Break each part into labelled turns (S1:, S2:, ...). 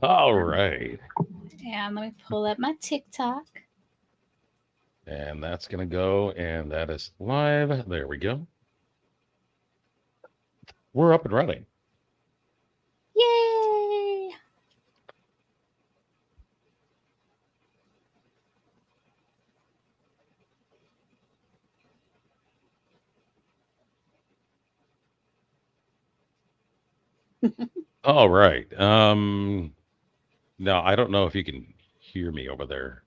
S1: All right.
S2: And let me pull up my TikTok.
S1: And that's going to go, and that is live. There we go. We're up and running.
S2: Yay!
S1: All right. Now I don't know if you can hear me over there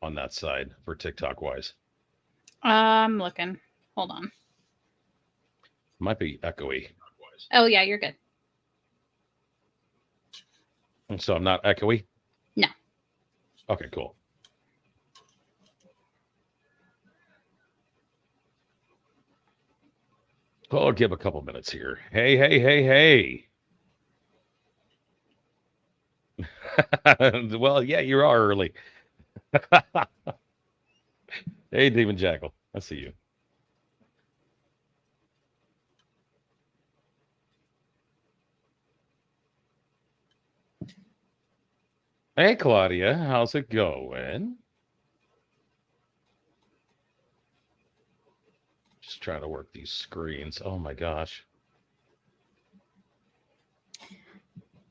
S1: on that side for TikTok wise.
S2: I'm looking. Hold on.
S1: Might be echoey.
S2: Oh, yeah, you're good.
S1: So I'm not echoey?
S2: No.
S1: Okay, cool. Well, I'll give a couple minutes here. Hey, hey, hey, hey. Well, yeah, you are early. Hey, Demon Jackal. I see you. Hey, Claudia. How's it going? Just trying to work these screens. Oh, my gosh.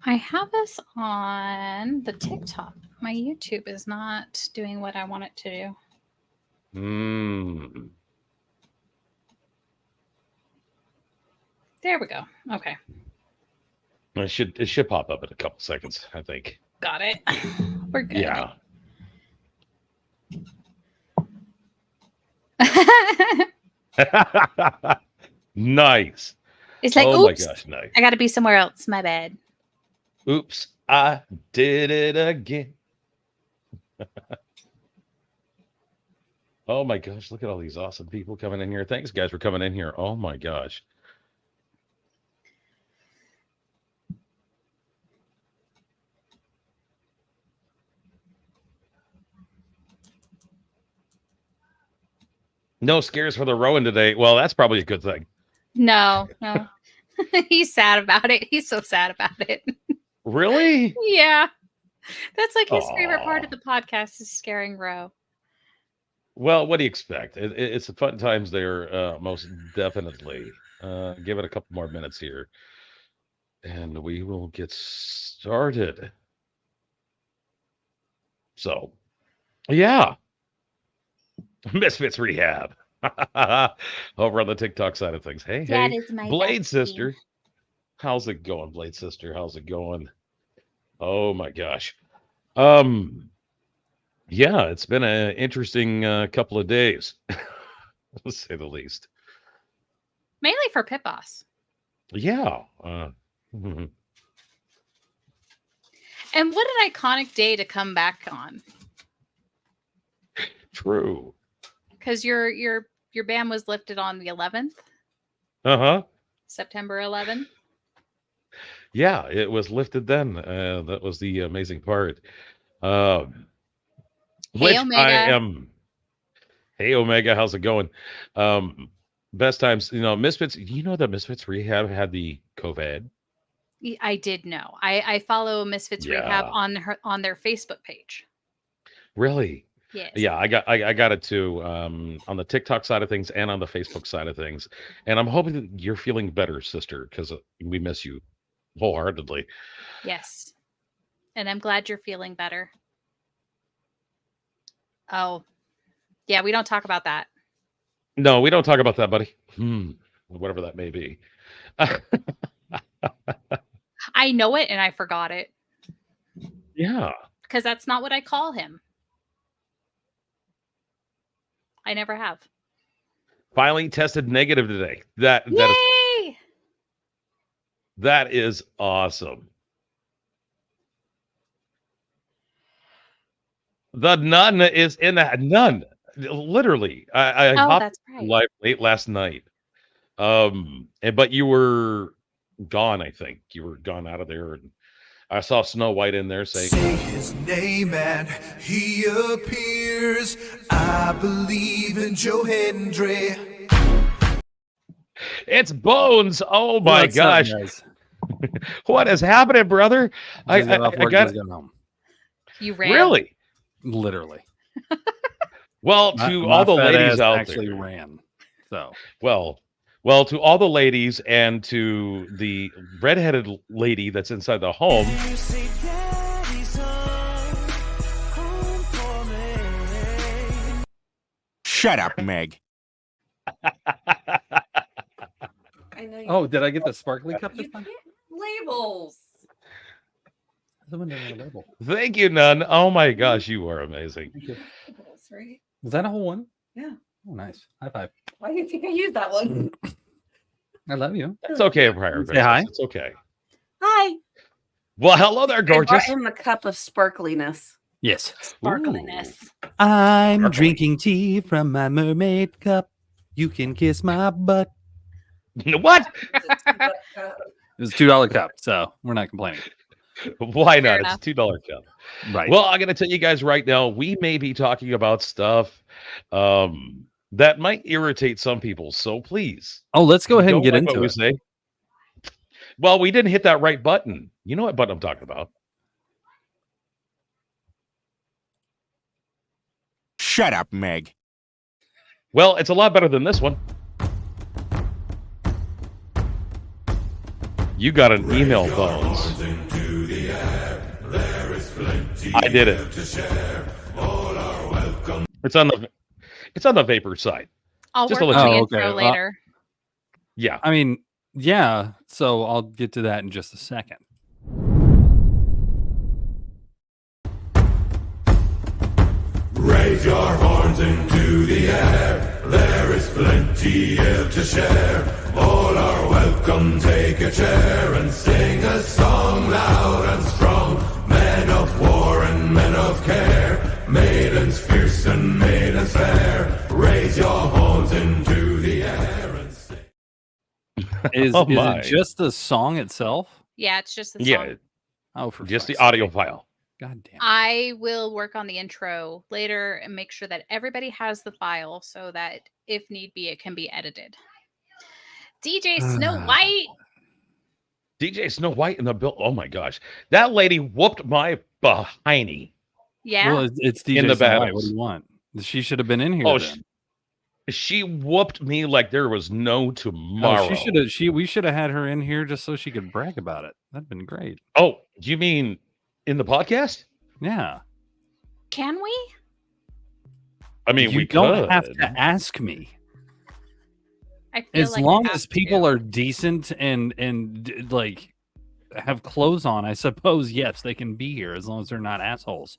S2: I have us on the TikTok. My YouTube is not doing what I want it to do. There we go. Okay.
S1: It should pop up in a couple seconds, I think.
S2: Got it. We're good.
S1: Yeah. Nice.
S2: It's like,
S1: oh
S2: oops,
S1: my gosh, nice.
S2: I got to be somewhere else. My bad.
S1: Oops, I did it again. Oh my gosh, look at all these awesome people coming in here. Thanks, guys, for coming in here. Oh my gosh. No scares for the Rowan today. Well, that's probably a good thing.
S2: No. He's sad about it. He's so sad about it.
S1: Really?
S2: Yeah. That's like his favorite part of the podcast is scaring Ro.
S1: Well, what do you expect? It's a fun times there, most definitely. Give it a couple more minutes here, and we will get started. So, yeah. Misfits Rehab. Over on the TikTok side of things. Hey,
S2: That
S1: hey,
S2: is my
S1: Blade
S2: bestie.
S1: Sister. How's it going, Blade Sister? How's it going? Oh my gosh. Yeah, it's been an interesting couple of days, to say the least.
S2: Mainly for Pit Boss.
S1: Yeah.
S2: And what an iconic day to come back on.
S1: True.
S2: Because your ban was lifted on the 11th.
S1: Uh-huh.
S2: September 11th.
S1: Yeah, it was lifted then. That was the amazing part.
S2: Hey,
S1: Which
S2: Omega.
S1: I am. Hey, Omega, how's it going? Best times, Misfits. You know that Misfits Rehab had the COVID?
S2: I did know. I follow Misfits Rehab on their Facebook page.
S1: Really?
S2: Yes.
S1: Yeah, I got it too. On the TikTok side of things and on the Facebook side of things. And I'm hoping that you're feeling better, sister, because we miss you wholeheartedly.
S2: Yes. And I'm glad you're feeling better. Oh, yeah, we don't talk about that.
S1: No, we don't talk about that, buddy. Whatever that may be.
S2: I know it and I forgot it.
S1: Yeah.
S2: Because that's not what I call him. I never have.
S1: Finally tested negative today.
S2: Yay!
S1: That is awesome. The nun is in that nun. Literally. I hopped live late last night. But you were gone, I think. You were gone out of there, and I saw Snow White in there saying,
S3: "Say his name and he appears. I believe in Joe Hendry."
S1: It's Bones. Oh my gosh. What is happening, brother? I got
S4: home.
S2: You ran.
S1: Really?
S4: Literally.
S1: Well, to all the ladies out
S4: actually
S1: there,
S4: ran. So
S1: well, to all the ladies and to the redheaded lady that's inside the home.
S5: Shut up, Meg.
S6: I know.
S4: Oh, did I get the sparkly cup this
S6: You
S4: time?
S6: get labels.
S4: Someone didn't have a label.
S1: Thank you, Nun. Oh my gosh, you are amazing.
S4: Thank you.
S6: Labels, right?
S4: Was that a whole one?
S6: Yeah.
S4: Oh, nice. High five.
S6: Why do you think I used that one?
S4: I love you.
S1: It's okay, Prior.
S4: Say hi.
S1: It's okay.
S6: Hi.
S1: Well, hello there,
S6: I
S1: gorgeous.
S6: brought him a cup of sparkliness.
S4: Yes.
S2: Sparkliness.
S4: I'm
S1: Sparkly.
S4: drinking tea from my mermaid cup. You can kiss my butt.
S1: What?
S4: It was a $2 cup, so we're not complaining.
S1: Why
S2: Fair
S1: not?
S2: enough.
S1: It's $2 cup.
S4: Right.
S1: Well, I'm going to tell you guys right now, we may be talking about stuff that might irritate some people. So please.
S4: Oh, let's go ahead and
S1: don't
S4: get
S1: like what
S4: into
S1: we
S4: it.
S1: say. Well, we didn't hit that right button. You know what button I'm talking about.
S5: Shut up, Meg.
S1: Well, it's a lot better than this one. You got an email, Bones. I did it. It's on the vapor side.
S2: I'll
S1: Just
S2: work
S1: to
S2: on
S1: let
S2: the
S4: you know.
S2: intro
S4: Okay, well-
S2: later.
S1: Yeah.
S4: I mean, yeah. So I'll get to that in just a second.
S3: Raise your horns into the air. There is plenty here to share. All are welcome. Take a chair and sing a song loud and strong. Men of war and men of care. Maidens fierce and maidens fair. Raise your horns into the air and sing.
S4: Is,
S1: Oh
S4: is
S1: my.
S4: it just the song itself?
S2: Yeah, it's just the song.
S1: Yeah.
S4: Oh, for
S1: Just the
S4: fuck's
S1: audio
S4: sake.
S1: file.
S4: God damn.
S2: I will work on the intro later and make sure that everybody has the file so that if need be, it can be edited. DJ Snow White.
S1: DJ Snow White in the bill. Oh my gosh. That lady whooped my behindy.
S2: Yeah.
S4: Well, it's DJ
S1: In the
S4: Snow White. What
S1: battles.
S4: do you want? She should have been in here.
S1: Oh,
S4: then.
S1: she whooped me like there was no tomorrow.
S4: Oh, she should have. We should have had her in here just so she could brag about it. That'd been great.
S1: Oh, you mean in the podcast?
S4: Yeah.
S2: Can we?
S1: I mean,
S4: you
S1: we
S4: don't
S1: could.
S4: have to ask me.
S2: I feel
S4: As
S2: like
S4: long
S2: we have
S4: as people
S2: to.
S4: are decent and like have clothes on, I suppose yes, they can be here as long as they're not assholes.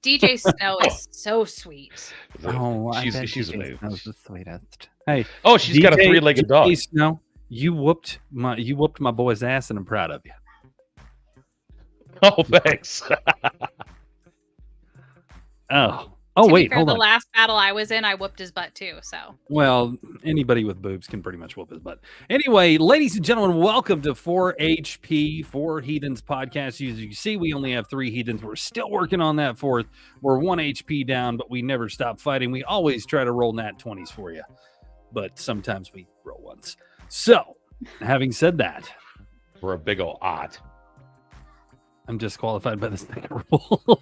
S2: DJ Snow is so sweet.
S4: Oh,
S1: she's amazing.
S4: the sweetest. Hey,
S1: Oh, she's got a
S4: DJ
S1: three-legged dog.
S4: Snow, you whooped my boy's ass, and I'm proud of you.
S1: Oh, thanks.
S4: Oh,
S2: To be
S4: wait,
S2: fair,
S4: hold
S2: the
S4: on.
S2: last battle I was in, I whooped his butt too. So
S4: Well, anybody with boobs can pretty much whoop his butt. Anyway, ladies and gentlemen, welcome to 4HP, 4 Heathens podcast. As you can see, we only have 3 Heathens. We're still working on that 4th. We're 1 HP down, but we never stop fighting. We always try to roll nat 20s for you, but sometimes we roll ones. So, having said that,
S1: For a big old ot.
S4: I'm disqualified by the second rule.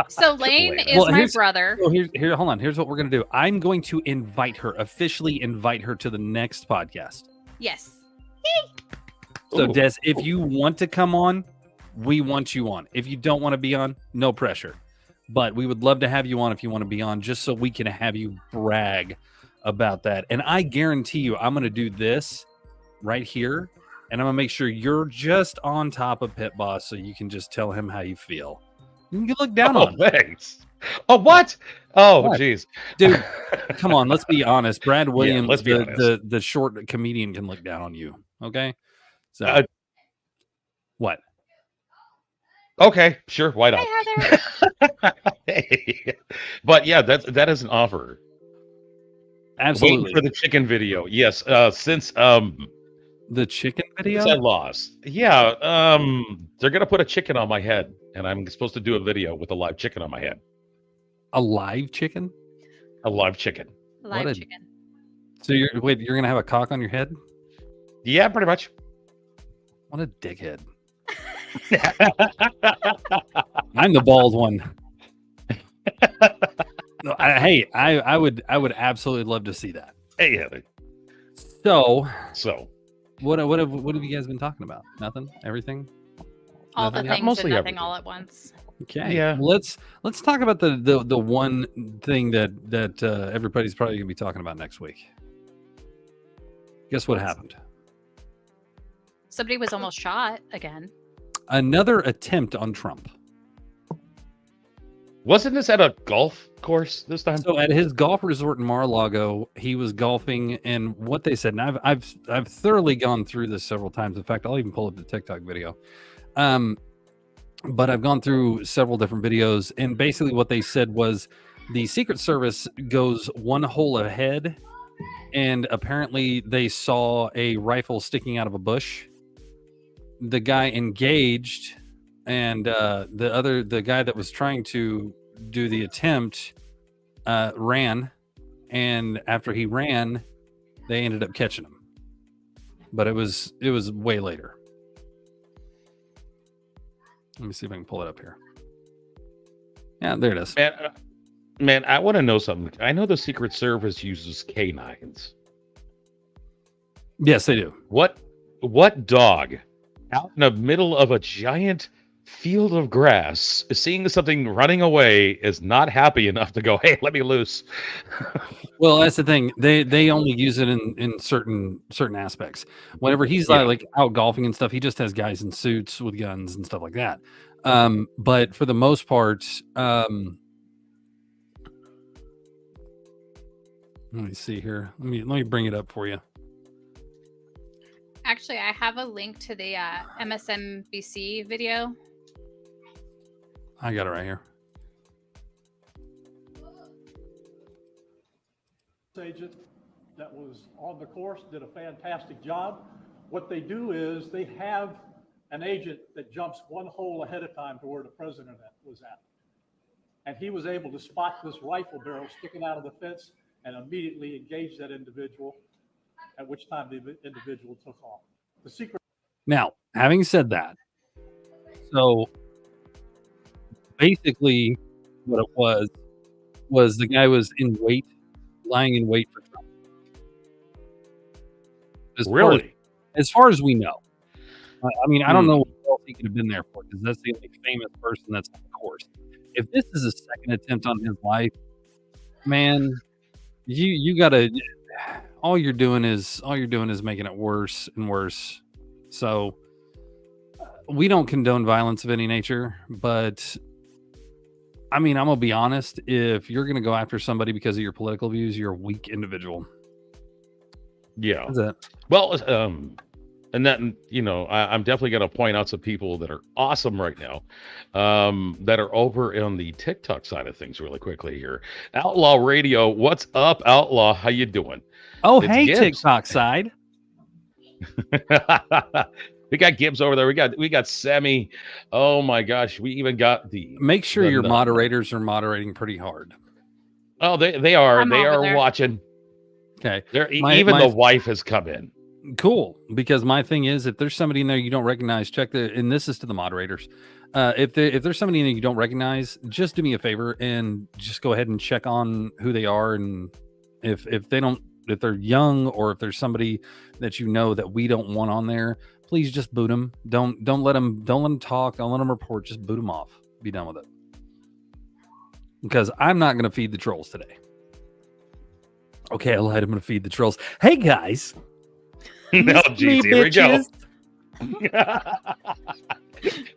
S2: So Lane
S1: Wait.
S2: is
S4: Well,
S2: my
S4: here's-
S2: brother.
S4: So here, hold on. Here's what we're gonna do. I'm going to officially invite her to the next podcast.
S2: Yes.
S4: So,
S1: Ooh.
S4: Des, if you want to come on, we want you on. If you don't want to be on, no pressure. But we would love to have you on if you want to be on, just so we can have you brag about that. And I guarantee you, I'm going to do this right here, and I'm going to make sure you're just on top of Pit Boss so you can just tell him how you feel. You can look down
S1: Oh,
S4: on him.
S1: thanks. Oh, what? Oh,
S4: What?
S1: jeez.
S4: Dude, come on, let's be honest. Brad Williams,
S1: let's be honest.
S4: the short comedian, can look down on you. Okay? So,
S1: Uh,
S4: what?
S1: Okay, sure. Why not?
S2: Hi, Heather.
S1: Hey. But yeah, that is an offer.
S4: Absolutely.
S1: Waiting for the chicken video. Yes. Since
S4: The chicken video?
S1: since I lost. Yeah. They're gonna put a chicken on my head, and I'm supposed to do a video with a live chicken on my head.
S4: A live chicken?
S1: A live chicken.
S2: Live
S4: a-
S2: chicken.
S4: So you're gonna have a cock on your head?
S1: Yeah, pretty much.
S4: What a dickhead. I'm the bald one. No, I would absolutely love to see that.
S1: Hey, Heather.
S4: So
S1: what
S4: have you guys been talking about? Nothing? Everything?
S2: All
S4: Nothing?
S2: the things
S1: Mostly
S2: and nothing
S1: everything.
S2: all at once.
S4: Okay.
S1: Yeah.
S4: Well, let's talk about the one thing that everybody's probably gonna be talking about next week. Guess what happened?
S2: Somebody was almost shot again.
S4: Another attempt on Trump.
S1: Wasn't this at a golf course this time?
S4: So at his golf resort in Mar-a-Lago, he was golfing, and what they said, and I've thoroughly gone through this several times. In fact, I'll even pull up the TikTok video. But I've gone through several different videos, and basically what they said was the Secret Service goes one hole ahead, and apparently they saw a rifle sticking out of a bush. The guy engaged, and the guy that was trying to do the attempt ran, and after he ran, they ended up catching him. But it was way later. Let me see if I can pull it up here. Yeah, there it is.
S1: Man, I want to know something. I know the Secret Service uses canines.
S4: Yes, they do.
S1: What dog out in the middle of a giant field of grass, seeing something running away, is not happy enough to go, hey, let me loose?
S4: Well, that's the thing. They only use it in certain aspects. Whenever he's like out golfing and stuff, he just has guys in suits with guns and stuff like that. But for the most part, let me see here. Let me bring it up for you.
S2: Actually, I have a link to the MSNBC video.
S4: I got it right here.
S7: Agent that was on the course did a fantastic job. What they do is they have an agent that jumps one hole ahead of time to where the president was at. And he was able to spot this rifle barrel sticking out of the fence and immediately engage that individual, at which time the individual took off. The secret.
S4: Now, having said that, so basically what it was the guy was in wait, lying in wait for Trump.
S1: Really?
S4: As far as we know. I mean, I don't know what else he could have been there for, because that's the only famous person that's on the course. If this is a second attempt on his life, man, you gotta. All you're doing is making it worse and worse. So we don't condone violence of any nature, but I mean, I'm gonna be honest. If you're gonna go after somebody because of your political views, you're a weak individual.
S1: Yeah.
S4: That's it.
S1: Well, and that, you know, I'm definitely going to point out some people that are awesome right now, that are over on the TikTok side of things really quickly here. Outlaw Radio, what's up, Outlaw? How you doing?
S4: Oh,
S1: It's
S4: hey,
S1: Gibbs.
S4: TikTok side.
S1: We got Gibbs over there. We got Sammy. Oh my gosh, we even got the.
S4: Make sure your moderators are moderating pretty hard.
S1: Oh, they are.
S2: I'm
S1: They
S2: over
S1: are
S2: there.
S1: watching.
S4: Okay.
S1: Even the wife has come in.
S4: Cool, because my thing is, if there's somebody in there you don't recognize, and this is to the moderators. If there's somebody in there you don't recognize, just do me a favor and just go ahead and check on who they are, and if they're young, or if there's somebody that you know that we don't want on there, please just boot them. Don't let them talk. Don't let them report. Just boot them off. Be done with it. Because I'm not going to feed the trolls today. Okay, I lied. I'm going to feed the trolls. Hey guys.
S1: No, geez, here we go.
S4: bitches.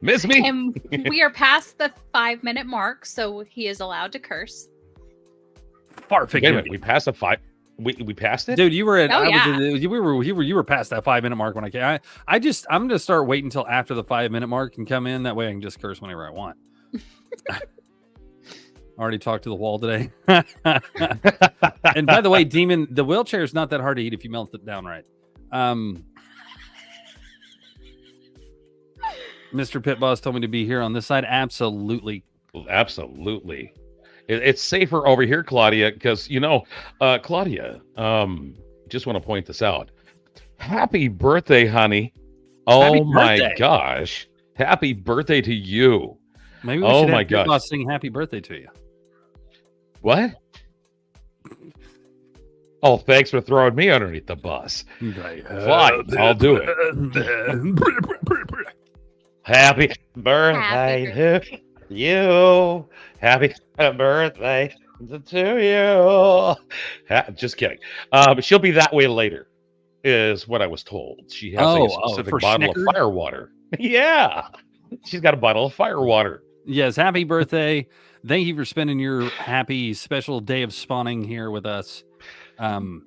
S1: Miss me?
S2: And we are past the 5-minute mark, so he is allowed to curse.
S4: Perfect.
S1: Wait a minute, we passed the 5. We passed it,
S4: Dude, you were at.
S2: Oh,
S4: You were past that 5-minute mark when I came. I'm gonna start waiting until after the 5-minute mark and come in. That way I can just curse whenever I want. Already talked to the wall today. And by the way, Demon, the wheelchair is not that hard to eat if you melt it down right. Mr. Pit Boss told me to be here on this side. Absolutely.
S1: Absolutely. It's safer over here, Claudia, because, you know, Claudia, just want to point this out. Happy birthday, honey. Oh
S4: Happy
S1: my
S4: birthday.
S1: gosh. Happy birthday to you.
S4: Maybe we
S1: Oh
S4: should
S1: my
S4: have Pit
S1: gosh.
S4: Boss sing happy birthday to you.
S1: What? Oh, thanks for throwing me underneath the bus.
S4: Right.
S1: Fine, I'll do it. Happy birthday to you. Happy birthday to you. Just kidding. She'll be that way later, is what I was told. She has a specific
S4: for
S1: bottle
S4: Schnecker?
S1: of fire water. Yeah. She's got a bottle of fire water.
S4: Yes, happy birthday. Thank you for spending your happy special day of spawning here with us. And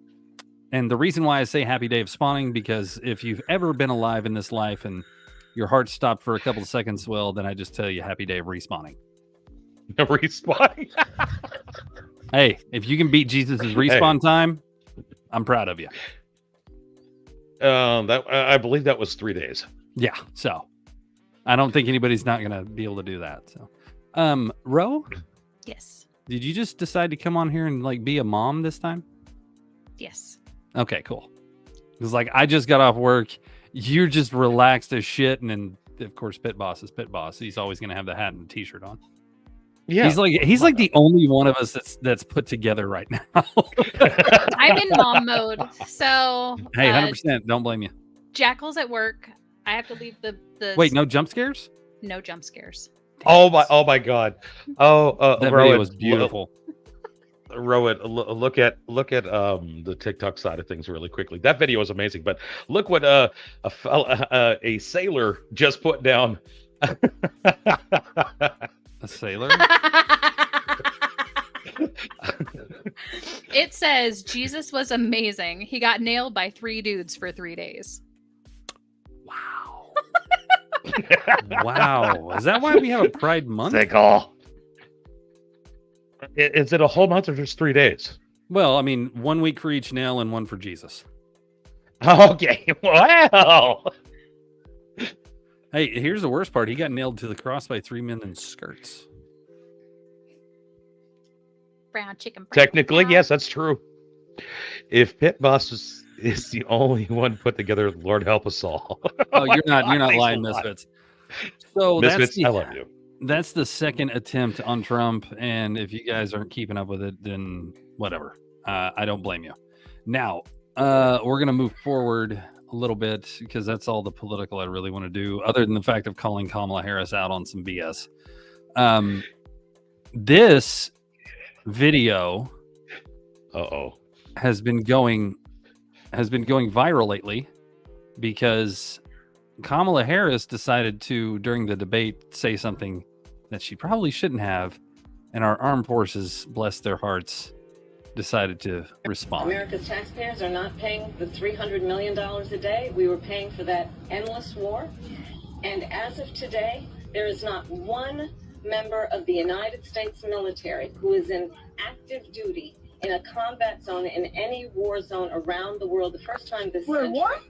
S4: the reason why I say happy day of spawning, because if you've ever been alive in this life and your heart stopped for a couple of seconds, well, then I just tell you happy day of respawning.
S1: Respawning.
S4: Hey, if you can beat Jesus' respawn time, I'm proud of you.
S1: I believe that was 3 days.
S4: Yeah, so I don't think anybody's not gonna be able to do that. So, Ro,
S2: Yes.
S4: did you just decide to come on here and like be a mom this time?
S2: Yes.
S4: Okay, cool. Because like I just got off work, you're just relaxed as shit, and then of course Pit Boss is Pit Boss. He's always gonna have the hat and the t-shirt on.
S1: Yeah.
S4: He's like the only one of us that's put together right now.
S2: I'm in mom mode. So
S4: Hey, 100%. Don't blame you.
S2: Jackal's at work. I have to leave the
S4: Wait, no jump scares?
S2: no jump scares.
S1: Oh my god. Oh,
S4: That
S1: Rowan,
S4: video was beautiful.
S1: Rowan, look at the TikTok side of things really quickly. That video is amazing, but look what a sailor just put down.
S4: A sailor?
S2: It says Jesus was amazing. He got nailed by 3 dudes for 3 days.
S4: Wow. Wow. Is that why we have a Pride Month?
S1: Sickle. Is it a whole month or just 3 days?
S4: Well, I mean, 1 week for each nail and 1 for Jesus.
S1: Okay. Wow.
S4: Hey, here's the worst part. He got nailed to the cross by 3 men in skirts.
S2: Brown chicken. Brown,
S1: Technically,
S2: brown.
S1: yes, that's true. If Pit Boss is the only one put together, Lord help us all.
S4: Oh, you're not
S1: Thanks
S4: lying,
S1: a lot.
S4: Misfits. So
S1: Misfits, I love you.
S4: That's the second attempt on Trump, and if you guys aren't keeping up with it, then whatever. I don't blame you. Now, we're gonna move forward a little bit because that's all the political I really want to do, other than the fact of calling Kamala Harris out on some BS. This video has been going viral lately because Kamala Harris decided to, during the debate, say something that she probably shouldn't have, and our armed forces, bless their hearts, decided to respond.
S8: America's taxpayers are not paying the $300 million a day we were paying for that endless war. And as of today, there is not one member of the United States military who is in active duty in a combat zone in any war zone around the world. The first time this century. What?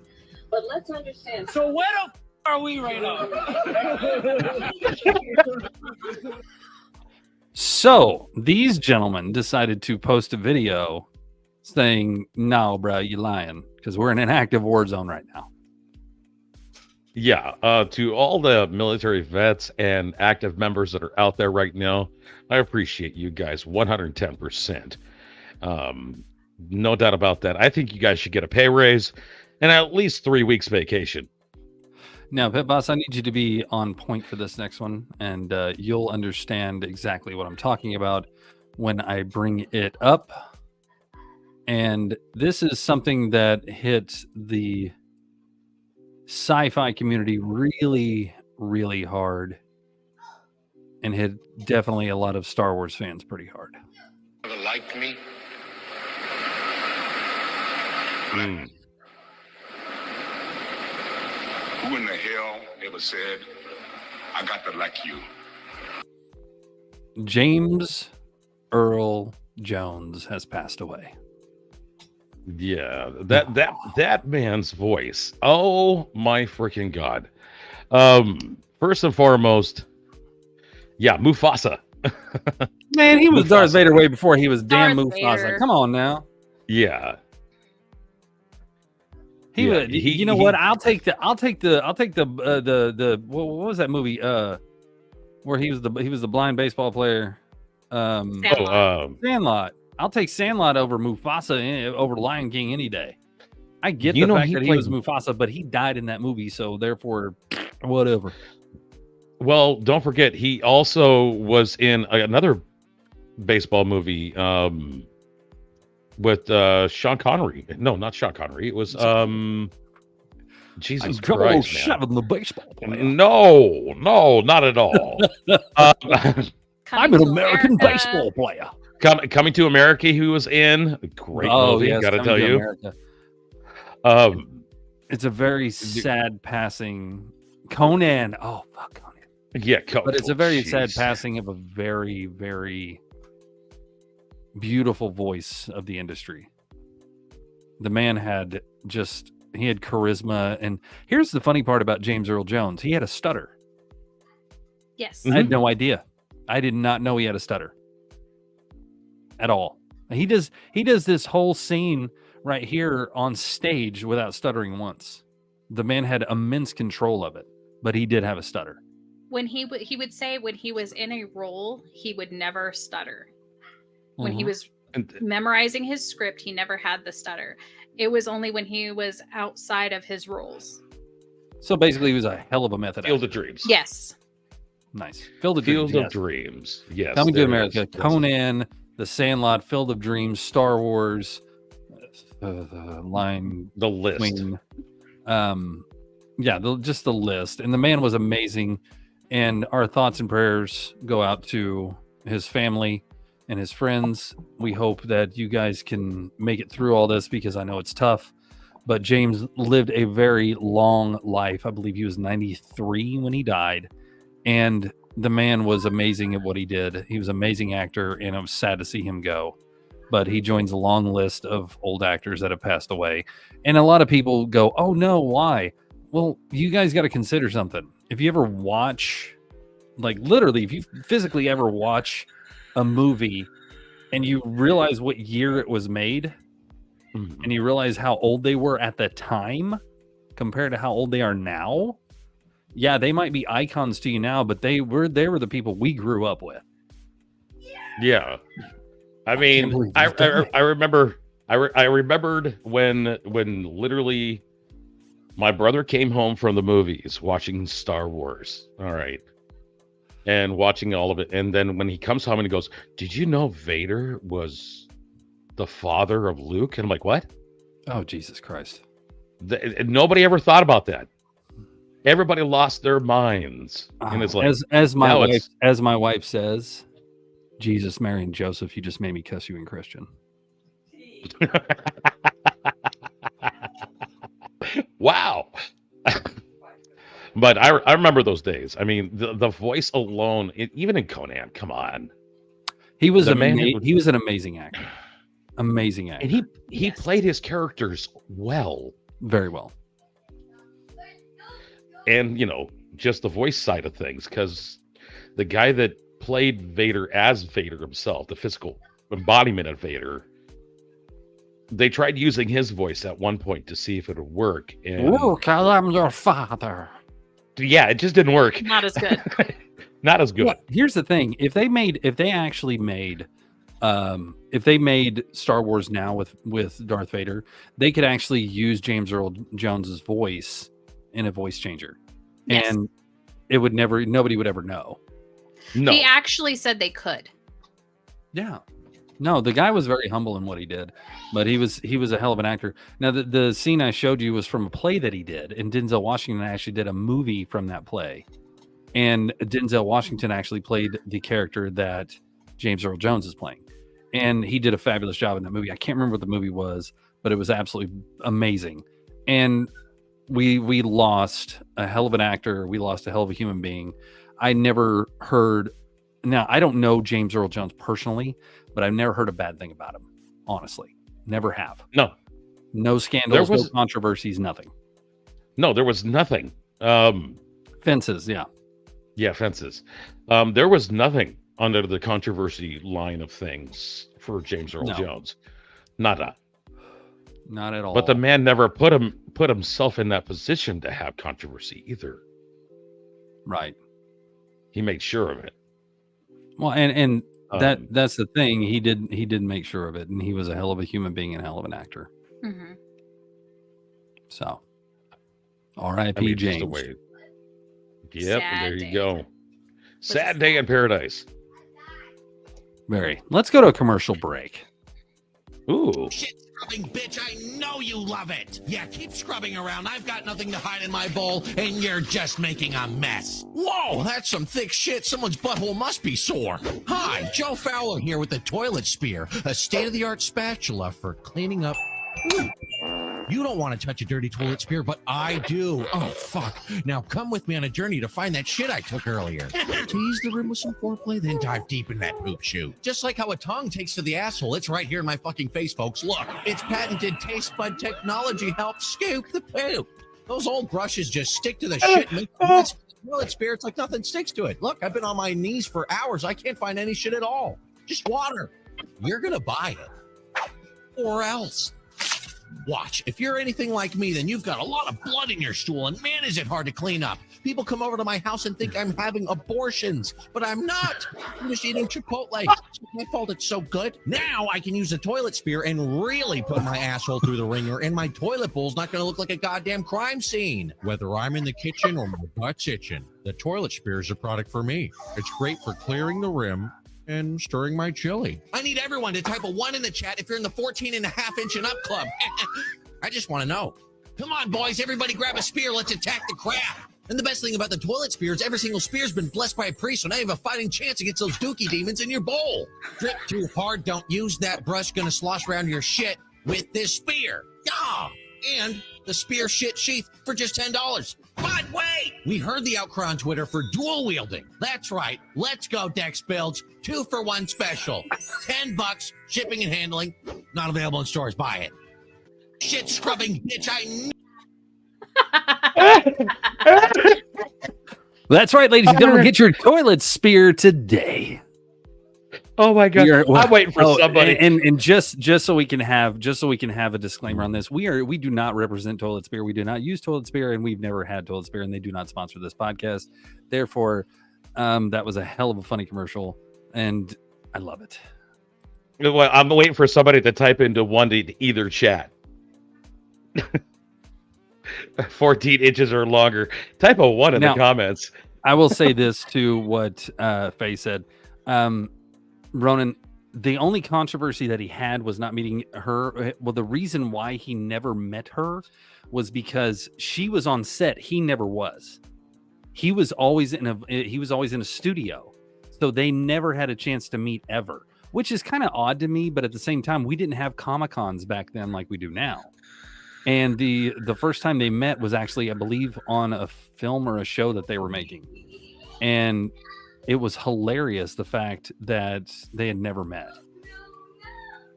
S8: But let's understand. So where the are we right now?
S4: So these gentlemen decided to post a video saying, "No, bro, you lying," because we're in an active war zone right now.
S1: Yeah, to all the military vets and active members that are out there right now, I appreciate you guys 110%. No doubt about that. I think you guys should get a pay raise and at least 3 weeks vacation.
S4: Now, Pit Boss, I need you to be on point for this next one, and you'll understand exactly what I'm talking about when I bring it up. And this is something that hit the sci-fi community really, really hard, and hit definitely a lot of Star Wars fans pretty hard.
S9: Like me? Who in the hell ever said, I got to like you?
S4: James Earl Jones has passed away.
S1: Yeah, that man's voice. Oh my freaking God. First and foremost, yeah, Mufasa.
S4: Man, he was
S1: Mufasa.
S4: Darth Vader way before he was damn
S2: Darth
S4: Mufasa.
S2: Vader.
S4: Come on now.
S1: Yeah.
S4: He
S1: Yeah,
S4: would. You know what? I'll take the what was that movie? Where he was the blind baseball player. Sandlot. I'll take Sandlot over Mufasa over Lion King any day. I get the fact that he was Mufasa, but he died in that movie, so therefore, whatever.
S1: Well, don't forget, he also was in another baseball movie with Sean Connery. No, not Sean Connery. It was Jesus Christ, man.
S4: The baseball player.
S1: No, not at all.
S4: I'm an American baseball player.
S1: Coming to America, he was in. Great movie,
S4: yes,
S1: gotta tell you.
S4: It's a very sad passing. Conan. Oh, fuck Conan.
S1: Yeah,
S4: but it's a very sad passing of a very, very beautiful voice of the industry. The man had he had charisma. And here's the funny part about James Earl Jones. He had a stutter.
S2: Yes.
S4: I had no idea. I did not know he had a stutter at all. He does this whole scene right here on stage without stuttering once. The man had immense control of it, but he did have a stutter.
S2: When he would say when he was in a role, he would never stutter. When he was memorizing his script, he never had the stutter. It was only when he was outside of his roles.
S4: So basically, he was a hell of a method.
S1: Field of Dreams.
S2: Yes.
S4: Nice. Field of
S1: Dreams. Yes.
S4: Coming to America. Conan, The Sandlot, Field of Dreams, Star Wars, the
S1: list.
S4: Queen. Just the list. And the man was amazing. And our thoughts and prayers go out to his family and his friends. We hope that you guys can make it through all this because I know it's tough. But James lived a very long life. I believe he was 93 when he died. And the man was amazing at what he did. He was an amazing actor, and it was sad to see him go. But he joins a long list of old actors that have passed away. And a lot of people go, oh, no, why? Well, you guys got to consider something. If you ever watch, like literally, if you physically ever watch a movie and you realize what year it was made, and you realize how old they were at the time compared to how old they are now, yeah, they might be icons to you now, but they were the people we grew up with.
S1: Yeah. I mean, I remembered when literally my brother came home from the movies watching Star Wars. All right. And watching all of it. And then when he comes home and he goes, did you know Vader was the father of Luke? And I'm like, what?
S4: Oh, Jesus Christ.
S1: Nobody ever thought about that. Everybody lost their minds. And it's like,
S4: as my wife says, Jesus, Mary, and Joseph, you just made me cuss you in Christian.
S1: Wow. But I remember those days. I mean, the voice alone, even in Conan, come on.
S4: He was he was an amazing actor. Amazing actor.
S1: And he played his characters well.
S4: Very well.
S1: And, just the voice side of things, because the guy that played Vader as Vader himself, the physical embodiment of Vader, they tried using his voice at one point to see if it would work. And
S4: Luke, I am your father.
S1: Yeah, it just didn't work.
S2: Not as good.
S1: Not as good.
S4: Well, here's the thing: if they made Star Wars now with Darth Vader, they could actually use James Earl Jones's voice in a voice changer, and it would nobody would ever know.
S1: No,
S2: he actually said they could.
S4: Yeah. No, the guy was very humble in what he did, but he was a hell of an actor. Now, the scene I showed you was from a play that he did, and Denzel Washington actually did a movie from that play. And Denzel Washington actually played the character that James Earl Jones is playing. And he did a fabulous job in that movie. I can't remember what the movie was, but it was absolutely amazing. And we lost a hell of an actor. We lost a hell of a human being. I never heard... Now, I don't know James Earl Jones personally, but I've never heard a bad thing about him. Honestly. Never have. No scandals, no controversies, nothing.
S1: No, there was nothing.
S4: Fences, yeah.
S1: Yeah, fences. There was nothing under the controversy line of things for James Earl Jones. Nada.
S4: Not at all.
S1: But the man never put himself in that position to have controversy either.
S4: Right.
S1: He made sure of it.
S4: Well, and that's the thing. He did make sure of it, and he was a hell of a human being and a hell of an actor.
S2: Mm-hmm.
S4: So, R.I.P. James.
S1: Yep,
S2: Sad
S1: there you
S2: day.
S1: go. Sad day in paradise.
S4: Very. Let's go to a commercial break.
S1: Ooh.
S10: Shit scrubbing bitch, I know you love it. Yeah, keep scrubbing around. I've got nothing to hide in my bowl, and you're just making a mess. Whoa, that's some thick shit. Someone's butthole must be sore. Hi, Joe Fowler here with the Toilet Spear, a state-of-the-art spatula for cleaning up. You don't want to touch a dirty toilet spear, but I do. Oh, fuck. Now come with me on a journey to find that shit I took earlier. Tease the rim with some foreplay, then dive deep in that poop chute. Just like how a tongue takes to the asshole, it's right here in my fucking face, folks. Look, its patented taste bud technology helps scoop the poop. Those old brushes just stick to the shit. And toilet spear, it's like nothing sticks to it. Look, I've been on my knees for hours. I can't find any shit at all. Just water. You're gonna buy it. Or else. Watch. If you're anything like me, then you've got a lot of blood in your stool, and man, is it hard to clean up. People come over to my house and think I'm having abortions, but I'm not. I'm just eating Chipotle. It's my fault it's so good. Now I can use a toilet spear and really put my asshole through the ringer, and my toilet bowl's not going to look like a goddamn crime scene. Whether I'm in the kitchen or my butt's itching, the toilet spear is a product for me. It's great for clearing the rim and stirring my chili. I need everyone to type a 1 in the chat if you're in the 14.5-inch and up club. I just want to know. Come on, boys, everybody grab a spear. Let's attack the crap. And the best thing about the toilet spear is every single spear's been blessed by a priest, so now you have a fighting chance against those dookie demons in your bowl. Drip too hard, don't use that brush, gonna slosh around your shit with this spear. Yeah. And the spear shit sheath for just $10. But wait! We heard the outcry on Twitter for dual wielding. That's right. Let's go, Dex Builds. 2-for-1 special. $10, shipping and handling. Not available in stores. Buy it. Shit scrubbing bitch, I
S4: That's right, ladies and gentlemen. Get your toilet spear today.
S1: Oh my god! I'm waiting for somebody.
S4: And just so we can have a disclaimer on this, we do not represent Toilet Spear. We do not use Toilet Spear, and we've never had Toilet Spear, and they do not sponsor this podcast. Therefore, that was a hell of a funny commercial, and I love it.
S1: Well, I'm waiting for somebody to type into 1 to either chat. 14 inches or longer. Type a 1 in the comments.
S4: I will say this to what Faye said. Ronan, the only controversy that he had was not meeting her. Well, the reason why he never met her was because she was on set. He never was. He was always in a studio. So they never had a chance to meet ever, which is kind of odd to me. But at the same time, we didn't have Comic-Cons back then like we do now. And the first time they met was actually, I believe, on a film or a show that they were making. And it was hilarious, the fact that they had never met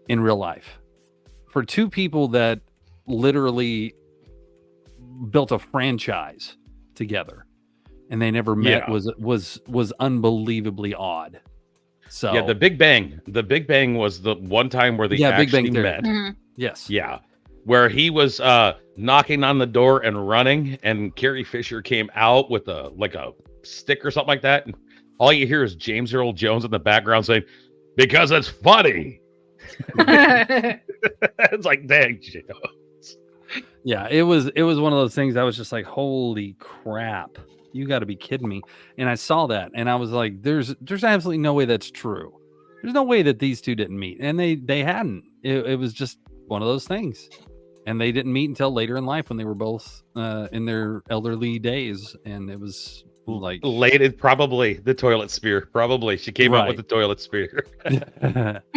S4: in real life. For two people that literally built a franchise together and they never met was unbelievably odd. So
S1: yeah, the Big Bang was the one time where they actually met.
S2: Mm-hmm.
S4: Yes.
S1: Yeah. Where he was knocking on the door and running, and Carrie Fisher came out with a stick or something like that. And all you hear is James Earl Jones in the background saying, "Because it's funny." It's like, dang, Jones.
S4: Yeah, it was one of those things I was just like, holy crap, you got to be kidding me. And I saw that and I was like, there's absolutely no way that's true. There's no way that these two didn't meet, and they hadn't. It was just one of those things. And they didn't meet until later in life when they were both in their elderly days. And it was like
S1: related, probably the toilet spear. Probably she came out with the toilet spear.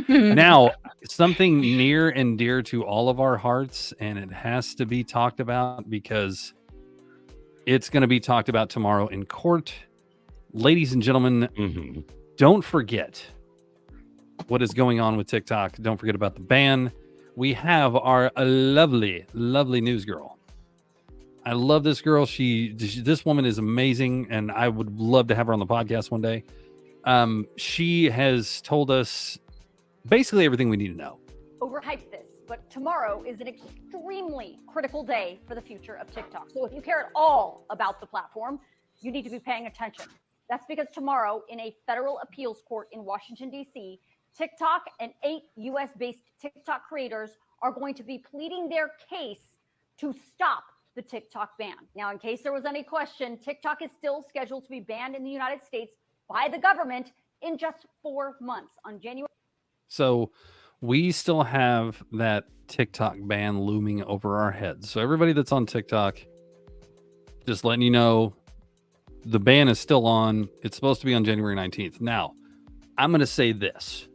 S4: Now, something near and dear to all of our hearts, and it has to be talked about because it's going to be talked about tomorrow in court. Ladies and gentlemen, don't forget what is going on with TikTok. Don't forget about the ban. We have our lovely, lovely news girl. I love this girl. This woman is amazing, and I would love to have her on the podcast one day. She has told us basically everything we need to know.
S11: Overhyped this. but tomorrow is an extremely critical day for the future of TikTok. So if you care at all about the platform, you need to be paying attention. That's because tomorrow, in a federal appeals court in Washington, D.C., TikTok and 8 U.S.-based TikTok creators are going to be pleading their case to stop the TikTok ban. Now, in case there was any question, TikTok is still scheduled to be banned in the United States by the government in just 4 months on January.
S4: So we still have that TikTok ban looming over our heads. So everybody that's on TikTok, just letting you know, the ban is still on. It's supposed to be on January 19th. Now, I'm going to say this.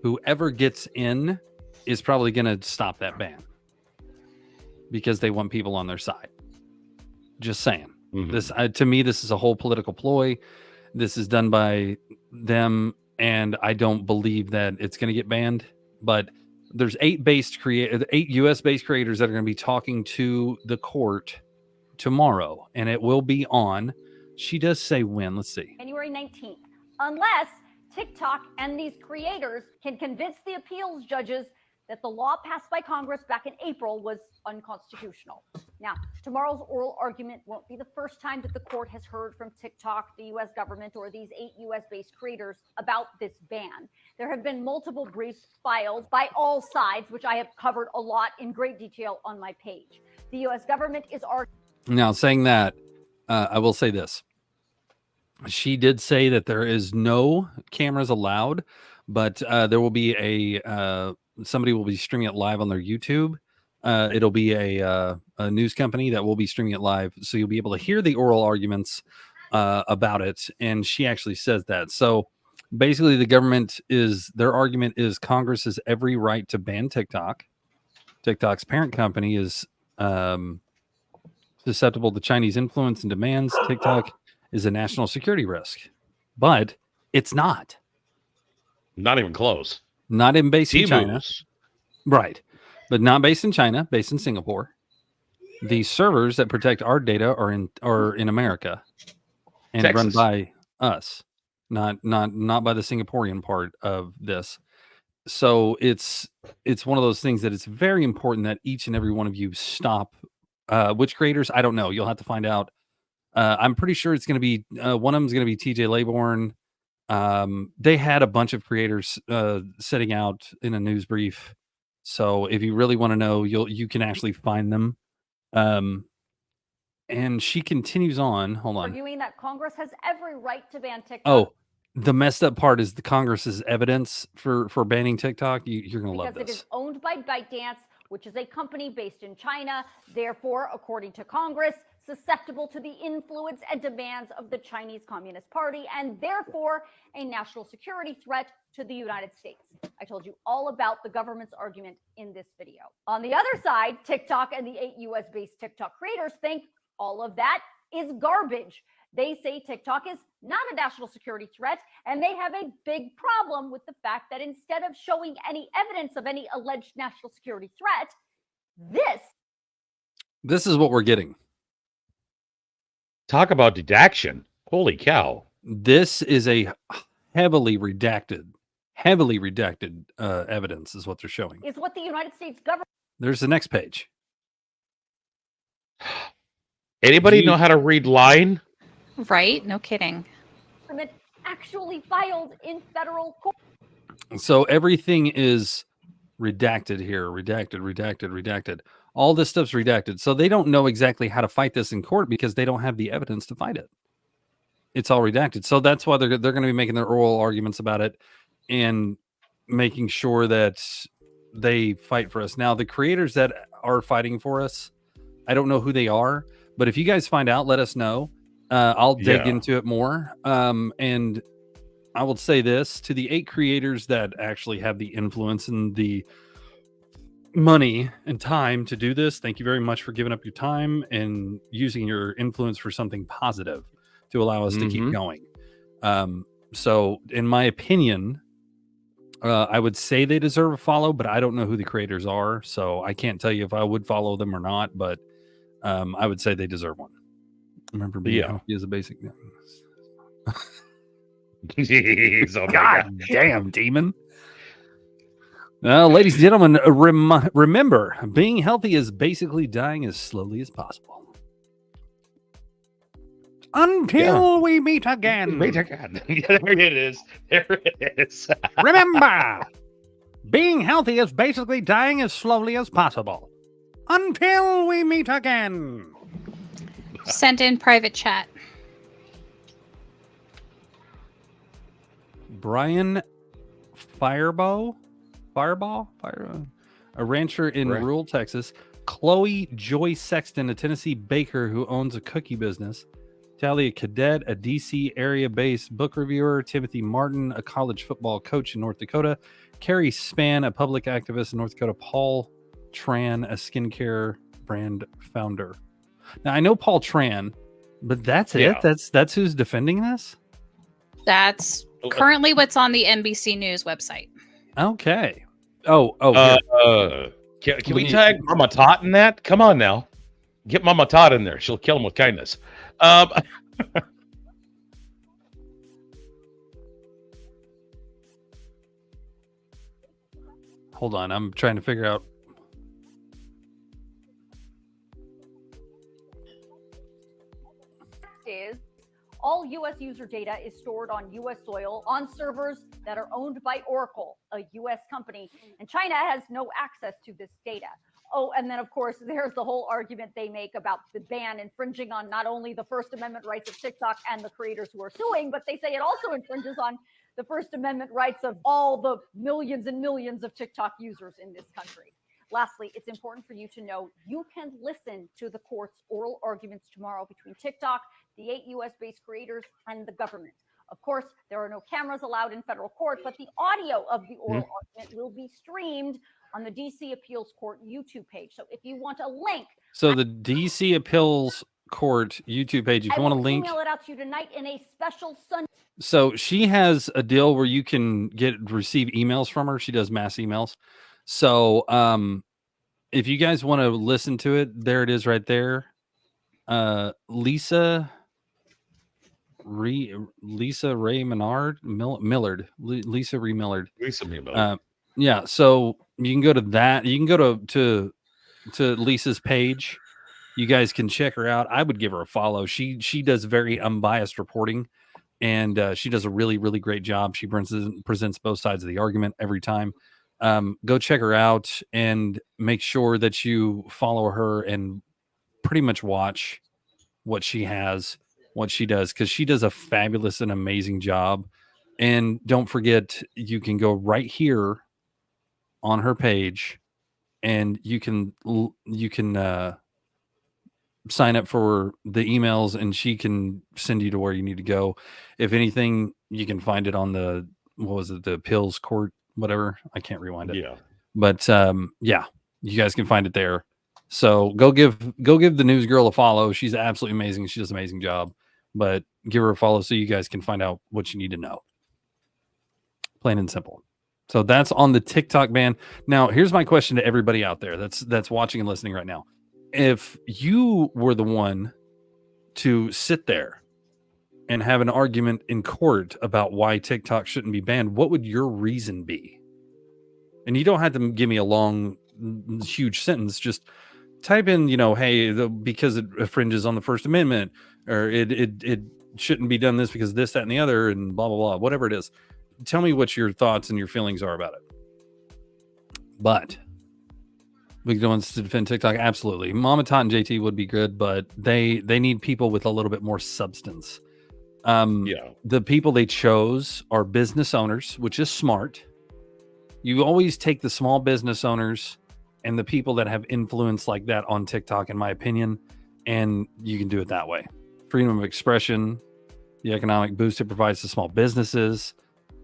S4: Whoever gets in is probably going to stop that ban because they want people on their side. Just saying. This to me, this is a whole political ploy. This is done by them, and I don't believe that it's going to get banned. But there's 8 US-based creators that are going to be talking to the court tomorrow, and it will be on. She does say when. Let's see.
S11: January 19th, unless TikTok and these creators can convince the appeals judges that the law passed by Congress back in April was unconstitutional. Now, tomorrow's oral argument won't be the first time that the court has heard from TikTok, the U.S. government, or these 8 U.S.-based creators about this ban. There have been multiple briefs filed by all sides, which I have covered a lot in great detail on my page. The U.S. government is arguing. Now,
S4: saying that, I will say this. She did say that there is no cameras allowed, but there will be somebody will be streaming it live on their YouTube. It'll be a news company that will be streaming it live, so you'll be able to hear the oral arguments about it. And she actually says that. So basically, their argument is Congress has every right to ban TikTok. TikTok's parent company is susceptible to Chinese influence and demands. TikTok is a national security risk, but it's not.
S1: Not even close.
S4: Not in based in China. Right. But not based in China, based in Singapore. The servers that protect our data are in America and Texas. Run by us, not by the Singaporean part of this. So it's one of those things that it's very important that each and every one of you stop. Which creators? I don't know. You'll have to find out. I'm pretty sure it's going to be one of them is going to be TJ Laybourne. They had a bunch of creators setting out in a news brief. So if you really want to know, you can actually find them. And she continues on. Hold on.
S11: Arguing that Congress has every right to ban TikTok.
S4: Oh, the messed up part is the Congress's evidence for banning TikTok. You're going to love this.
S11: Because it is owned by ByteDance, which is a company based in China. Therefore, according to Congress, susceptible to the influence and demands of the Chinese Communist Party, and therefore a national security threat to the United States. I told you all about the government's argument in this video. On the other side, TikTok and the 8 US-based TikTok creators think all of that is garbage. They say TikTok is not a national security threat, and they have a big problem with the fact that instead of showing any evidence of any alleged national security threat,
S4: this is what we're getting.
S1: Talk about dedaction. Holy cow.
S4: This is a heavily redacted evidence is what they're showing.
S11: Is what the United States government.
S4: There's the next page.
S1: Anybody know how to read line?
S2: Right? No kidding.
S11: Actually filed in federal court.
S4: So everything is redacted here. Redacted. All this stuff's redacted. So they don't know exactly how to fight this in court because they don't have the evidence to fight it. It's all redacted. So that's why they're going to be making their oral arguments about it and making sure that they fight for us. Now, the creators that are fighting for us, I don't know who they are, but if you guys find out, let us know. I'll dig into it more. And I will say this to the 8 creators that actually have the influence and the money and time to do this. Thank you very much for giving up your time and using your influence for something positive to allow us to keep going. So in my opinion, I would say they deserve a follow, but I don't know who the creators are. So I can't tell you if I would follow them or not, but I would say they deserve one. Remember being healthy is a basic.
S1: Jeez, oh
S4: God damn, demon. Ladies and gentlemen, remember, being healthy is basically dying as slowly as possible. Until we meet again.
S1: Meet again. There it is. There it is.
S4: Remember, being healthy is basically dying as slowly as possible. Until we meet again.
S2: Send in private chat.
S4: Brian Fireball, a rancher in rural Texas. Chloe Joy Sexton, a Tennessee baker who owns a cookie business. Talia Cadet, a DC area-based book reviewer. Timothy Martin, a college football coach in North Dakota. Carrie Spann, a public activist in North Dakota. Paul Tran, a skincare brand founder. Now, I know Paul Tran, but that's it? That's who's defending this?
S2: That's currently what's on the NBC News website.
S4: Okay.
S1: Can we tag Mama Tot in that? Come on now. Get Mama Tot in there. She'll kill him with kindness.
S4: Hold on. I'm trying to figure out.
S11: All U.S. user data is stored on U.S. soil on servers that are owned by Oracle, a U.S. company, and China has no access to this data. Oh, and then, of course, there's the whole argument they make about the ban infringing on not only the First Amendment rights of TikTok and the creators who are suing, but they say it also infringes on the First Amendment rights of all the millions and millions of TikTok users in this country. Lastly, it's important for you to know you can listen to the court's oral arguments tomorrow between TikTok, the 8 U.S.-based creators, and the government. Of course, there are no cameras allowed in federal court, but the audio of the oral argument will be streamed on the DC Appeals Court YouTube page. So if you want a link...
S4: So the DC Appeals Court YouTube page, if you want a link...
S11: email it out to you tonight in a special Sunday...
S4: So she has a deal where you can receive emails from her. She does mass emails. So if you guys want to listen to it, there it is right there. Lisa Ray Millard. Lisa Ray Millard. Yeah, so you can go to that. You can go to Lisa's page. You guys can check her out. I would give her a follow. She does very unbiased reporting, and she does a really, really great job. She presents both sides of the argument every time. Go check her out and make sure that you follow her and pretty much watch what she has, what she does, because she does a fabulous and amazing job. And don't forget, you can go right here on her page and you can sign up for the emails and she can send you to where you need to go. If anything, you can find it on the appeals court, whatever. I can't rewind it.
S1: Yeah.
S4: But yeah, you guys can find it there. So go give the news girl a follow. She's absolutely amazing. She does an amazing job. But give her a follow so you guys can find out what you need to know. Plain and simple. So that's on the TikTok ban. Now, here's my question to everybody out there that's watching and listening right now. If you were the one to sit there and have an argument in court about why TikTok shouldn't be banned, what would your reason be? And you don't have to give me a long, huge sentence. Just type in, hey, because it infringes on the First Amendment, or it shouldn't be done this because this, that, and the other, and blah, blah, blah, whatever it is. Tell me what your thoughts and your feelings are about it. But we go on to defend TikTok. Absolutely. Mama Tot and JT would be good, but they need people with a little bit more substance. The people they chose are business owners, which is smart. You always take the small business owners and the people that have influence like that on TikTok, in my opinion, and you can do it that way. Freedom of expression, the economic boost it provides to small businesses.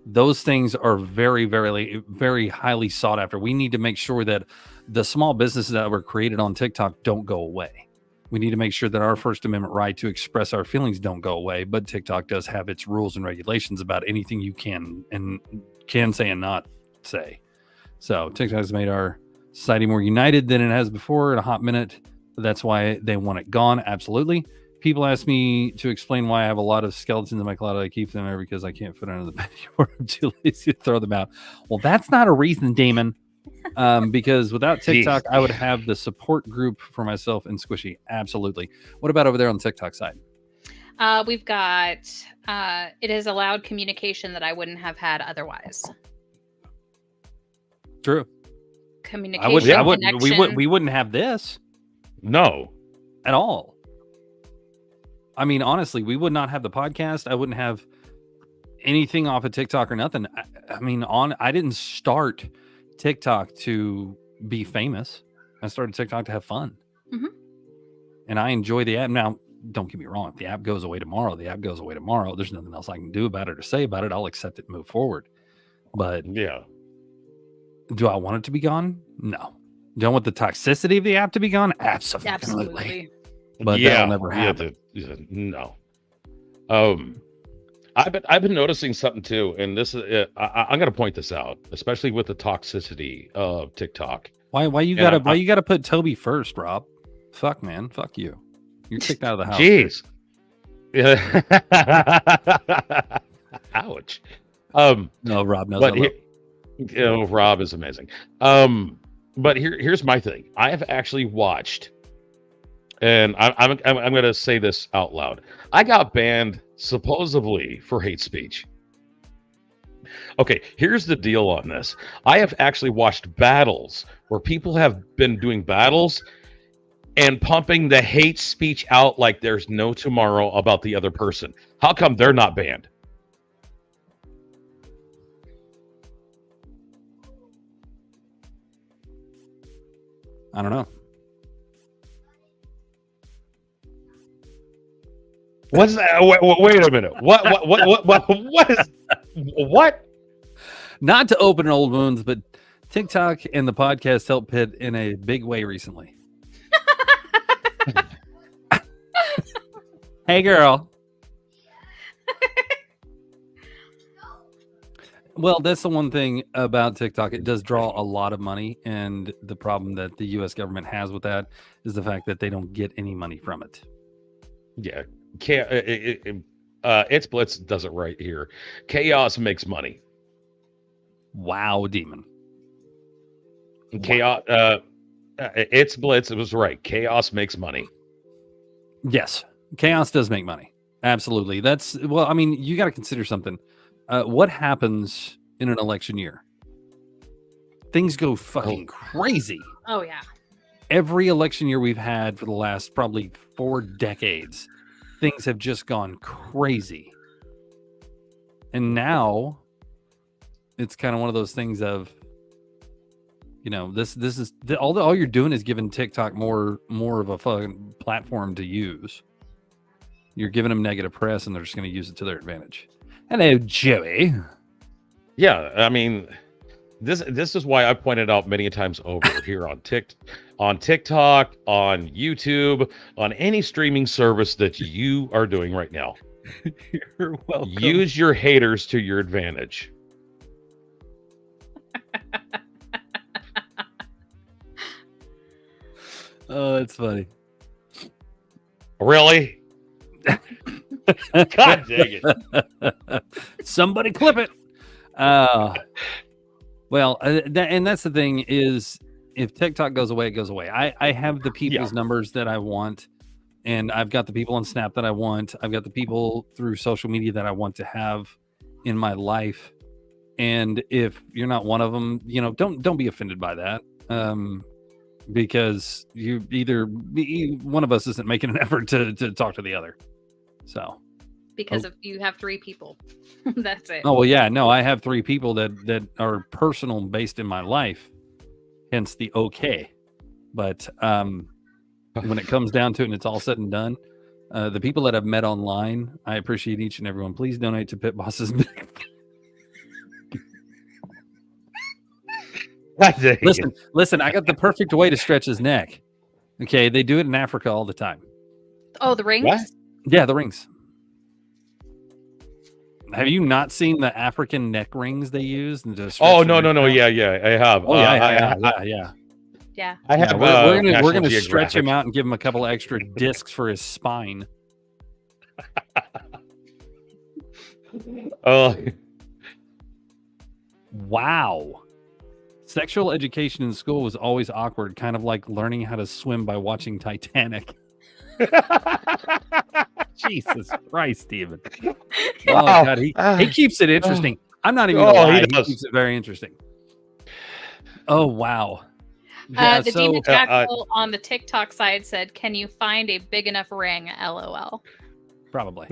S4: Those things are very, very, very highly sought after. We need to make sure that the small businesses that were created on TikTok don't go away. We need to make sure that our First Amendment right to express our feelings don't go away, but TikTok does have its rules and regulations about anything you can say and not say. So TikTok has made our society more united than it has before in a hot minute. That's why they want it gone. Absolutely. People ask me to explain why I have a lot of skeletons in my closet. I keep them there because I can't fit under the bed or I'm too lazy to throw them out. Well, that's not a reason, Damon. Because without TikTok, I would have the support group for myself and Squishy. Absolutely. What about over there on the TikTok side?
S2: We've got it has allowed communication that I wouldn't have had otherwise.
S4: True.
S2: Communication.
S4: We wouldn't have this.
S1: No.
S4: At all. I mean, honestly, we would not have the podcast. I wouldn't have anything off of TikTok or nothing. I didn't start TikTok to be famous. I started TikTok to have fun.
S2: Mm-hmm.
S4: And I enjoy the app. Now, don't get me wrong. If the app goes away tomorrow, there's nothing else I can do about it or say about it. I'll accept it and move forward. But
S1: yeah.
S4: Do I want it to be gone? No. Do I want the toxicity of the app to be gone? Absolutely. But that'll never happen.
S1: No. I've been noticing something too, and this is I'm going to point this out, especially with the toxicity of TikTok.
S4: Why you gotta put Toby first, Rob? Fuck, man. Fuck you. You're kicked out of the house.
S1: Jeez. Yeah. Ouch.
S4: No, Rob knows.
S1: Rob is amazing. But here's my thing. I have actually watched, and I'm going to say this out loud. I got banned supposedly for hate speech. Okay, here's the deal on this. I have actually watched battles where people have been doing battles and pumping the hate speech out like there's no tomorrow about the other person. How come they're not banned?
S4: I don't know.
S1: What's that? Wait a minute. What is what?
S4: Not to open old wounds, but TikTok and the podcast helped Pitt in a big way recently. Hey, girl. Well, that's the one thing about TikTok. It does draw a lot of money, and the problem that the U.S. government has with that is the fact that they don't get any money from it.
S1: Yeah, It's Blitz does it right here. Chaos makes money.
S4: Wow, demon.
S1: Chaos. It's Blitz. It was right. Chaos makes money.
S4: Yes, chaos does make money. Absolutely. You got to consider something. What happens in an election year? Things go fucking crazy.
S2: Oh, yeah.
S4: Every election year we've had for the last probably 4 decades, things have just gone crazy. And now it's kind of one of those things of, this is all you're doing is giving TikTok more of a fucking platform to use. You're giving them negative press, and they're just going to use it to their advantage. Hello, Joey.
S1: Yeah, I mean, this is why I pointed out many times over here on TikTok, on YouTube, on any streaming service that you are doing right now.
S4: You're welcome.
S1: Use your haters to your advantage.
S4: Oh, it's funny.
S1: Really? God dang it.
S4: Somebody clip it. Well, and that's the thing is, if TikTok goes away, it goes away. I have the people's numbers that I want, and I've got the people on Snap that I want. I've got the people through social media that I want to have in my life. And if you're not one of them, don't be offended by that. Because one of us isn't making an effort to talk to the other. So,
S2: because if you have 3 people, that's it.
S4: Oh, well, yeah, no, I have 3 people that are personal based in my life, hence the okay. But when it comes down to it and it's all said and done, the people that I've met online, I appreciate each and every one. Please donate to Pit Boss's. Listen, I got the perfect way to stretch his neck. Okay, they do it in Africa all the time.
S2: Oh, the rings?
S1: What?
S4: Yeah, the rings. Have you not seen the African neck rings they use?
S1: Oh, no. Yeah, I have.
S4: Oh, yeah.
S2: Yeah.
S1: I have.
S4: We're gonna stretch him out and give him a couple of extra discs for his spine.
S1: Oh.
S4: Wow. Sexual education in school was always awkward, kind of like learning how to swim by watching Titanic. Jesus Christ, Steven. Oh, God. He keeps it interesting. I'm not even going to lie. He keeps it very interesting. Oh, wow.
S2: Yeah, the Demon Jackal on the TikTok side said, "Can you find a big enough ring?" LOL.
S4: Probably.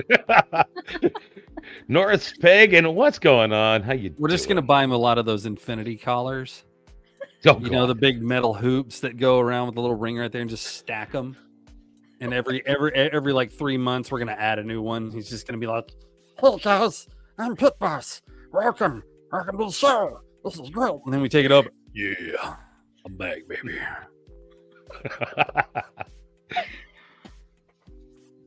S1: North Pig, and what's going on? How you?
S4: We're just going to buy him a lot of those infinity collars.
S1: Oh,
S4: you know, the big metal hoops that go around with the little ring right there, and just stack them. And every like 3 months, we're going to add a new one. He's just going to be like, "Hey guys, I'm Pit Boss. Welcome to the show. This is great." And then we take it up. Yeah, I'm back, baby.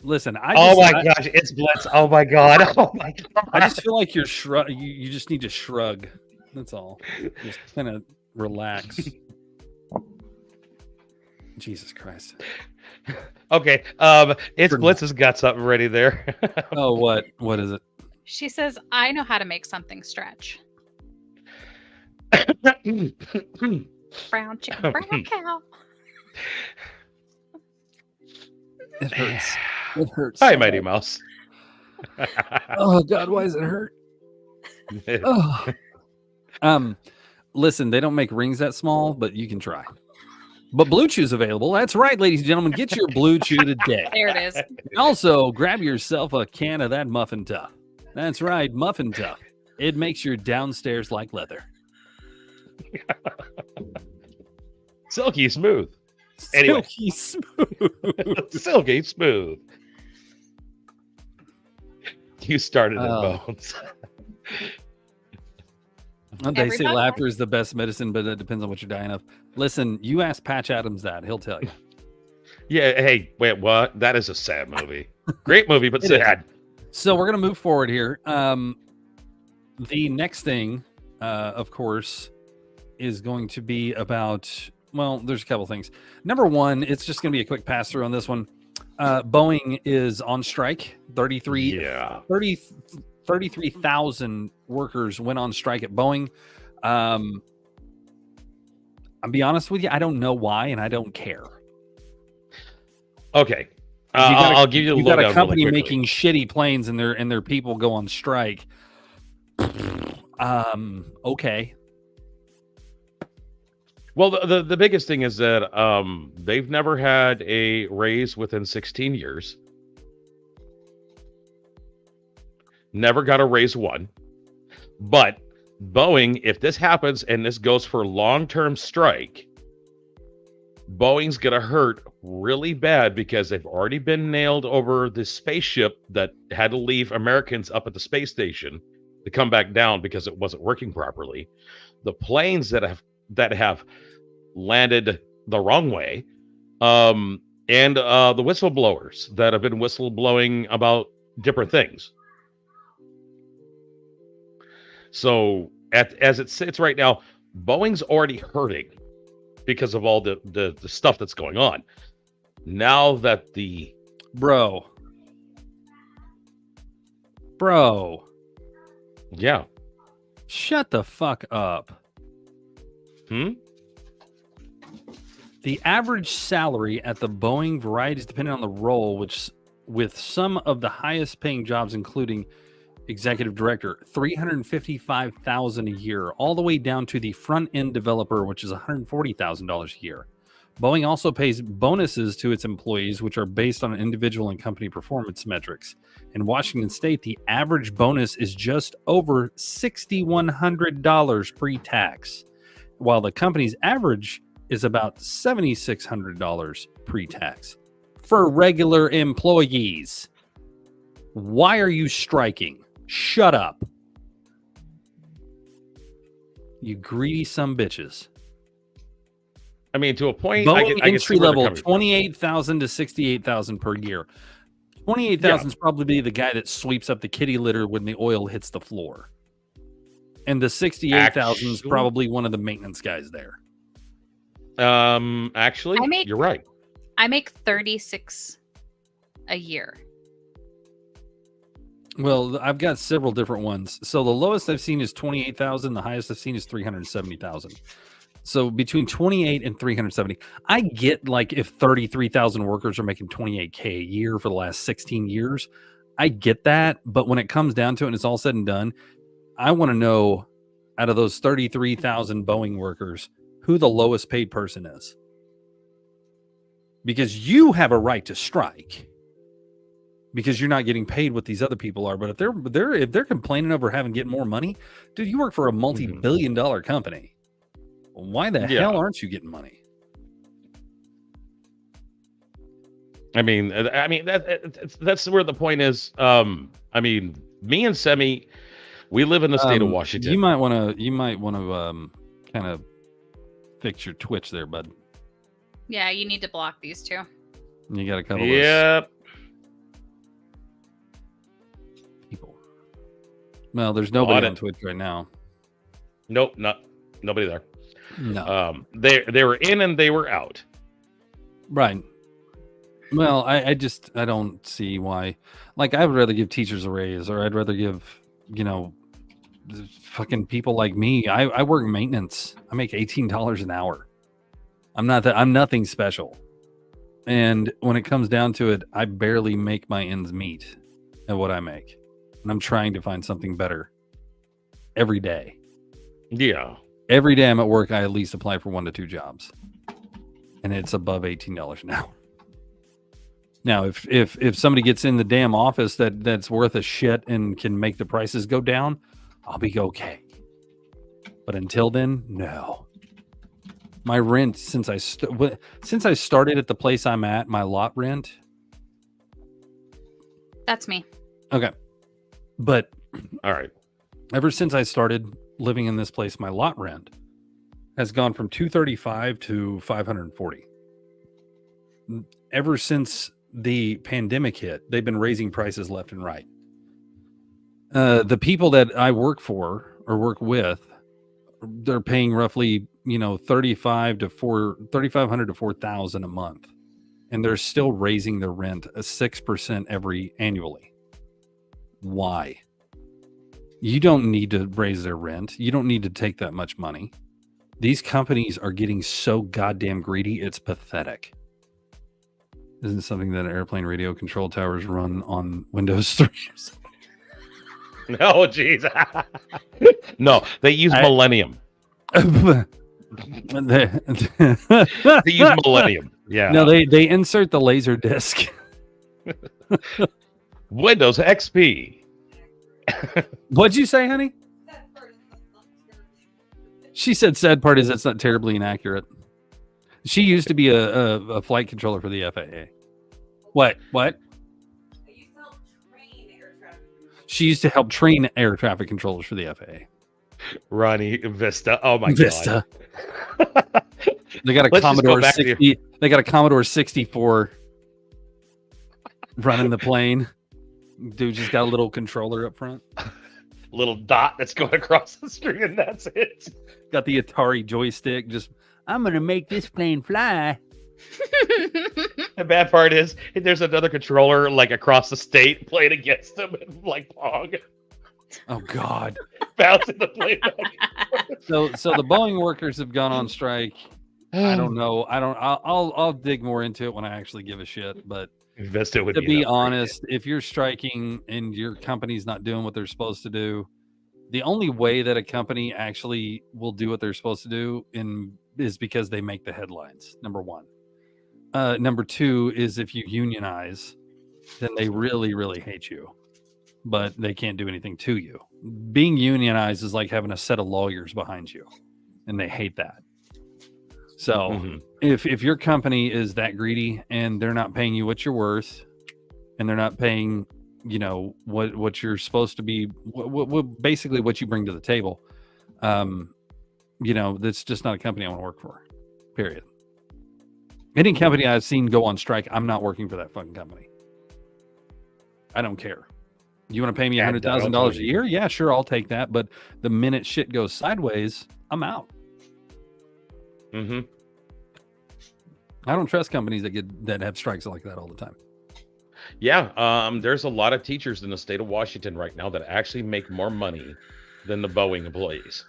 S4: Listen,
S1: oh my gosh, it's Blitz. Oh my god. Oh my god.
S4: I just feel like you're you just need to shrug. That's all. Just kind of relax. Jesus Christ.
S1: Okay. It's Blitz has got something ready there.
S4: Oh, what? What is it?
S2: She says, "I know how to make something stretch." Brown chicken, brown cow.
S4: It hurts. It hurts.
S1: Hi, Mighty Mouse.
S4: Oh God, why does it hurt? Oh. Listen, they don't make rings that small, but you can try. But Blue Chew's available. That's right, ladies and gentlemen. Get your Blue Chew today.
S2: There it is.
S4: And also, grab yourself a can of that Muffin Tough. That's right, Muffin Tough. It makes your downstairs like leather.
S1: Silky smooth. Anyway.
S4: Silky smooth.
S1: Silky smooth. You started it, Bones.
S4: They say laughter is the best medicine, but it depends on what you're dying of. Listen, you ask Patch Adams that. He'll tell you.
S1: Yeah, hey, wait, what? That is a sad movie. Great movie, but sad.
S4: So we're going to move forward here. The next thing, of course, is going to be about, well, there's a couple things. Number one, it's just going to be a quick pass through on this one. Boeing is on strike. 33,000 workers went on strike at Boeing. I'll be honest with you, I don't know why, and I don't care.
S1: Okay. I'll give you the lowdown.
S4: You got a company
S1: really
S4: making shitty planes, and their people go on strike. Okay.
S1: Well, the biggest thing is that they've never had a raise within 16 years. Never got a raise one. But Boeing, if this happens and this goes for long-term strike, Boeing's going to hurt really bad because they've already been nailed over the spaceship that had to leave Americans up at the space station to come back down because it wasn't working properly. The planes that have landed the wrong way, and the whistleblowers that have been whistleblowing about different things. So as it sits right now, Boeing's already hurting because of all the stuff that's going on. Now that
S4: Bro.
S1: Yeah.
S4: Shut the fuck up. The average salary at the Boeing varieties depending on the role, which with some of the highest paying jobs, including executive director, $355,000 a year, all the way down to the front end developer, which is $140,000 a year. Boeing also pays bonuses to its employees, which are based on individual and company performance metrics. In Washington State, the average bonus is just over $6,100 pre-tax, while the company's average is about $7,600 pre-tax for regular employees. Why are you striking? Shut up. You greedy sumbitches.
S1: I mean, to a point,
S4: Boeing
S1: I
S4: entry level 28,000 to 68,000 per year. 28,000 is probably the guy that sweeps up the kitty litter when the oil hits the floor, and the 68,000 is probably one of the maintenance guys there.
S1: Actually, you're right.
S2: I make 36 a year.
S4: Well, I've got several different ones. So the lowest I've seen is 28,000. The highest I've seen is 370,000. So between 28 and 370, I get like if 33,000 workers are making 28K a year for the last 16 years, I get that. But when it comes down to it and it's all said and done, I want to know out of those 33,000 Boeing workers, who the lowest paid person is. Because you have a right to strike because you're not getting paid what these other people are. But if they're complaining over getting more money, dude, you work for a multi-billion-dollar company. Why the hell aren't you getting money?
S1: I mean, that's where the point is. I mean, me and Semi, we live in the state of Washington.
S4: You might want to kind of fix your Twitch there, bud.
S2: Yeah, you need to block these two.
S4: You got a couple.
S1: Yep.
S4: People. Well, there's nobody on Twitch right now.
S1: Nope, nobody there.
S4: No.
S1: They were in and they were out.
S4: Right. Well, I don't see why. Like, I would rather give teachers a raise, or I'd rather give, fucking people like me. I work maintenance. I make $18 an hour. I'm nothing special. And when it comes down to it, I barely make my ends meet at what I make. And I'm trying to find something better every day.
S1: Yeah.
S4: Every day I'm at work, I at least apply for 1 to 2 jobs. And it's above $18 an hour. Now, if somebody gets in the damn office that's worth a shit and can make the prices go down, I'll be okay. But until then, no. My rent since I started at the place I'm at, my lot rent.
S2: That's me.
S4: Okay. But
S1: all right.
S4: Ever since I started living in this place, my lot rent has gone from $235 to $540. Ever since the pandemic hit, they've been raising prices left and right. The people that I work for or work with, they're paying roughly, $3,500 to $4,000 a month, and they're still raising their rent 6% annually. Why? You don't need to raise their rent. You don't need to take that much money. These companies are getting so goddamn greedy, it's pathetic. Isn't something that airplane radio control towers run on Windows 3?
S1: No, geez. No, they use Millennium. They use Millennium. Yeah.
S4: No, they insert the laser disc.
S1: Windows XP.
S4: What'd you say, honey? She said sad part is it's not terribly inaccurate. She used to be a flight controller for the FAA. What? She used to help train air traffic controllers for the FAA.
S1: Ronnie Vista. Oh my
S4: Vista.
S1: God.
S4: They got a Commodore 60. They got a Commodore 64 running the plane. Dude just got a little controller up front.
S1: Little dot that's going across the screen, and that's it.
S4: Got the Atari joystick. Just, I'm gonna make this plane fly.
S1: The bad part is there's another controller like across the state playing against them like Pong.
S4: Oh God.
S1: Bouncing the plane back.
S4: So the Boeing workers have gone on strike. I don't know. I'll dig more into it when I actually give a shit. But to be honest, if you're striking and your company's not doing what they're supposed to do, the only way that a company actually will do what they're supposed to do is because they make the headlines. Number one. Number two is if you unionize, then they really, really hate you, but they can't do anything to you. Being unionized is like having a set of lawyers behind you, and they hate that. So if your company is that greedy and they're not paying you what you're worth, and they're not paying, what you're supposed to be, what basically what you bring to the table, that's just not a company I want to work for, period. Any company I've seen go on strike, I'm not working for that fucking company. I don't care. You want to pay me $100,000 a year? Yeah, sure, I'll take that. But the minute shit goes sideways, I'm out. I don't trust companies that have strikes like that all the time.
S1: Yeah, there's a lot of teachers in the state of Washington right now that actually make more money than the Boeing employees.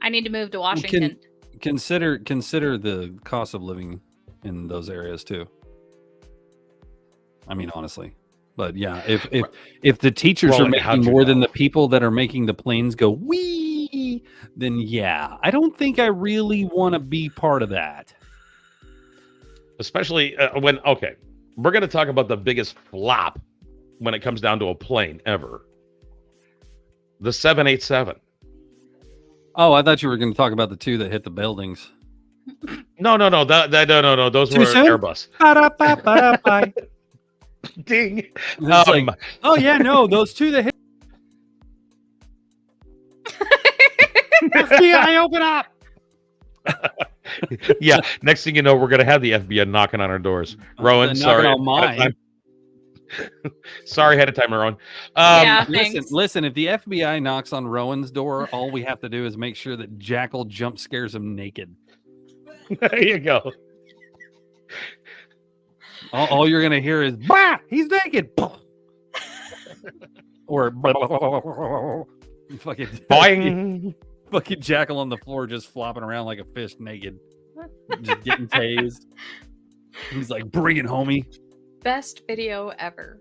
S2: I need to move to Washington.
S4: consider the cost of living in those areas too. I mean, honestly, but yeah, if the teachers are making more than the people that are making the planes go wee, then yeah, I don't think I really want to be part of that.
S1: Especially when we're going to talk about the biggest flop when it comes down to a plane ever. The 787.
S4: Oh, I thought you were going to talk about the two that hit the buildings.
S1: No. No. Those were Airbus. Ding.
S4: Oh yeah, no, those two that hit. FBI, open up.
S1: Yeah. Next thing you know, we're gonna have the FBI knocking on our doors. Rowan, sorry.
S4: On mine.
S1: Sorry ahead of time, Rowan.
S4: Listen. If the FBI knocks on Rowan's door, all we have to do is make sure that Jackal jump scares him naked.
S1: There you go.
S4: All you're gonna hear is "Bah! He's naked," or fucking
S1: boing.
S4: Fucking Jackal on the floor just flopping around like a fish naked, just getting tased. He's like, "Bring it, homie."
S2: Best video ever.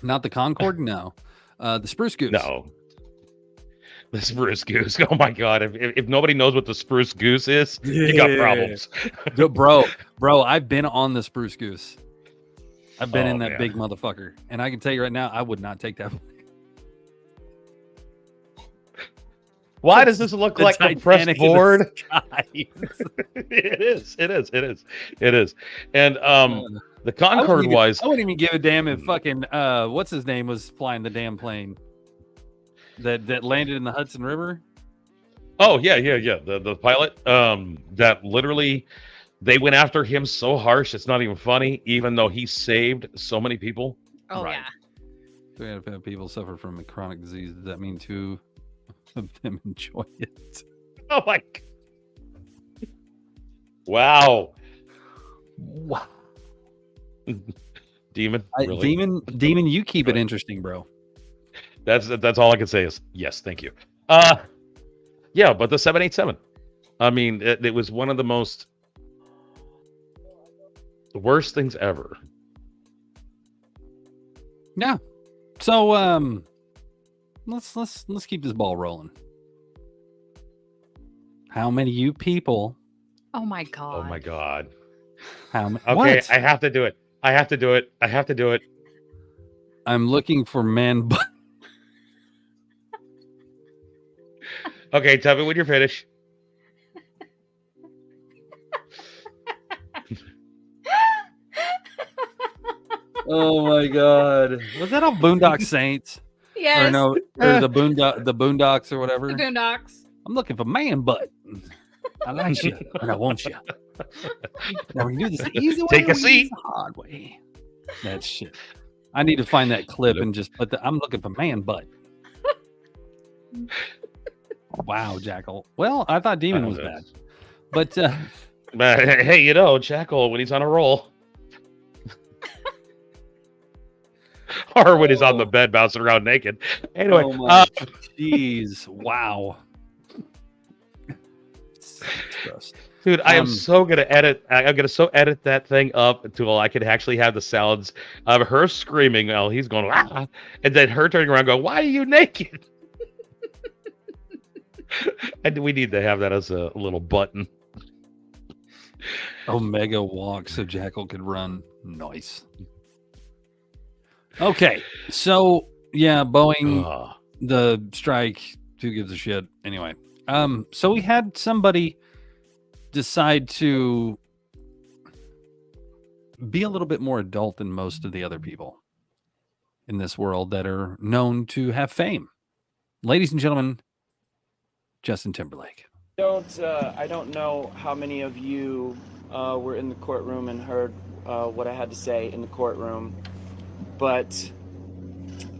S4: Not the Concorde, no. The Spruce Goose.
S1: No. The Spruce Goose. Oh my God! If nobody knows what the Spruce Goose is, you got problems.
S4: bro, I've been on the Spruce Goose. I've been in that big motherfucker, and I can tell you right now, I would not take that.
S1: Why does this look like a compressed board? It is. And the Concorde wise,
S4: I wouldn't even give a damn if fucking what's his name was flying the damn plane that landed in the Hudson River.
S1: Oh yeah. The pilot that literally they went after him so harsh it's not even funny, even though he saved so many people.
S2: Oh right.
S4: Yeah. So if people suffer from a chronic disease, does that mean two of them enjoy it?
S1: Oh my God. Wow. Demon, really?
S4: Demon, you keep it interesting, bro.
S1: That's all I can say is yes, thank you. Yeah, but the 787. I mean, it was one of the worst things ever.
S4: Yeah. So let's keep this ball rolling. How many of you people?
S2: Oh my God.
S1: Oh my God.
S4: How many?
S1: Okay,
S4: What?
S1: I have to do it.
S4: I'm looking for man.
S1: Okay, tell me when you're finished.
S4: Oh my God! Was that on Boondock Saints?
S2: Yes.
S4: Or no, or the Boondocks or whatever.
S2: The Boondocks.
S4: I'm looking for man butt. I like you and I want you. Now we can do this the easy way.
S1: Take a seat.
S4: The hard way. That shit. I need to find that clip and just put I'm looking for man butt. Wow, Jackal. Well, I thought Demon was bad, but
S1: hey, Jackal when he's on a roll, or when he's on the bed bouncing around naked. Anyway,
S4: jeez, wow.
S1: Dude, I am so gonna edit. I'm gonna edit that thing up until I can actually have the sounds of her screaming while he's going, ah, and then her turning around, going, "Why are you naked?" And we need to have that as a little button.
S4: Omega walk so Jackal could run. Nice. Okay, so yeah, Boeing, the strike. Who gives a shit? Anyway, so we had somebody decide to be a little bit more adult than most of the other people in this world that are known to have fame. Ladies and gentlemen, Justin Timberlake.
S12: I don't know how many of you were in the courtroom and heard what I had to say in the courtroom, but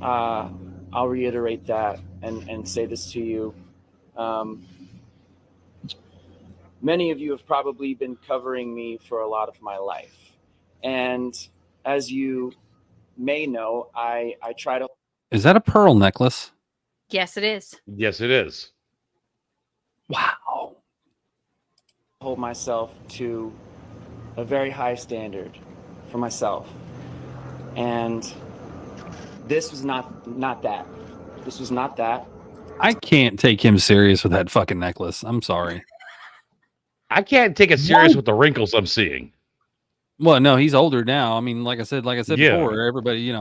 S12: I'll reiterate that and say this to you. Many of you have probably been covering me for a lot of my life. And as you may know, I try to...
S4: Is that a pearl necklace?
S2: Yes, it is.
S1: Yes, it is.
S4: Wow.
S12: hold myself to a very high standard for myself. And this was not that. This was not that.
S4: I can't take him serious with that fucking necklace. I'm sorry.
S1: I can't take it serious with the wrinkles I'm seeing.
S4: Well, no, he's older now. I mean, like I said
S1: Yeah.
S4: before, everybody,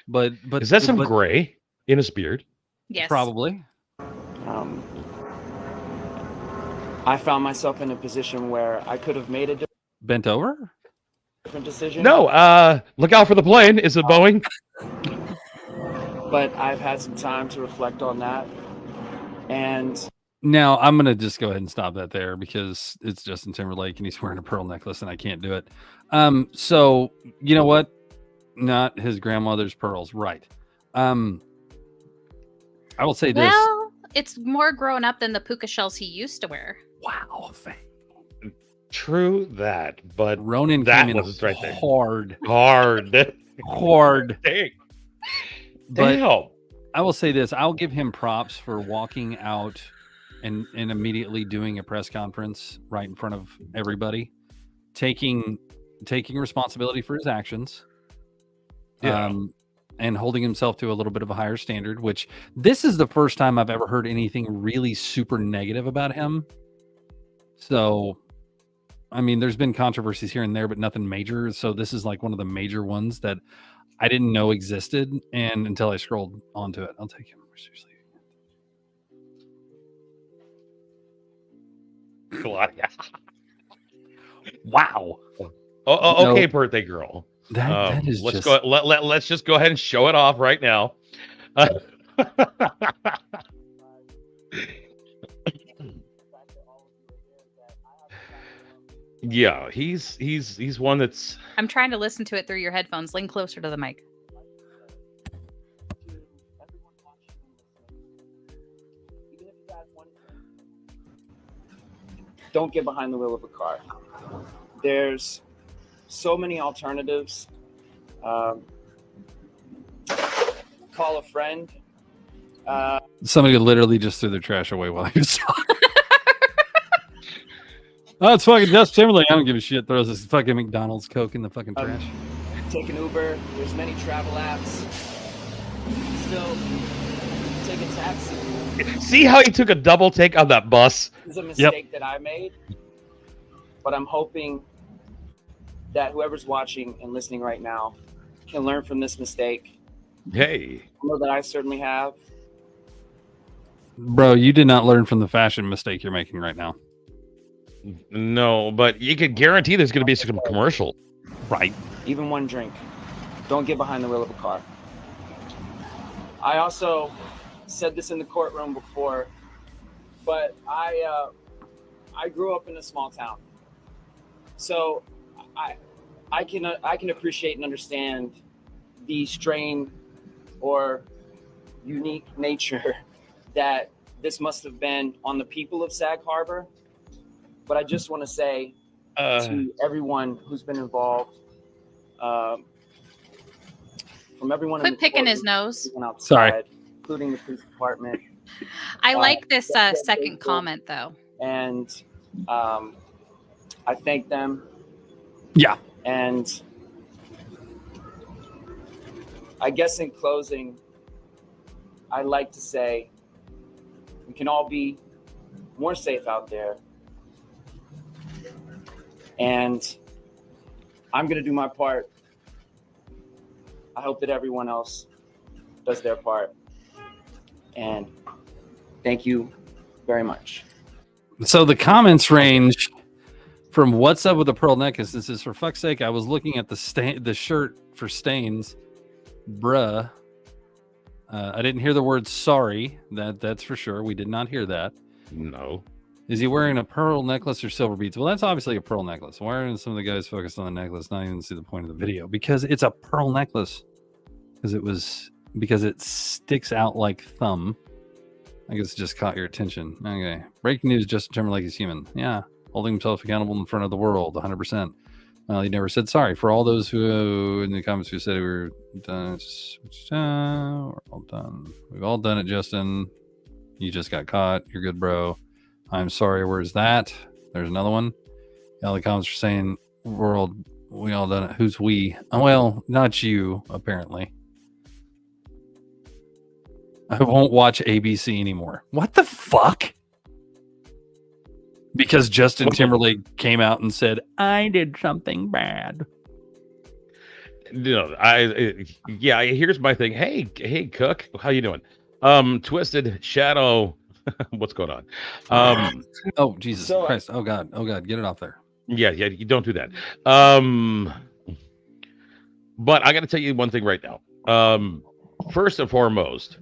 S4: but
S1: Is that some gray in his beard?
S2: Yes.
S4: Probably.
S12: I found myself in a position where I could have made a
S4: Bent over?
S12: different decision.
S1: No, look out for the plane. Is it Boeing?
S12: But I've had some time to reflect on that. And
S4: Now, I'm going to just go ahead and stop that there because it's Justin Timberlake and he's wearing a pearl necklace and I can't do it. So, you know what? Not his grandmother's pearls. Right. I will say this.
S2: Well, it's more grown up than the puka shells he used to wear.
S4: Wow.
S1: True that, but
S4: Ronan
S1: that
S4: came in
S1: was right there.
S4: hard.
S1: Dang.
S4: But
S1: Damn.
S4: I will say this. I'll give him props for walking out and immediately doing a press conference right in front of everybody, taking responsibility for his actions.
S1: Yeah.
S4: And holding himself to a little bit of a higher standard, which this is the first time I've ever heard anything really super negative about him. So, I mean, there's been controversies here and there, but nothing major. So this is like one of the major ones that I didn't know existed, and until I scrolled onto it. I'll take him more seriously.
S1: Claudia.
S4: Wow.
S1: Oh, okay,
S4: No.
S1: birthday girl.
S4: That is
S1: let's
S4: just...
S1: go. Let's just go ahead and show it off right now. Yeah, he's one that's.
S2: I'm trying to listen to it through your headphones. Lean closer to the mic.
S12: don't get behind the wheel of a car. There's so many alternatives. Call a friend.
S4: Somebody literally just threw their trash away while he was talking. Oh, it's fucking Justin Timberlake. I don't give a shit. Throws this fucking McDonald's Coke in the fucking trash.
S12: Take an Uber. There's many travel apps. Still, take a taxi.
S1: See how he took a double take on that bus?
S12: This is a mistake that I made, but I'm hoping that whoever's watching and listening right now can learn from this mistake.
S1: Hey.
S12: I know that I certainly have.
S4: Bro, you did not learn from the fashion mistake you're making right now.
S1: No, but you can guarantee there's going to be some commercial.
S4: Right.
S12: Even one drink. Don't get behind the wheel of a car. I also said this in the courtroom before, but I grew up in a small town, so I can appreciate and understand the strain or unique nature that this must have been on the people of Sag Harbor. But I just want to say to everyone who's been involved, from everyone,
S2: quit picking his nose.
S12: Outside,
S4: sorry,
S12: including the police department.
S2: I like this second comment though,
S12: and I thank them.
S4: Yeah,
S12: and I guess in closing, I'd like to say we can all be more safe out there. And I'm going to do my part. I hope that everyone else does their part. And thank you very much.
S4: So the comments range from "What's up with the pearl necklace?" This is, for fuck's sake, I was looking at the shirt for stains, bruh. I didn't hear the word sorry. That's for sure. We did not hear that.
S1: No.
S4: Is he wearing a pearl necklace or silver beads? Well, that's obviously a pearl necklace. Why are some of the guys focused on the necklace, not even see the point of the video? Because it's a pearl necklace. Because it sticks out like thumb. I guess it just caught your attention. Okay. Breaking news: Justin Timberlake is human. Yeah. Holding himself accountable in front of the world, 100%. He never said sorry. For all those who in the comments who said we were done, we're all done. We've all done it, Justin. You just got caught. You're good, bro. I'm sorry. Where's that? There's another one. Yeah, the comments are saying, "World, we all done it." Who's we? Oh, well, not you, apparently. I won't watch ABC anymore. What the fuck? Because Justin Timberlake came out and said, "I did something bad."
S1: Yeah. Here's my thing. Hey, Cook, how you doing? Twisted Shadow, what's going on?
S4: Oh Jesus Christ! Oh God! Get it off there.
S1: Yeah. You don't do that. But I got to tell you one thing right now. First and foremost,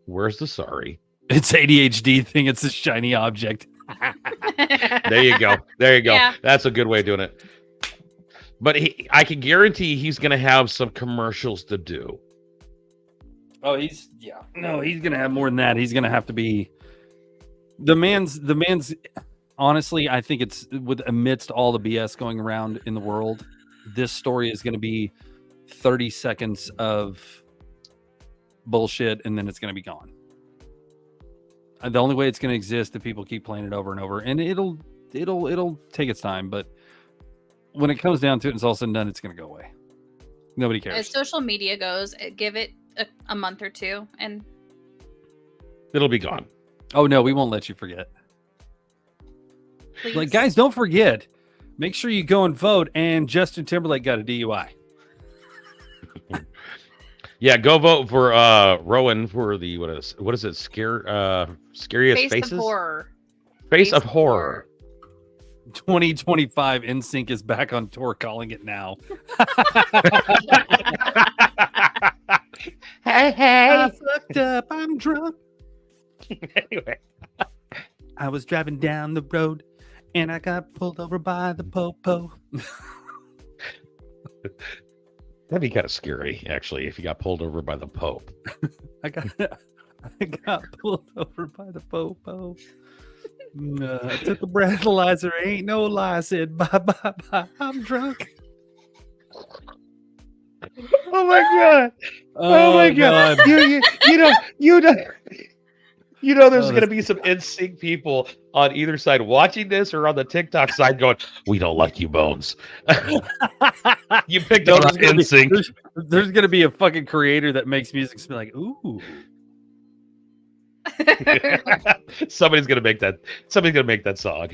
S1: where's the sorry?
S4: It's ADHD thing. It's a shiny object.
S1: There you go.
S2: Yeah.
S1: That's a good way of doing it. But I can guarantee he's going to have some commercials to do.
S4: Oh, he's going to have more than that. He's going to have to be the man's. Honestly, I think it's amidst all the BS going around in the world, this story is going to be 30 seconds of bullshit, and then it's going to be gone. And the only way it's going to exist if people keep playing it over and over, and it'll take its time, but when it comes down to it, it's all said and done, it's going to go away. Nobody cares.
S2: As social media goes, give it a month or two, and
S1: it'll be gone.
S4: Oh no, we won't let you forget.
S2: Please.
S4: Like, guys, don't forget. Make sure you go and vote. And Justin Timberlake got a DUI.
S1: Yeah, go vote for Rowan for the what is it? Scariest faces.
S2: Of horror.
S1: Face of horror.
S4: 2025 NSYNC is back on tour, calling it now.
S1: Hey.
S4: I fucked up. I'm drunk.
S1: Anyway,
S4: I was driving down the road and I got pulled over by the popo.
S1: That'd be kind of scary, actually, if you got pulled over by the Pope.
S4: I got pulled over by the popo. I took a breathalyzer. Ain't no lie. I said bye. I'm drunk.
S1: Oh my god! Oh my god! You know, there's going to be some NSYNC people on either side watching this or on the TikTok side going, "We don't like you, Bones." You picked up NSYNC.
S4: There's going to be a fucking creator that makes music be like, ooh.
S1: Somebody's going to make that. Somebody's going to make that song.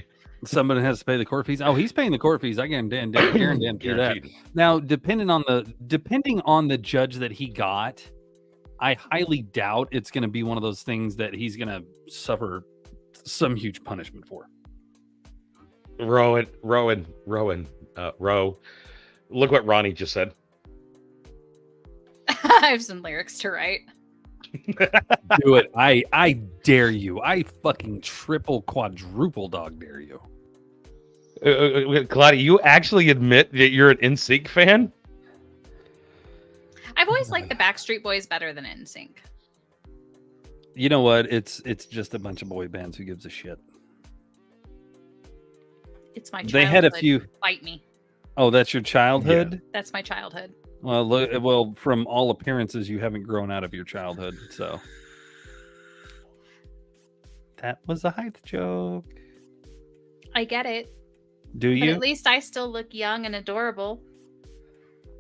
S4: Somebody has to pay the court fees. Oh, he's paying the court fees. I guarantee that. Now, depending on the judge that he got, I highly doubt it's going to be one of those things that he's going to suffer some huge punishment for.
S1: Rowan. Look what Ronnie just said.
S2: I have some lyrics to write.
S4: Do it. I dare you. I fucking triple, quadruple dog dare you.
S1: Claudia, you actually admit that you're an NSYNC fan?
S2: I've always liked the Backstreet Boys better than NSYNC.
S4: You know what? It's just a bunch of boy bands. Who gives a shit?
S2: It's my childhood.
S4: They had a few.
S2: Fight me.
S4: Oh, that's your childhood?
S2: Yeah. That's my childhood.
S4: Well, from all appearances, you haven't grown out of your childhood, so that was a height joke.
S2: I get it.
S4: Do you?
S2: But at least I still look young and adorable.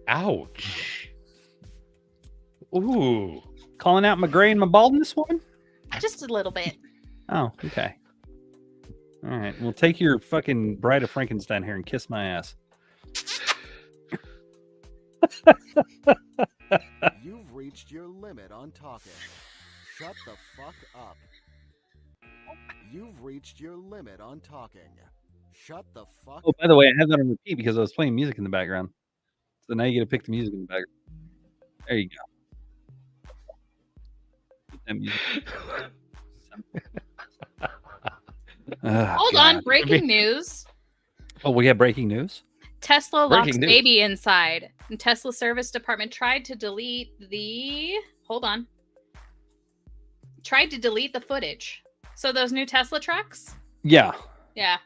S1: Ouch. Ooh.
S4: Calling out my gray and my baldness, woman?
S2: Just a little bit.
S4: Oh, okay. All right. Well, take your fucking Bride of Frankenstein here and kiss my ass.
S13: You've reached your limit on talking. Shut the fuck up. You've reached your limit on talking. Shut the fuck up.
S4: Oh, by the way, I have that on repeat because I was playing music in the background. So now you get to pick the music in the background. There you go. That music.
S2: Hold on. Breaking news.
S4: Oh, we have breaking news?
S2: Tesla locks baby inside. And Tesla service department tried to delete the footage. So those new Tesla trucks?
S4: Yeah.
S2: Yeah.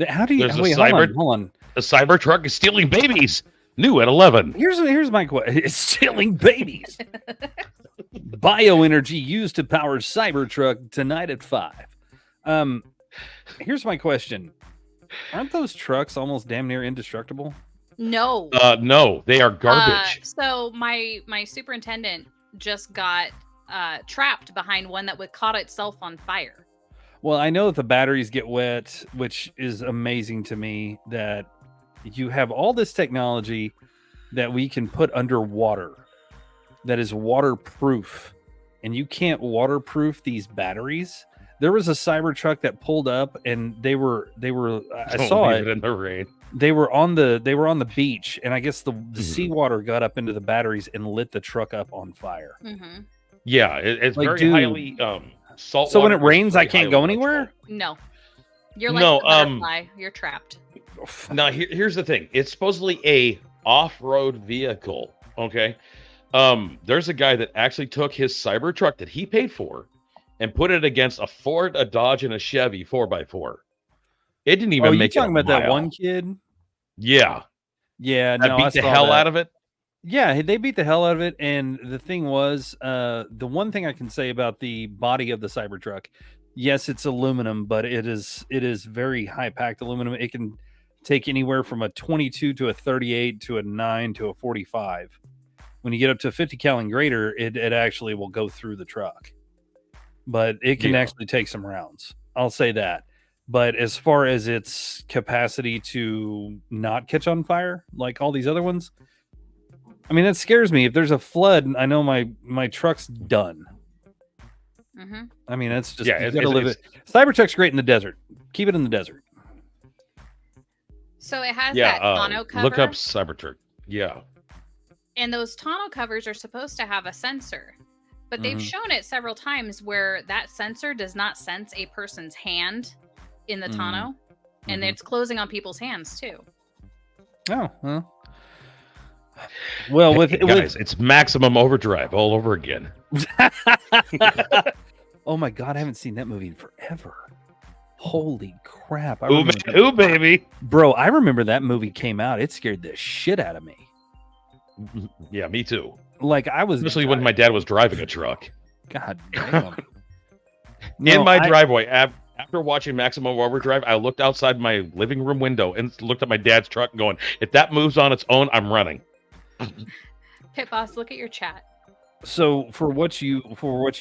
S4: How do you
S1: There's
S4: hold on.
S1: The Cybertruck is stealing babies. New at 11.
S4: Here's my question. It's stealing babies. Bioenergy used to power Cybertruck tonight at 5. Here's my question. Aren't those trucks almost damn near indestructible?
S2: No.
S1: No, they are garbage.
S2: So my superintendent just got trapped behind one that would caught itself on fire.
S4: Well, I know that the batteries get wet, which is amazing to me that you have all this technology that we can put underwater that is waterproof, and you can't waterproof these batteries. There was a Cybertruck that pulled up, and they were I saw it
S1: in the rain.
S4: They were on the beach, and I guess the seawater got up into the batteries and lit the truck up on fire.
S2: Mm-hmm.
S1: Yeah, it's
S4: Like,
S1: very
S4: dude.
S1: highly salt.
S4: So when it
S1: water is
S4: rains, I
S1: very
S4: can't
S1: highly
S4: go anywhere?
S1: electrical.
S2: No. You're like
S1: No,
S2: the butterfly. You're trapped.
S1: Now here's the thing. It's supposedly a off-road vehicle. Okay. There's a guy that actually took his Cybertruck that he paid for and put it against a Ford, a Dodge, and a Chevy 4x4. It didn't even make it.
S4: You talking
S1: a
S4: about that
S1: mile.
S4: one kid?
S1: Yeah.
S4: Yeah,
S1: That
S4: no,
S1: beat
S4: I
S1: the
S4: saw
S1: hell
S4: that.
S1: out of it.
S4: Yeah, they beat the hell out of it. And the thing was, the one thing I can say about the body of the Cybertruck, yes, it's aluminum, but it is very high packed aluminum. It can take anywhere from a 22 to a 38 to a 9 to a 45. When you get up to a 50 cal and greater, it actually will go through the truck. But it can actually take some rounds. I'll say that. But as far as its capacity to not catch on fire, like all these other ones, I mean, that scares me. If there's a flood, I know my truck's done.
S2: Mm-hmm.
S4: I mean, it's just,
S1: Yeah,
S4: you gotta live it. Cybertruck's great in the desert. Keep it in the desert.
S2: So it has that tonneau cover.
S1: Look up Cybertruck. Yeah.
S2: And those tonneau covers are supposed to have a sensor. But they've shown it several times where that sensor does not sense a person's hand in the tonneau. And it's closing on people's hands too.
S4: Oh, well,
S1: Guys, it's maximum overdrive all over again.
S4: Oh my God, I haven't seen that movie in forever. Holy crap.
S1: Ooh, baby.
S4: Bro, I remember that movie came out. It scared the shit out of me.
S1: Yeah, me too.
S4: Like, I was...
S1: Especially when my dad was driving a truck.
S4: God damn.
S1: In my driveway, after watching Maximum Overdrive, I looked outside my living room window and looked at my dad's truck going, if that moves on its own, I'm running.
S2: Pit Boss, look at your chat.
S4: So for what you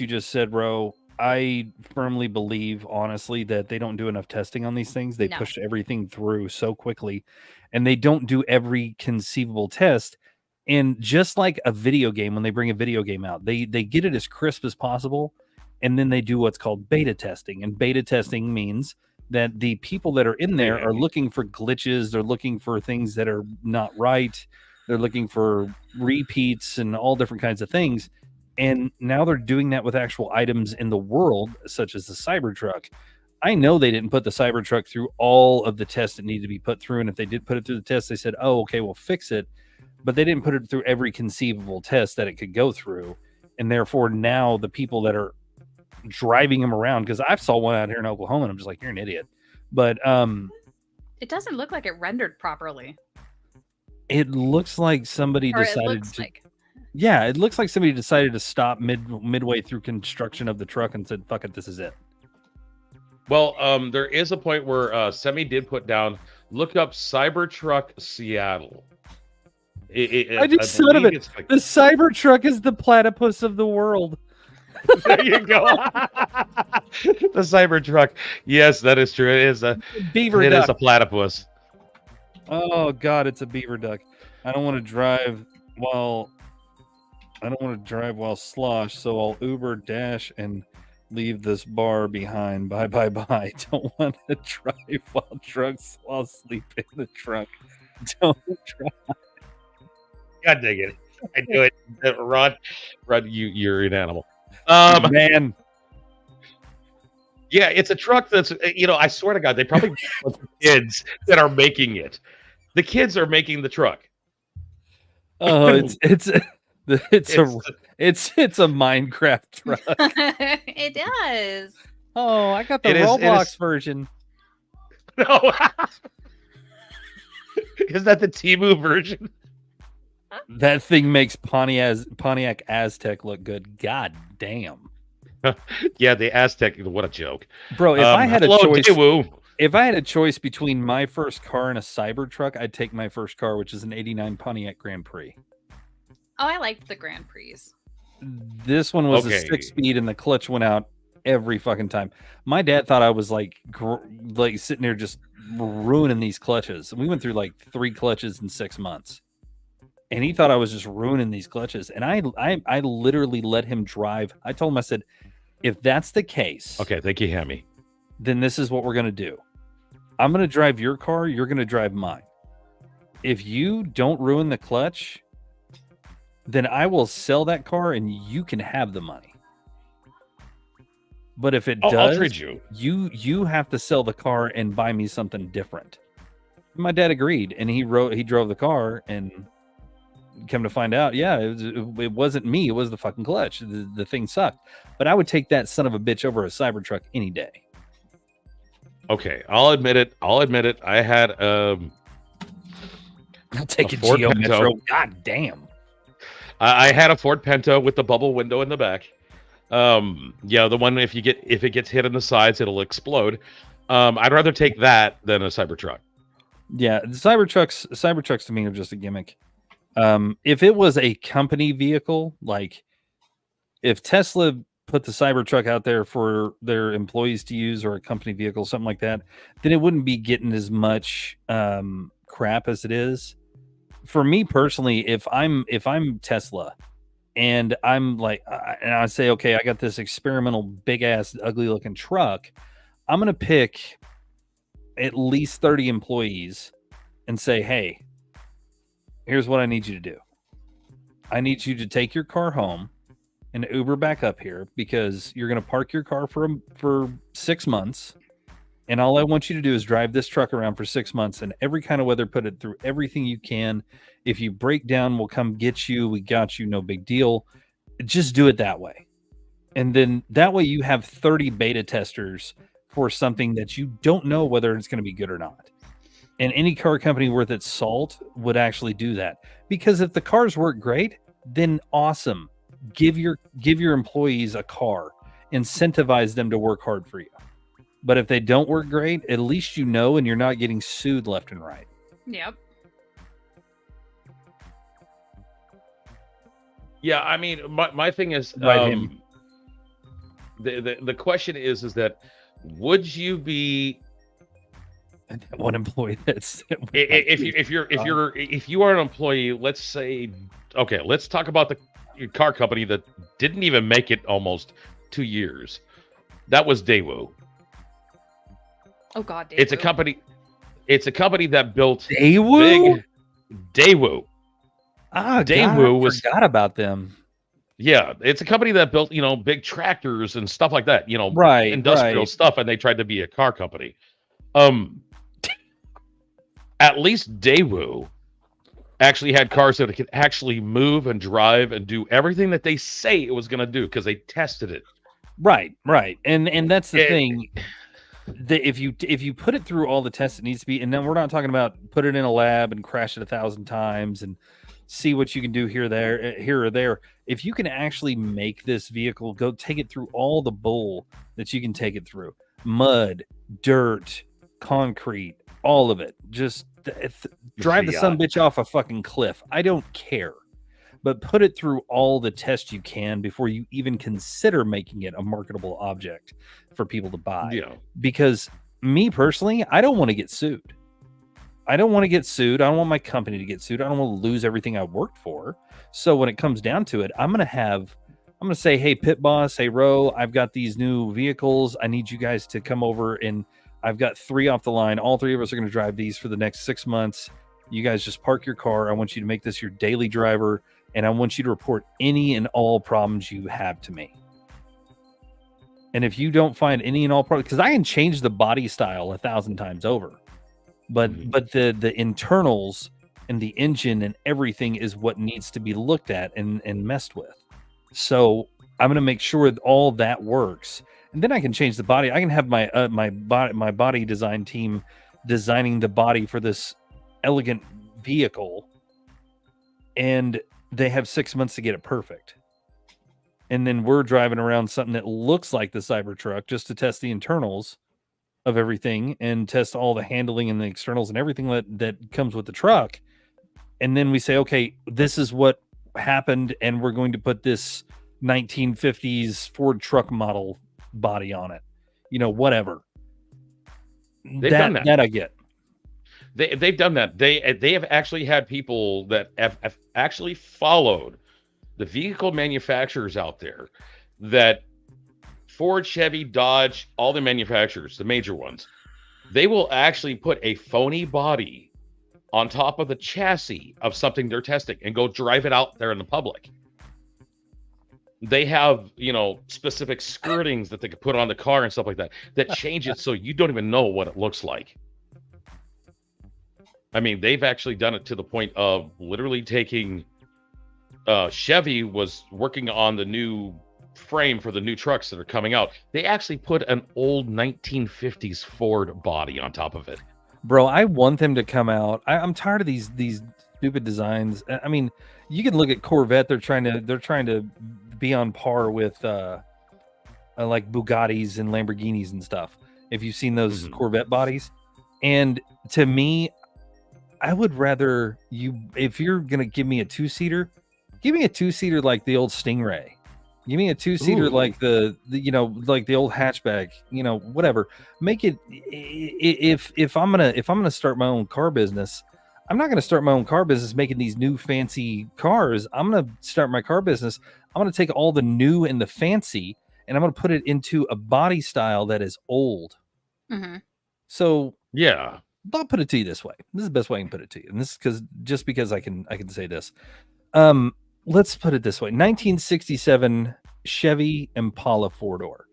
S4: just said, bro, I firmly believe, honestly, that they don't do enough testing on these things. They push everything through so quickly, and they don't do every conceivable test. And just like a video game, when they bring a video game out, they get it as crisp as possible, and then they do what's called beta testing. And beta testing means that the people that are in there are looking for glitches. They're looking for things that are not right. They're looking for repeats and all different kinds of things. And now they're doing that with actual items in the world, such as the Cybertruck. I know they didn't put the Cybertruck through all of the tests that needed to be put through. And if they did put it through the test, they said, oh, okay, we'll fix it. But they didn't put it through every conceivable test that it could go through. And therefore, now the people that are driving them around, because I saw one out here in Oklahoma, and I'm just like, you're an idiot. But
S2: it doesn't look like it rendered properly.
S4: It looks like somebody decided to... Yeah, it looks like somebody decided to stop midway through construction of the truck and said, fuck it, this is it.
S1: Well, there is a point where Semi did put down, look up Cybertruck Seattle.
S4: I just thought of it. Like... The Cybertruck is the platypus of the world.
S1: There you go. The Cybertruck. Yes, that is true. It is a beaver duck. It is a platypus.
S4: Oh, God, it's a beaver duck. I don't want to drive while slosh, so I'll Uber, Dash, and leave this bar behind. Bye. Don't want to drive while sleep in the trunk. Don't drive.
S1: God dang it. I do it. Rod, you're an animal.
S4: Man.
S1: Yeah, it's a truck that's, I swear to God, they probably kids that are making it. The kids are making the truck.
S4: Oh, it's a Minecraft truck.
S2: It does.
S4: Oh, I got the Roblox version.
S1: No. Is that the Temu version?
S4: That thing makes Pontiac Aztec look good. God damn.
S1: Yeah, the Aztec. What a joke,
S4: bro! If I had a choice, If I had a choice between my first car and a Cybertruck, I'd take my first car, which is an '89 Pontiac Grand Prix.
S2: Oh, I liked the Grand Prix.
S4: This one was a 6-speed, and the clutch went out every fucking time. My dad thought I was like sitting there just ruining these clutches. And we went through like 3 clutches in 6 months. And he thought I was just ruining these clutches. And I literally let him drive. I told him, I said, if that's the case.
S1: Okay, thank you, Hammy.
S4: Then this is what we're going to do. I'm going to drive your car. You're going to drive mine. If you don't ruin the clutch, then I will sell that car and you can have the money. But if it does,
S1: I'll trade you.
S4: You have to sell the car and buy me something different. My dad agreed, and he drove the car, and come to find out, yeah, it wasn't me. It was the fucking clutch. The thing sucked. But I would take that son of a bitch over a Cybertruck any day.
S1: Okay, I'll admit it. I had
S4: I'll take a Geo Metro. God damn.
S1: I had a Ford Pinto with the bubble window in the back. Yeah, the one if it gets hit in the sides, it'll explode. I'd rather take that than a Cybertruck.
S4: Yeah, the Cybertrucks to me are just a gimmick. If it was a company vehicle, like if Tesla put the Cybertruck out there for their employees to use, or a company vehicle, something like that, then it wouldn't be getting as much crap as it is. For me personally, if I'm Tesla and I'm like, and I say, okay, I got this experimental big ass ugly looking truck, I'm going to pick at least 30 employees and say, hey, here's what I need you to do. I need you to take your car home and Uber back up here, because you're going to park your car for 6 months. And all I want you to do is drive this truck around for 6 months, and every kind of weather, put it through everything you can. If you break down, we'll come get you. We got you. No big deal. Just do it that way. And then that way you have 30 beta testers for something that you don't know whether it's going to be good or not. And any car company worth its salt would actually do that. Because if the cars work great, then awesome. Give your employees a car. Incentivize them to work hard for you. But if they don't work great, at least you know, and you're not getting sued left and right.
S2: Yep.
S1: Yeah, I mean, my thing is, the question is that would you be
S4: one employee that's
S1: if you are an employee, let's say, okay, let's talk about the car company that didn't even make it almost 2 years. That was Daewoo.
S2: Oh God, Daewoo.
S1: It's a company that built
S4: Daewoo.
S1: Daewoo.
S4: Daewoo forgot about them.
S1: Yeah, it's a company that built, big tractors and stuff like that, industrial stuff, and they tried to be a car company. At least Daewoo actually had cars that could actually move and drive and do everything that they say it was going to do, because they tested it.
S4: Right. And that's the thing. If you put it through all the tests it needs to be, and then we're not talking about put it in a lab and crash it 1,000 times and see what you can do here or there. If you can actually make this vehicle go take it through all the bull that you can take it through, mud, dirt, concrete, all of it, just drive the sumbitch off a fucking cliff. I don't care. But put it through all the tests you can before you even consider making it a marketable object for people to buy.
S1: Yeah.
S4: Because me personally, I don't want to get sued. I don't want my company to get sued. I don't want to lose everything I worked for. So when it comes down to it, I'm going to say, hey, pit boss, hey, Ro, I've got these new vehicles. I need you guys to come over, and I've got 3 off the line. All 3 of us are going to drive these for the next 6 months. You guys just park your car. I want you to make this your daily driver. And I want you to report any and all problems you have to me. And if you don't find any and all problems, because I can change the body style 1,000 times over, but the internals and the engine and everything is what needs to be looked at and messed with. So I'm going to make sure that all that works, and then I can change the body. I can have my body design team designing the body for this elegant vehicle, and they have 6 months to get it perfect. And then we're driving around something that looks like the Cybertruck just to test the internals. of everything and test all the handling and the externals and everything that comes with the truck. And then we say, okay, this is what happened, and we're going to put this 1950s Ford truck model body on it. Whatever.
S1: They've done that.
S4: That I get.
S1: They've done that. They have actually had people that have actually followed the vehicle manufacturers out there, that Ford, Chevy, Dodge, all the manufacturers, the major ones, they will actually put a phony body on top of the chassis of something they're testing and go drive it out there in the public. They have, specific skirtings that they could put on the car and stuff like that change it so you don't even know what it looks like. I mean, they've actually done it to the point of literally taking, Chevy was working on the new frame for the new trucks that are coming out. They actually put an old 1950s Ford body on top of it.
S4: Bro, I want them to come out. I'm tired of these stupid designs. I mean, you can look at Corvette. They're trying to be on par with like Bugattis and Lamborghinis and stuff. If you've seen those Corvette bodies, and to me, I would rather if you're gonna give me a 2-seater, give me a 2-seater like the old Stingray. Give me a 2-seater like the like the old hatchback, whatever. Make it, if I'm gonna start my own car business, I'm not gonna start my own car business making these new fancy cars. I'm gonna start my car business. I'm gonna take all the new and the fancy, and I'm gonna put it into a body style that is old.
S2: Mm-hmm.
S4: So
S1: yeah,
S4: I'll put it to you this way. This is the best way I can put it to you, and this is because I can say this. Let's put it this way: 1967 Chevy Impala 4-door,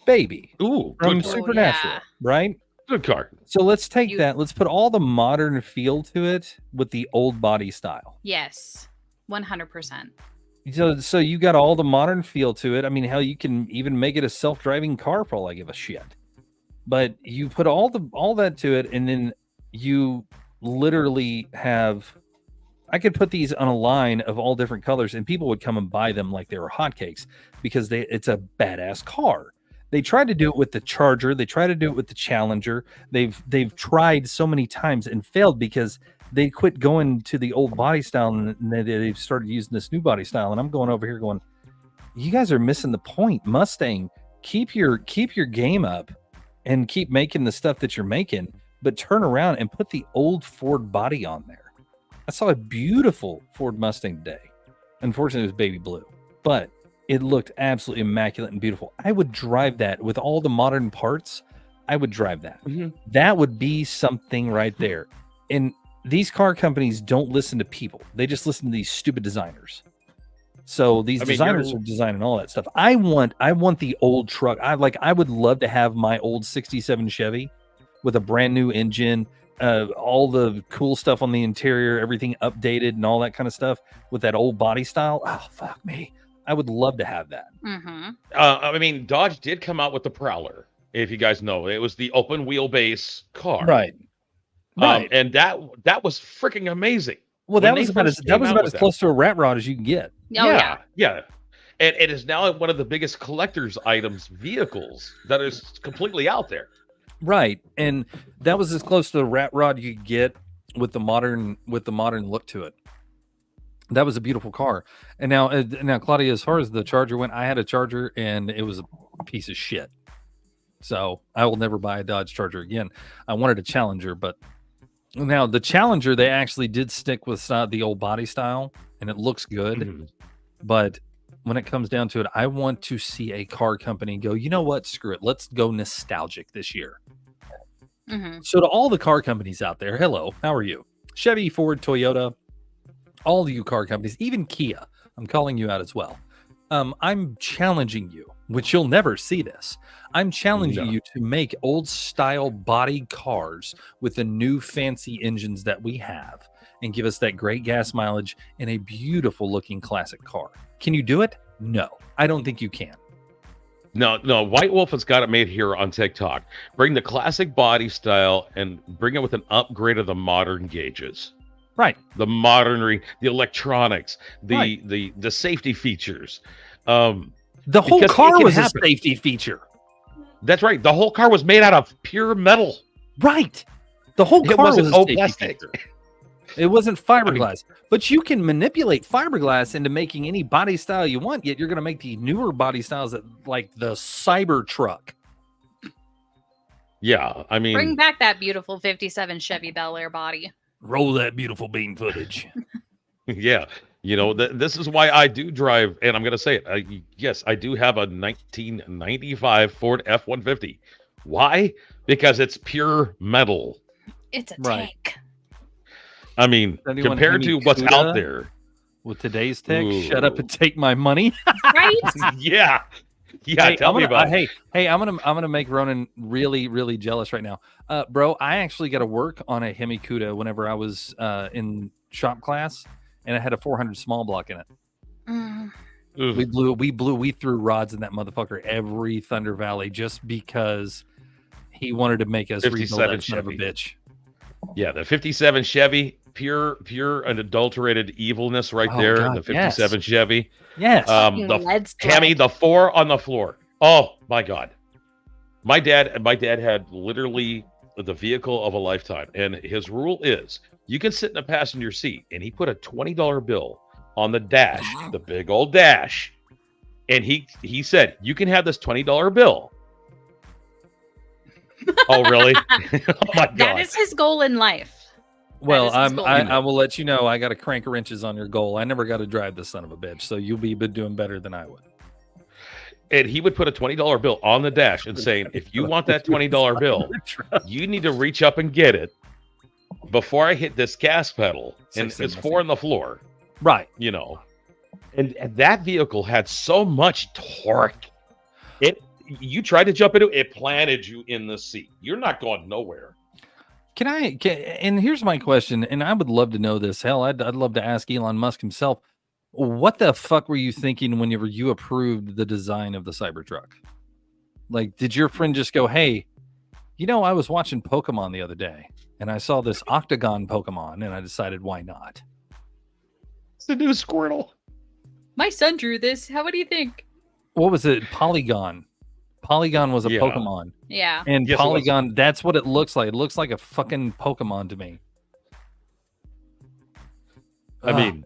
S4: baby, from Supernatural, right?
S1: Good car.
S4: So let's take that. Let's put all the modern feel to it with the old body style.
S2: Yes, 100%.
S4: So you got all the modern feel to it. I mean, hell, you can even make it a self-driving car for all I give a shit. But you put all that to it, and then you literally have. I could put these on a line of all different colors, and people would come and buy them like they were hotcakes because it's a badass car. They tried to do it with the Charger. They tried to do it with the Challenger. They've tried so many times and failed because they quit going to the old body style, and they've started using this new body style. And I'm going over here going, you guys are missing the point. Mustang, keep your game up and keep making the stuff that you're making, but turn around and put the old Ford body on there. I saw a beautiful Ford Mustang today. Unfortunately, it was baby blue, but it looked absolutely immaculate and beautiful. I would drive that with all the modern parts. I would drive that. Mm-hmm. That would be something right there. And these car companies don't listen to people. They just listen to these stupid designers. So these designers are designing all that stuff. I want the old truck. I would love to have my old 67 Chevy with a brand new engine, all the cool stuff on the interior, everything updated and all that kind of stuff with that old body style. Oh, fuck me. I would love to have that.
S2: Mm-hmm.
S1: I mean, Dodge did come out with the Prowler. If you guys know, it was the open wheelbase car.
S4: Right.
S1: And that was freaking amazing.
S4: Well, that was about as close to a rat rod as you can get.
S1: Yeah. And it is now one of the biggest collector's items vehicles that is completely out there.
S4: Right. And that was as close to the rat rod you could get with the modern look to it. That was a beautiful car. And now Claudia, as far as the Charger went, I had a Charger and it was a piece of shit. So I will never buy a Dodge Charger again. I wanted a Challenger, but now the Challenger, they actually did stick with the old body style and it looks good. Mm-hmm. But when it comes down to it, I want to see a car company go, you know what? Screw it. Let's go nostalgic this year. Mm-hmm. So to all the car companies out there, hello, how are you? Chevy, Ford, Toyota, all of you car companies, even Kia, I'm calling you out as well. I'm challenging you, which you'll never see this. I'm challenging you to make old style body cars with the new fancy engines that we have and give us that great gas mileage in a beautiful looking classic car. Can you do it? No, I don't think you can.
S1: No, White Wolf has got it made here on TikTok. Bring the classic body style and bring it with an upgrade of the modern gauges.
S4: Right.
S1: The modernry, the electronics, the safety features.
S4: The whole car was a safety feature.
S1: That's right. The whole car was made out of pure metal.
S4: Right. The whole car
S1: wasn't
S4: was a
S1: plastic.
S4: It wasn't fiberglass. But you can manipulate fiberglass into making any body style you want, yet you're going to make the newer body styles that like the Cybertruck.
S1: Yeah, I mean,
S2: bring back that beautiful 57 Chevy Bel Air body.
S4: Roll that beautiful bean footage.
S1: Yeah, this is why I do drive, and I'm going to say it. Yes, I do have a 1995 Ford F-150. Why? Because it's pure metal.
S2: It's a tank.
S1: I mean, compared to what's out there.
S4: With today's tech, shut up and take my money.
S2: Right?
S1: Yeah. Yeah, tell me about
S4: it. Hey, I'm gonna make Ronan really, really jealous right now. Bro, I actually got to work on a Hemi Cuda whenever I was in shop class, and it had a 400 small block in it. We threw rods in that motherfucker every Thunder Valley just because he wanted to make us rebuild that son of a bitch.
S1: Yeah, the 57 Chevy, pure unadulterated evilness right there.
S4: God,
S1: the 57 Chevy.
S4: Yes.
S1: Tammy, the 4 on the floor. Oh my God. My dad had literally the vehicle of a lifetime, and his rule is you can sit in a passenger seat, and he put a $20 bill on the dash, the big old dash, and he said you can have this $20 bill. Oh really? Oh my God.
S2: That is his goal in life.
S4: Well, I will let you know I got to crank wrenches on your goal. I never got to drive this son of a bitch, so you'll be doing better than I would.
S1: And he would put a $20 bill on the dash and saying, if you want that $20 bill, you need to reach up and get it before I hit this gas pedal. And it's 4 on the floor.
S4: Right.
S1: And that vehicle had so much torque. You tried to jump into it, it planted you in the seat. You're not going nowhere.
S4: And here's my question, and I would love to know this. Hell, I'd love to ask Elon Musk himself. What the fuck were you thinking whenever you approved the design of the Cybertruck? Like, did your friend just go, hey, I was watching Pokemon the other day, and I saw this Octagon Pokemon, and I decided, why not?
S1: It's the new Squirtle.
S2: My son drew this. What do you think?
S4: What was it? Polygon. Polygon was a Pokemon.
S2: Yeah.
S4: And yes, Polygon, that's what it looks like. It looks like a fucking Pokemon to me.
S1: I mean,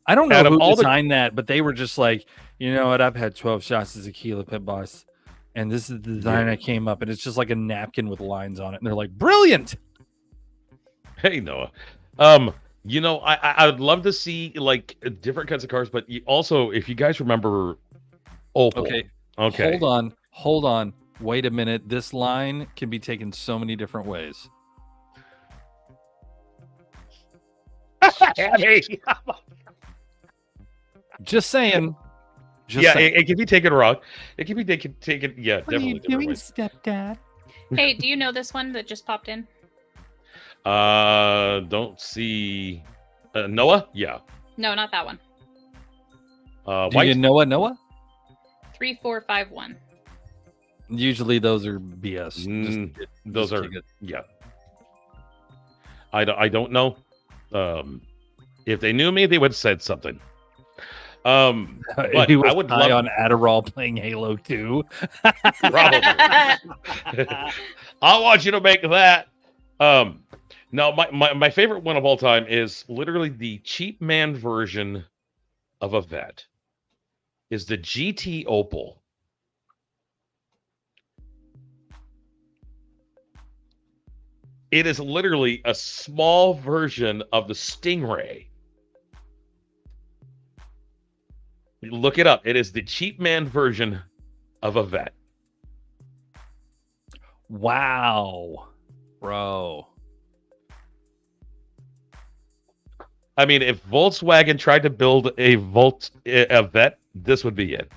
S4: I don't know who designed that, but they were just like, you know what? I've had 12 shots as a Tequila Pit Boss, and this is the design I came up, and it's just like a napkin with lines on it. And they're like, brilliant.
S1: Hey, Noah. I would love to see like different kinds of cars, but also if you guys remember Opel. Okay.
S4: Hold on. Wait a minute. This line can be taken so many different ways. Just saying.
S1: It can be taken wrong. It can be taken. Yeah,
S4: what
S1: definitely.
S4: What are you doing, stepdad?
S2: Hey, do you know this one that just popped in?
S1: Don't see Noah. Yeah.
S2: No, not that one.
S4: Do you know Noah?
S2: 3451.
S4: Usually those are BS.
S1: Those are yeah. I don't know. If they knew me, they would have said something. But
S4: he was
S1: I would
S4: high
S1: love
S4: on Adderall playing Halo 2.
S1: Probably. I want you to make that. Now my favorite one of all time is literally the cheap man version of a Vet. Is the GT Opel. It is literally a small version of the Stingray. Look it up. It is the cheap man version of a Vet.
S4: Wow, bro.
S1: I mean, if Volkswagen tried to build a Vet, this would be it.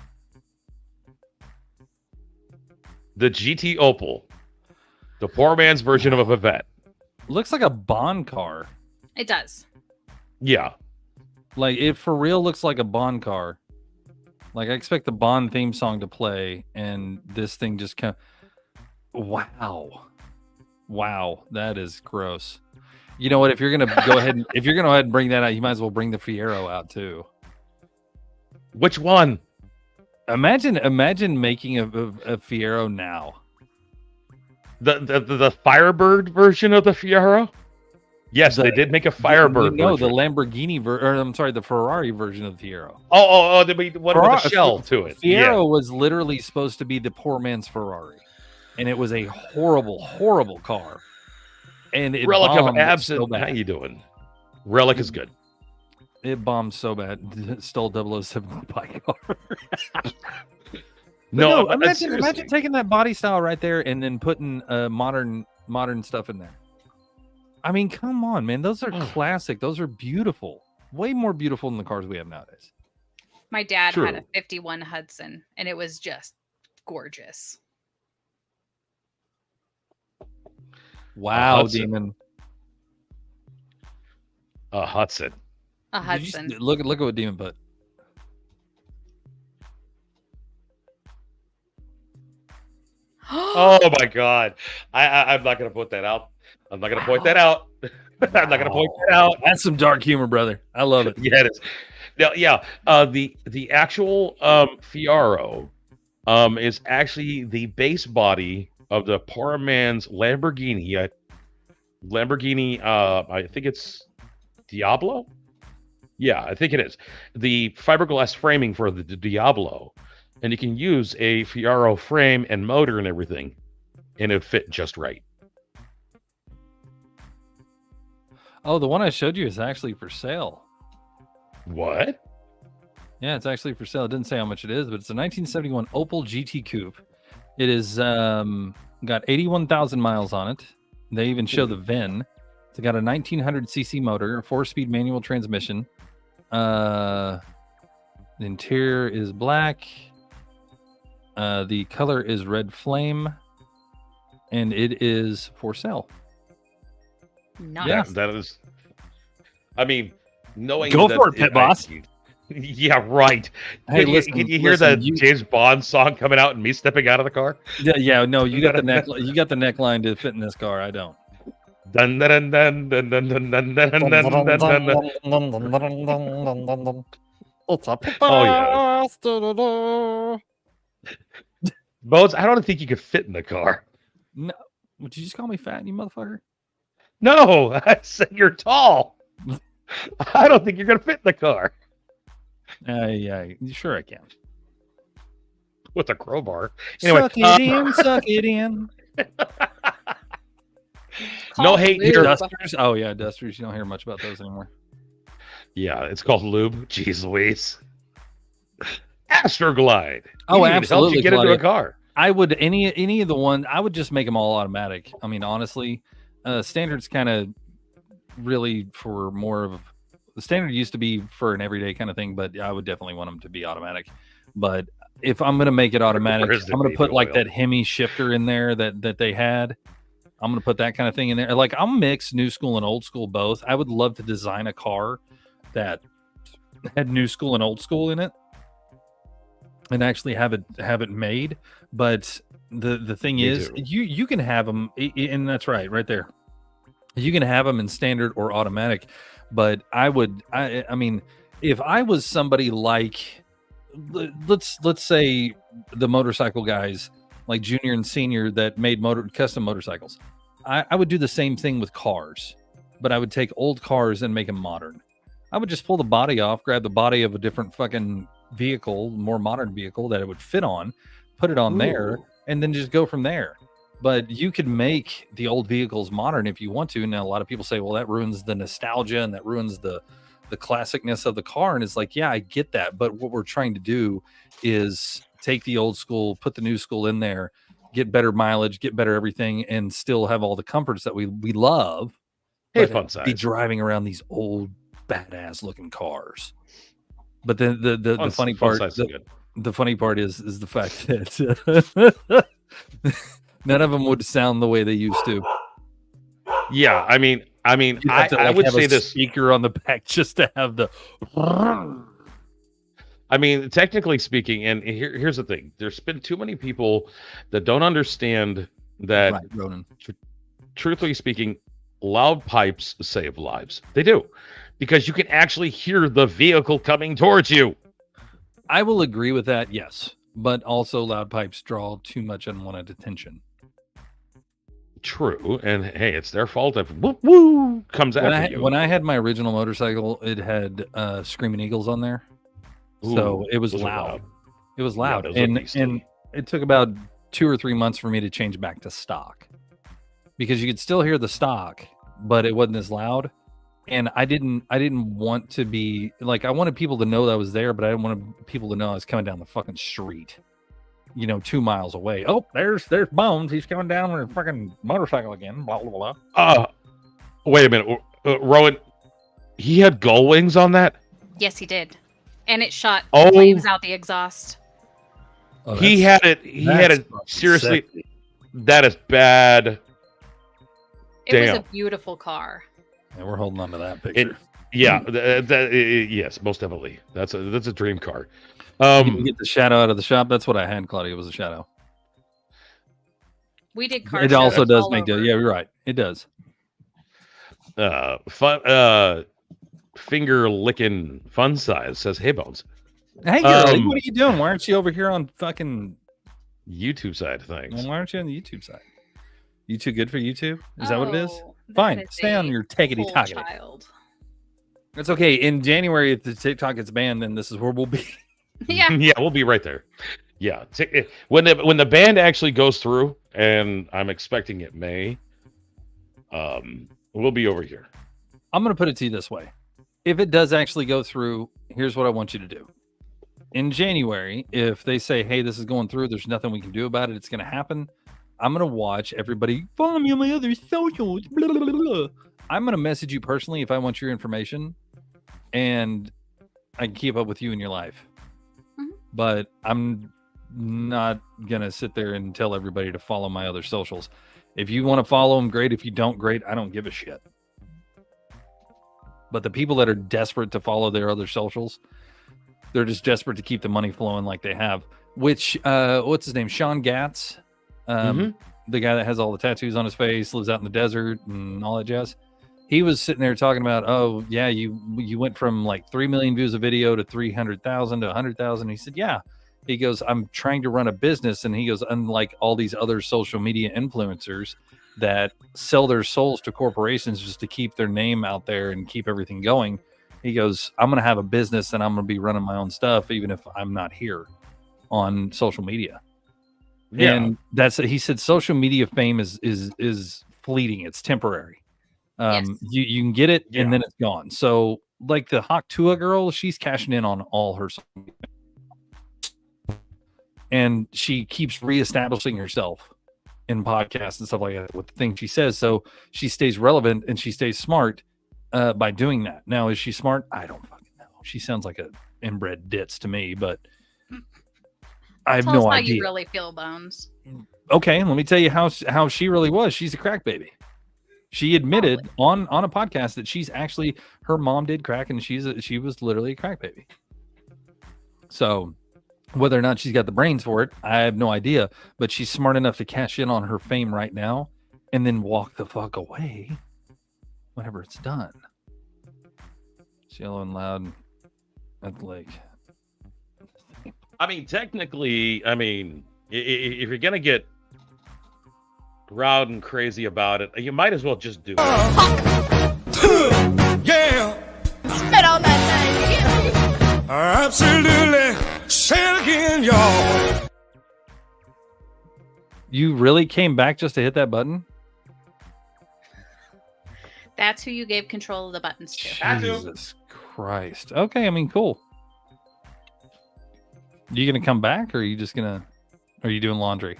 S1: The GT Opel. The poor man's version of a Vet.
S4: Looks like a Bond car.
S2: It does.
S1: Yeah.
S4: Like, it for real looks like a Bond car. Like, I expect the Bond theme song to play, and this thing just kind of... Wow. That is gross. You know what? If you're gonna go ahead and bring that out, you might as well bring the Fiero out too.
S1: Which one?
S4: Imagine making a Fiero now.
S1: The Firebird version of the Fiero. Yes, they did make a Firebird.
S4: No, the Lamborghini the Ferrari version of the Fiero.
S1: Oh, they made one with a shell to it.
S4: Fiero was literally supposed to be the poor man's Ferrari, and it was a horrible, horrible car. And it
S1: Relic of
S4: bombed
S1: Absent.
S4: so bad.
S1: How you doing? Relic is good.
S4: It bombed so bad. It stole 007 bike car.
S1: No,
S4: imagine taking that body style right there and then putting modern stuff in there. I mean, come on, man. Those are classic. Those are beautiful. Way more beautiful than the cars we have nowadays.
S2: My dad had a 51 Hudson, and it was just gorgeous.
S4: Wow, Demon.
S1: A Hudson.
S2: A Hudson.
S4: Look at what Demon put.
S1: Oh my God! I'm not gonna put that out. I'm not gonna point that out. I'm not gonna point that out.
S4: That's some dark humor, brother. I love it.
S1: Yeah, it is. Now, the actual Fiero is actually the base body of the poor man's Lamborghini. I think it's Diablo. Yeah, I think it is. The fiberglass framing for the Diablo. And you can use a Fiero frame and motor and everything, and it fit just right.
S4: Oh, the one I showed you is actually for sale.
S1: What?
S4: Yeah, it's actually for sale. It didn't say how much it is, but it's a 1971 Opel GT Coupe. It is got 81,000 miles on it. They even show the VIN. It's got a 1900cc motor, a 4-speed manual transmission. The interior is black. The color is red flame, and it is for sale.
S2: Nice.
S1: Yeah, that is. I mean, knowing
S4: go for it, Pit Boss.
S1: Yeah, right.
S4: Hey,
S1: can you hear the James Bond song coming out and me stepping out of the car?
S4: Yeah. No, you got the neck. You got the neckline to fit in this car. I don't.
S1: Dun dun dun dun dun dun dun dun dun dun.
S4: It's a Pit
S1: Boss. Bones, I don't think you could fit in the car.
S4: No, would you just call me fat, you motherfucker?
S1: No, I said you're tall. I don't think you're gonna fit in the car.
S4: Yeah, sure I can.
S1: With a crowbar. Anyway,
S4: suck it in.
S1: No hate here.
S4: Dusters. Oh yeah, Dusters. You don't hear much about those anymore.
S1: Yeah, it's called lube. Jeez Louise. Astroglide.
S4: Oh, absolutely.
S1: You get into a car.
S4: I would any of the ones. I would just make them all automatic. I mean, honestly, standard's kind of really for more of the standard used to be for an everyday kind of thing, but I would definitely want them to be automatic. But if I'm gonna make it automatic, I'm gonna put like that Hemi shifter in there that they had. I'm gonna put that kind of thing in there. Like I'll mix new school and old school both. I would love to design a car that had new school and old school in it, and actually have it made. But the thing is, you can have them, and that's right there. You can have them in standard or automatic. But I mean, if I was somebody like, let's say the motorcycle guys like Junior and Senior that made custom motorcycles, I would do the same thing with cars, but I would take old cars and make them modern. I would just pull the body off, grab the body of a different fucking vehicle, more modern vehicle that it would fit on, put it on there, and then just go from there. But you could make the old vehicles modern if you want to. Now, a lot of people say, well, that ruins the nostalgia and that ruins the classicness of the car. And it's like, yeah, I get that. But what we're trying to do is take the old school, put the new school in there, get better mileage, get better everything, and still have all the comforts that we love.
S1: Hey, fun size.
S4: Be driving around these old badass looking cars. But then the funny part, the funny part is the fact that none of them would sound the way they used to.
S1: Yeah, I mean, I would say this
S4: speaker on the back just to have the.
S1: I mean, technically speaking, and here's the thing: there's been too many people that don't understand that.
S4: Right, Ronan.
S1: Truthfully speaking, loud pipes save lives. They do, because you can actually hear the vehicle coming towards you.
S4: I will agree with that. Yes, but also loud pipes draw too much unwanted attention.
S1: True, and hey, it's their fault if woo woo comes after you.
S4: When I had my original motorcycle, it had Screaming Eagles on there, so it was loud. It was loud, and it took about 2 or 3 months for me to change back to stock, because you could still hear the stock, but it wasn't as loud. And I didn't want to be like, I wanted people to know that I was there, but I didn't want people to know I was coming down the fucking street, 2 miles away. Oh, there's Bones. He's coming down with a fucking motorcycle again. Blah blah blah.
S1: Wait a minute, Rowan. He had gull wings on that.
S2: Yes, he did, and it shot flames out the exhaust.
S1: Oh, he had it. Seriously, sexy. That is bad.
S2: It was a beautiful car.
S4: Yeah, we're holding on to that picture.
S1: Yes, most definitely. That's a dream car.
S4: You can get the shadow out of the shop. That's what I had, Claudia. Was a shadow.
S2: We did car.
S4: It also does make that. Yeah, you're right. It does.
S1: Finger licking fun size says, "Hey Bones,
S4: hey girlie, what are you doing? Why aren't you over here on fucking
S1: YouTube side of things?
S4: Well, why aren't you on the YouTube side? You too good for YouTube? Is that what it is? Fine, stay on your tickety tockety. It's okay. In January, if the TikTok gets banned, then this is where we'll be.
S2: Yeah,
S1: we'll be right there. Yeah, when the ban actually goes through, and I'm expecting it may, we'll be over here.
S4: I'm going to put it to you this way. If it does actually go through, here's what I want you to do. In January, if they say, hey, this is going through, there's nothing we can do about it, it's going to happen, I'm going to watch everybody follow me on my other socials. Blah, blah, blah, blah. I'm going to message you personally if I want your information, and I can keep up with you in your life. Mm-hmm. But I'm not going to sit there and tell everybody to follow my other socials. If you want to follow them, great. If you don't, great. I don't give a shit. But the people that are desperate to follow their other socials, they're just desperate to keep the money flowing like they have. Which, what's his name? Sean Gatz, the guy that has all the tattoos on his face, lives out in the desert and all that jazz. He was sitting there talking about, oh, yeah, you went from like 3 million views a video to 300,000 to 100,000. He said, yeah. He goes, I'm trying to run a business. And he goes, unlike all these other social media influencers that sell their souls to corporations just to keep their name out there and keep everything going, he goes, I'm going to have a business and I'm going to be running my own stuff, even if I'm not here on social media. Yeah. And he said, social media fame is fleeting. It's temporary. Yes. You can get it and then it's gone. So like the Hawk Tua girl, she's cashing in on all her social media. And she keeps reestablishing herself in podcasts and stuff like that with the things she says. So she stays relevant and she stays smart by doing that. Now, is she smart? I don't fucking know. She sounds like an inbred ditz to me, but I have no idea.
S2: How you really feel, Bones.
S4: Okay, let me tell you how she really was. She's a crack baby. She admitted on a podcast that she's actually, her mom did crack and she was literally a crack baby. So whether or not she's got the brains for it, I have no idea. But she's smart enough to cash in on her fame right now and then walk the fuck away whenever it's done. It's yellow and loud at the lake.
S1: I mean, technically, if you're going to get loud and crazy about it, you might as well just do it.
S10: Yeah.
S14: Spit on that thing.
S10: Absolutely. Say it again, y'all.
S4: You really came back just to hit that button?
S2: That's who you gave control of the buttons to.
S4: Jesus Christ. Okay, I mean, cool. You gonna come back, or are you just gonna? Are you doing laundry?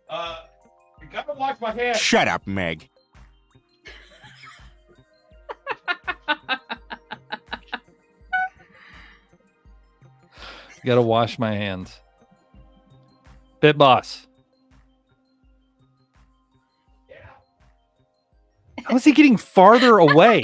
S1: You gotta wash my hands.
S5: Shut up, Meg.
S4: Gotta wash my hands. Pit Boss.
S1: Yeah.
S4: How is he getting farther away?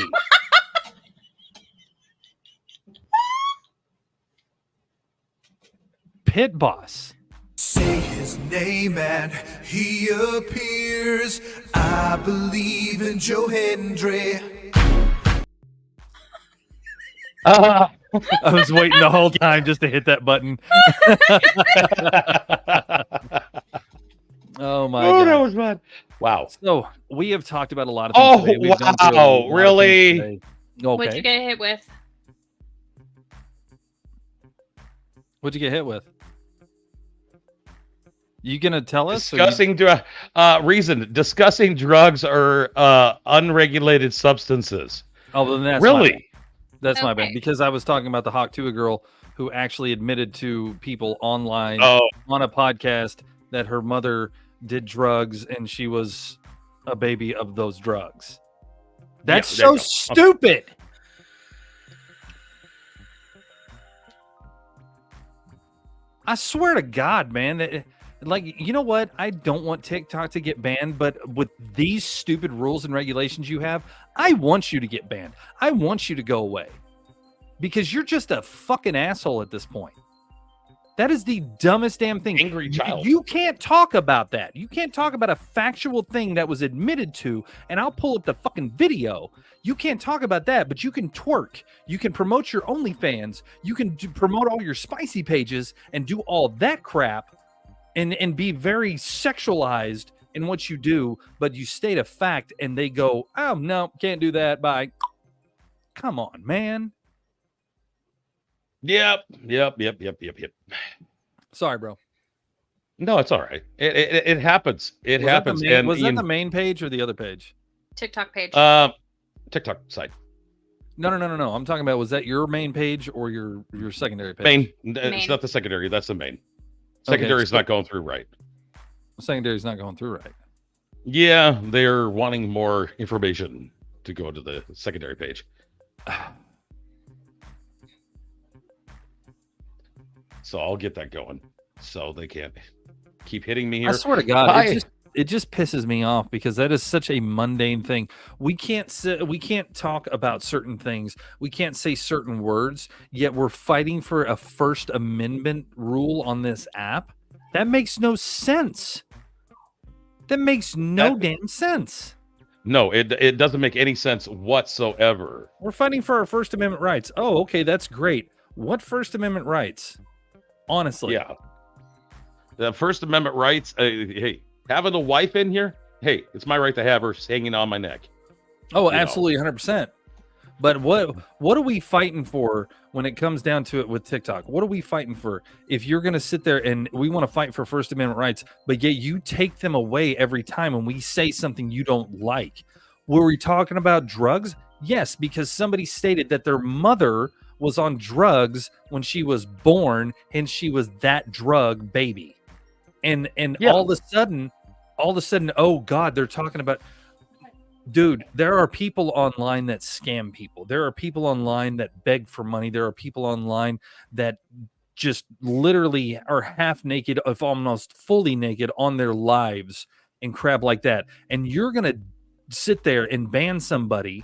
S4: Pit Boss.
S3: Say his name and he appears. I believe in Joe Hendry.
S4: I was waiting the whole time just to hit that button. Oh my God.
S1: That was fun. Wow.
S4: So we have talked about a lot of things today. We've gone through a lot of
S1: really?
S4: things today. Okay.
S2: What'd you get hit with?
S4: What'd you get hit with? You gonna tell us?
S1: Discussing reason. Discussing drugs or unregulated substances.
S4: Oh, then that's
S1: really.
S4: My bad. That's my bad, because I was talking about the Hawk Tuah girl who actually admitted to people online on a podcast that her mother did drugs and she was a baby of those drugs. That's so stupid. Okay. I swear to God, man. Like, you know what? I don't want TikTok to get banned, but with these stupid rules and regulations you have, I want you to get banned. I want you to go away because you're just a fucking asshole at this point. That is the dumbest damn thing.
S1: Angry child.
S4: You can't talk about that. You can't talk about a factual thing that was admitted to, and I'll pull up the fucking video. You can't talk about that, but you can twerk. You can promote your OnlyFans. You can promote all your spicy pages and do all that crap and be very sexualized in what you do, but you state a fact and they go, oh, no, can't do that. Bye. Come on, man.
S1: Yep.
S4: Sorry, bro.
S1: No, it's all right. It happens. It happens.
S4: Was that the main page or the other page?
S2: TikTok page.
S1: TikTok site.
S4: No. I'm talking about, was that your main page or your secondary page?
S1: Main. It's not the secondary. That's the main. Secondary is not going through right.
S4: Secondary is not going through right.
S1: Yeah, they're wanting more information to go to the secondary page. So I'll get that going so they can't keep hitting me here.
S4: I swear to God, it just pisses me off because that is such a mundane thing. We can't talk about certain things. We can't say certain words, yet we're fighting for a First Amendment rule on this app. That makes no sense. That makes no damn sense.
S1: No, it doesn't make any sense whatsoever.
S4: We're fighting for our First Amendment rights. Oh, okay, that's great. What First Amendment rights? Honestly.
S1: Yeah. The First Amendment rights, hey, having a wife in here, hey, it's my right to have her hanging on my neck.
S4: Oh, absolutely, 100%. But what are we fighting for when it comes down to it with TikTok? What are we fighting for? If you're going to sit there and we want to fight for First Amendment rights, but yet you take them away every time when we say something you don't like. Were we talking about drugs? Yes, because somebody stated that their mother was on drugs when she was born and she was that drug baby. And all of a sudden, oh God, they're talking about, dude, there are people online that scam people. There are people online that beg for money. There are people online that just literally are half naked, if almost fully naked on their lives and crap like that. And you're going to sit there and ban somebody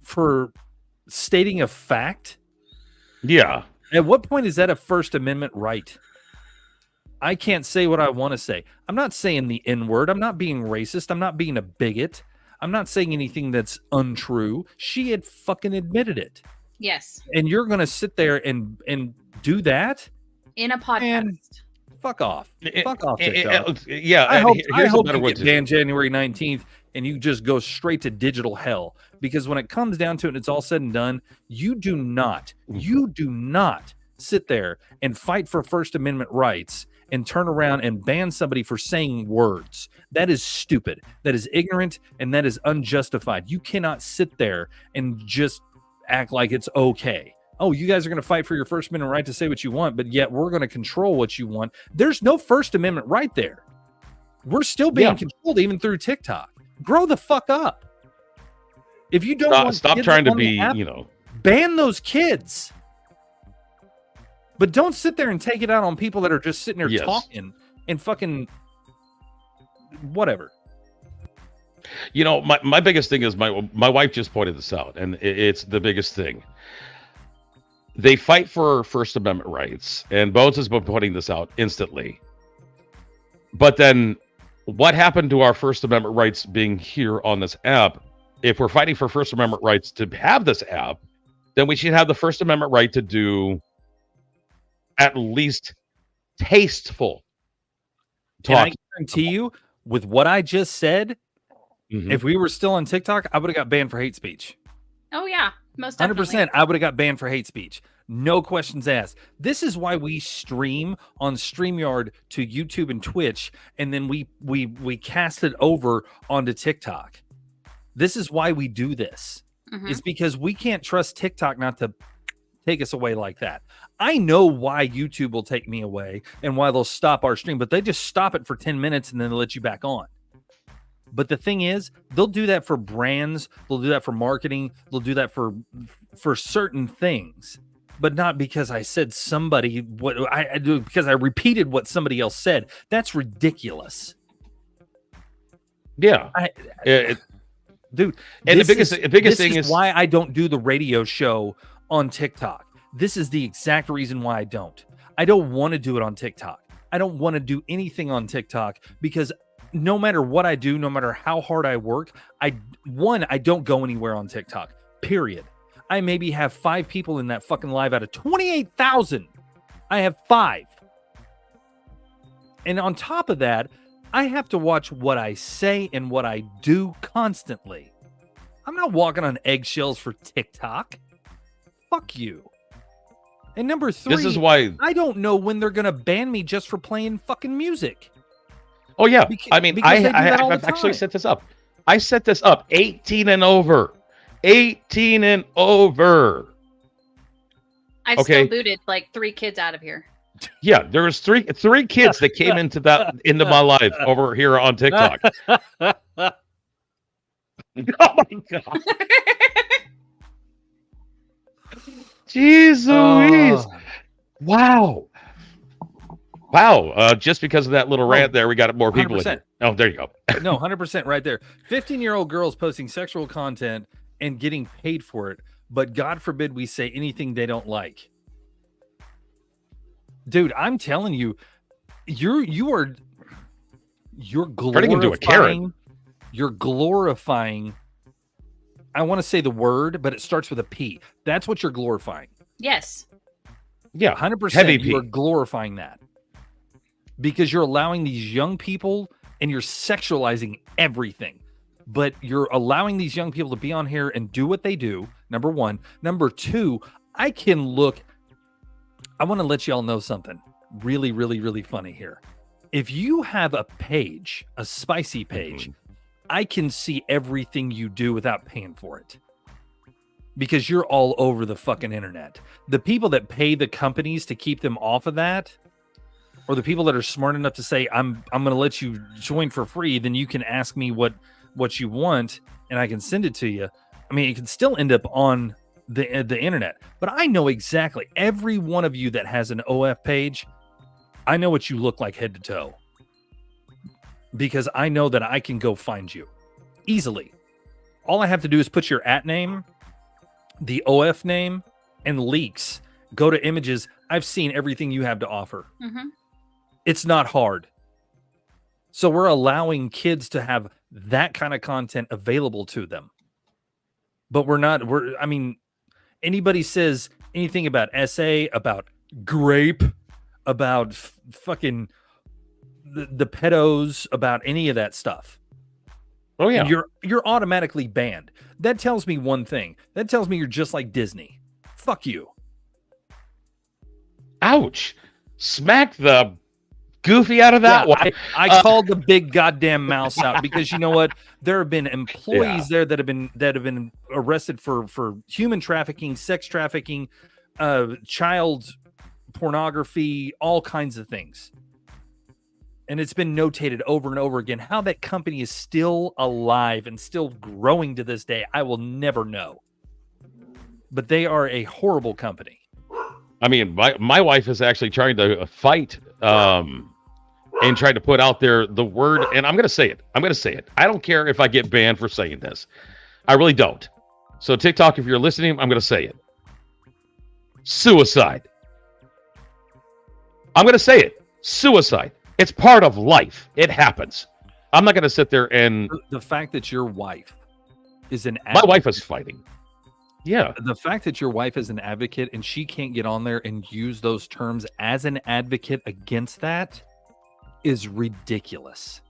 S4: for stating a fact?
S1: Yeah.
S4: At what point is that a First Amendment right? I can't say what I want to say. I'm not saying the N-word. I'm not being racist. I'm not being a bigot. I'm not saying anything that's untrue. She had fucking admitted it.
S2: Yes.
S4: And you're going to sit there and do that?
S2: In a podcast.
S4: And fuck off. Fuck off, TikTok.
S1: Yeah.
S4: I hope you get banned January 19th and you just go straight to digital hell. Because when it comes down to it and it's all said and done, you do not sit there and fight for First Amendment rights and turn around and ban somebody for saying words. That is stupid. That is ignorant, and that is unjustified. You cannot sit there and just act like it's okay. Oh, you guys are going to fight for your First Amendment right to say what you want, but yet we're going to control what you want. There's no First Amendment right there. We're still being controlled even through TikTok. Grow the fuck up. If you don't want
S1: stop
S4: kids
S1: trying to
S4: on the
S1: be,
S4: app,
S1: you know,
S4: ban those kids. But don't sit there and take it out on people that are just sitting there talking and fucking whatever.
S1: You know, my biggest thing is my wife just pointed this out, and it's the biggest thing. They fight for First Amendment rights, and Bones has been pointing this out instantly. But then what happened to our First Amendment rights being here on this app? If we're fighting for First Amendment rights to have this app, then we should have the First Amendment right to do at least tasteful
S4: And I
S1: talk.
S4: guarantee you, with what I just said, if we were still on TikTok, I would have got banned for hate speech.
S2: Oh yeah, most definitely.
S4: 100%, I would have got banned for hate speech. No questions asked. This is why we stream on StreamYard to YouTube and Twitch, and then we cast it over onto TikTok. This is why we do this. It's because we can't trust TikTok not to take us away like that. I know why YouTube will take me away and why they'll stop our stream, but they just stop it for 10 minutes and then they let you back on. But the thing is, they'll do that for brands, they'll do that for marketing, they'll do that for certain things, but not because I said somebody what I do, because I repeated what somebody else said. That's ridiculous.
S1: Yeah.
S4: Dude,
S1: and the biggest thing is
S4: why I don't do the radio show on TikTok. This is the exact reason why I don't. I don't want to do it on TikTok. I don't want to do anything on TikTok because no matter what I do, no matter how hard I work, I don't go anywhere on TikTok, period. I maybe have 5 people in that fucking live out of 28,000. I have 5. And on top of that, I have to watch what I say and what I do constantly. I'm not walking on eggshells for TikTok. Fuck you. And number 3,
S1: this is why
S4: I don't know when they're going to ban me just for playing fucking music.
S1: Oh yeah, I mean, I've actually set this up. I set this up 18 and over. 18 and over.
S2: I've still booted like 3 kids out of here.
S1: Yeah, there was three kids that came into my life over here on TikTok. Oh my god. Jeez Louise. Wow. Wow. Just because of that little rant there, we got more people in here. Oh, there you go.
S4: No, 100% right there. 15-year-old girls posting sexual content and getting paid for it, but God forbid we say anything they don't like. Dude, I'm telling you, you're glorifying,
S1: turning into a Karen.
S4: You're glorifying. I want to say the word, but it starts with a P. That's what you're glorifying.
S2: Yes.
S1: Yeah,
S4: 100%.
S1: Heavy P.
S4: You're glorifying that because you're allowing these young people and you're sexualizing everything. But you're allowing these young people to be on here and do what they do. Number 1. Number 2, I want to let y'all know something really, really, really funny here. If you have a page, a spicy page, I can see everything you do without paying for it. Because you're all over the fucking internet. The people that pay the companies to keep them off of that, or the people that are smart enough to say, I'm going to let you join for free, then you can ask me what you want and I can send it to you. I mean, it can still end up on the internet, but I know exactly every one of you that has an OF page. I know what you look like head to toe because I know that I can go find you easily. All I have to do is put your @name, the OF name, and leaks. Go to images. I've seen everything you have to offer. It's not hard. So we're allowing kids to have that kind of content available to them. But I mean, anybody says anything about SA, about grape, about fucking the pedos, about any of that stuff.
S1: Oh yeah.
S4: You're automatically banned. That tells me one thing. That tells me you're just like Disney. Fuck you.
S1: Ouch. Smack the goofy out of that one.
S4: I called the big goddamn mouse out because you know what? There have been employees there that have been arrested for human trafficking, sex trafficking, child pornography, all kinds of things. And it's been notated over and over again. How that company is still alive and still growing to this day, I will never know. But they are a horrible company.
S1: I mean, my wife is actually trying to fight and trying to put out there the word, and I'm going to say it. I don't care if I get banned for saying this. I really don't. So TikTok, if you're listening, I'm going to say it. Suicide. I'm going to say it. Suicide. It's part of life. It happens. I'm not going to sit there and...
S4: The fact that your wife is an
S1: advocate. My wife is fighting. Yeah.
S4: The fact that your wife is an advocate and she can't get on there and use those terms as an advocate against that is ridiculous.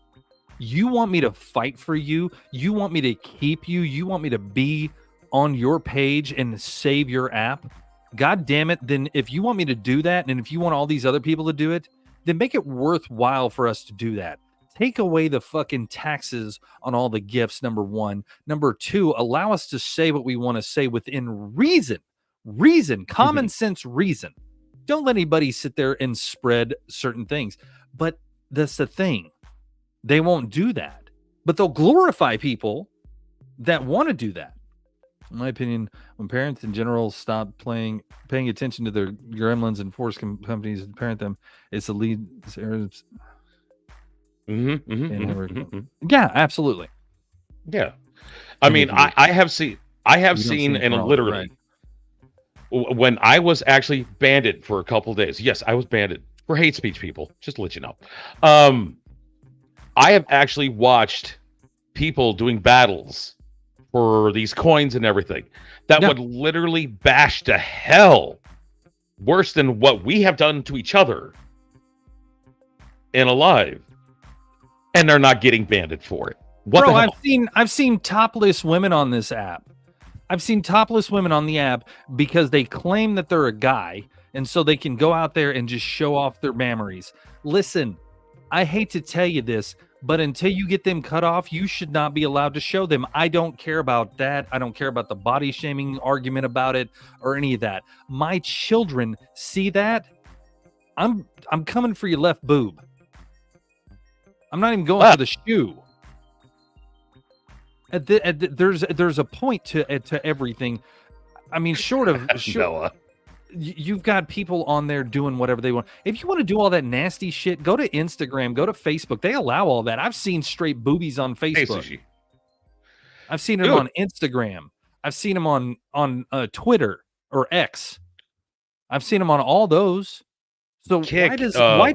S4: You want me to fight for you? You want me to keep you? You want me to be on your page and save your app? God damn it. Then if you want me to do that, and if you want all these other people to do it, then make it worthwhile for us to do that. Take away the fucking taxes on all the gifts, number one. Number two, allow us to say what we want to say within reason. Common sense reason. Don't let anybody sit there and spread certain things. But that's the thing. They won't do that. But they'll glorify people that want to do that. In my opinion, when parents in general stop paying attention to their gremlins and force companies to parent them, it's the lead. Yeah, absolutely.
S1: Yeah, I mean, I have seen, and literally, when I was actually banned for a couple days. Yes, I was banned for hate speech. People, just to let you know, I have actually watched people doing battles for these coins and everything that would literally bash to hell worse than what we have done to each other in a live, and they're not getting banned for it. What the hell?
S4: I've seen topless women on this app. I've seen topless women on the app because they claim that they're a guy, and so they can go out there and just show off their mammaries. Listen, I hate to tell you this, but until you get them cut off, you should not be allowed to show them. I don't care about that. I don't care about the body shaming argument about it or any of that. My children see that. I'm coming for your left boob. I'm not even going for the shoe. There's a point to everything. I mean, short of
S1: Noah.
S4: You've got people on there doing whatever they want. If you want to do all that nasty shit, go to Instagram, go to Facebook. They allow all that. I've seen straight boobies on Facebook. I've seen them on Instagram. I've seen them on Twitter or X. I've seen them on all those. So why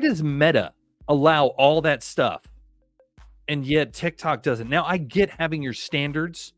S4: does Meta allow all that stuff, and yet TikTok doesn't? Now, I get having your standards.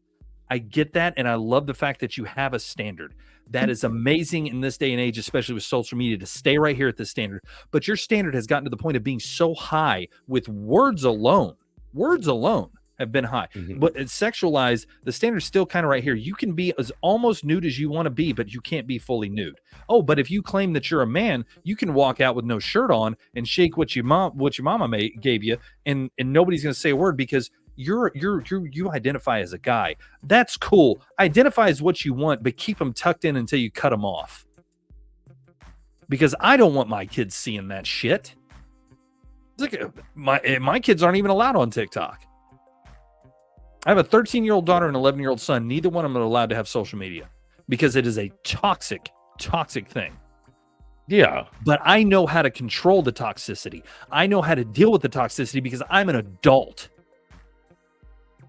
S4: I get that, and I love the fact that you have a standard. That is amazing in this day and age, especially with social media, to stay right here at this standard. But your standard has gotten to the point of being so high with words alone. Words alone have been high. But it's sexualized. The standard's still kind of right here. You can be as almost nude as you want to be, but you can't be fully nude. Oh, but if you claim that you're a man, you can walk out with no shirt on and shake what your mama gave you, and nobody's going to say a word because you identify as a guy. That's cool. Identify as what you want, but keep them tucked in until you cut them off. Because I don't want my kids seeing that shit. It's like my kids aren't even allowed on TikTok. I have a 13-year-old daughter and an 11-year-old son. Neither one of them are allowed to have social media because it is a toxic thing.
S1: Yeah.
S4: But I know how to control the toxicity. I know how to deal with the toxicity because I'm an adult.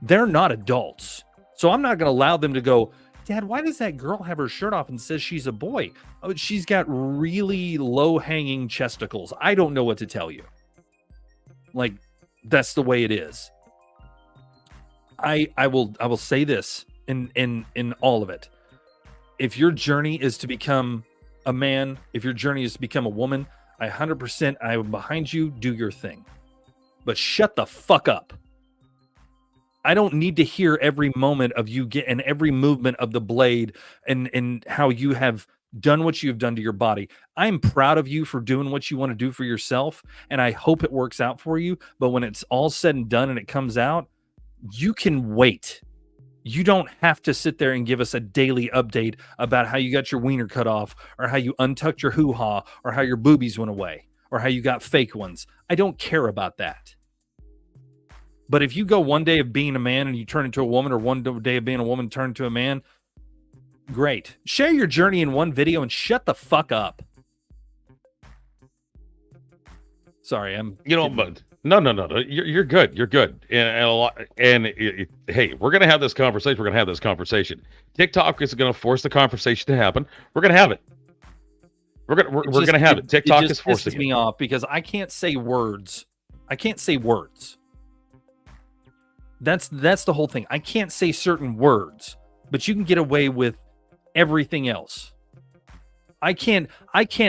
S4: They're not adults. So I'm not going to allow them to go, Dad, why does that girl have her shirt off and says she's a boy? Oh, she's got really low-hanging chesticles. I don't know what to tell you. Like, that's the way it is. I will say this in all of it. If your journey is to become a man, if your journey is to become a woman, 100% I am behind you. Do your thing. But shut the fuck up. I don't need to hear every moment of you and every movement of the blade and how you have done what you've done to your body. I'm proud of you for doing what you want to do for yourself, and I hope it works out for you. But when it's all said and done and it comes out, you can wait. You don't have to sit there and give us a daily update about how you got your wiener cut off or how you untucked your hoo-ha or how your boobies went away or how you got fake ones. I don't care about that. But if you go one day of being a man and you turn into a woman, or one day of being a woman turn into a man, great. Share your journey in one video and shut the fuck up. Sorry,
S1: but no. You're good. You're good. And hey, we're gonna have this conversation. TikTok is gonna force the conversation to happen. We're gonna have it. We're gonna have it. TikTok is forcing
S4: me off because I can't say words. That's the whole thing. I can't say certain words but you can get away with everything else. I can't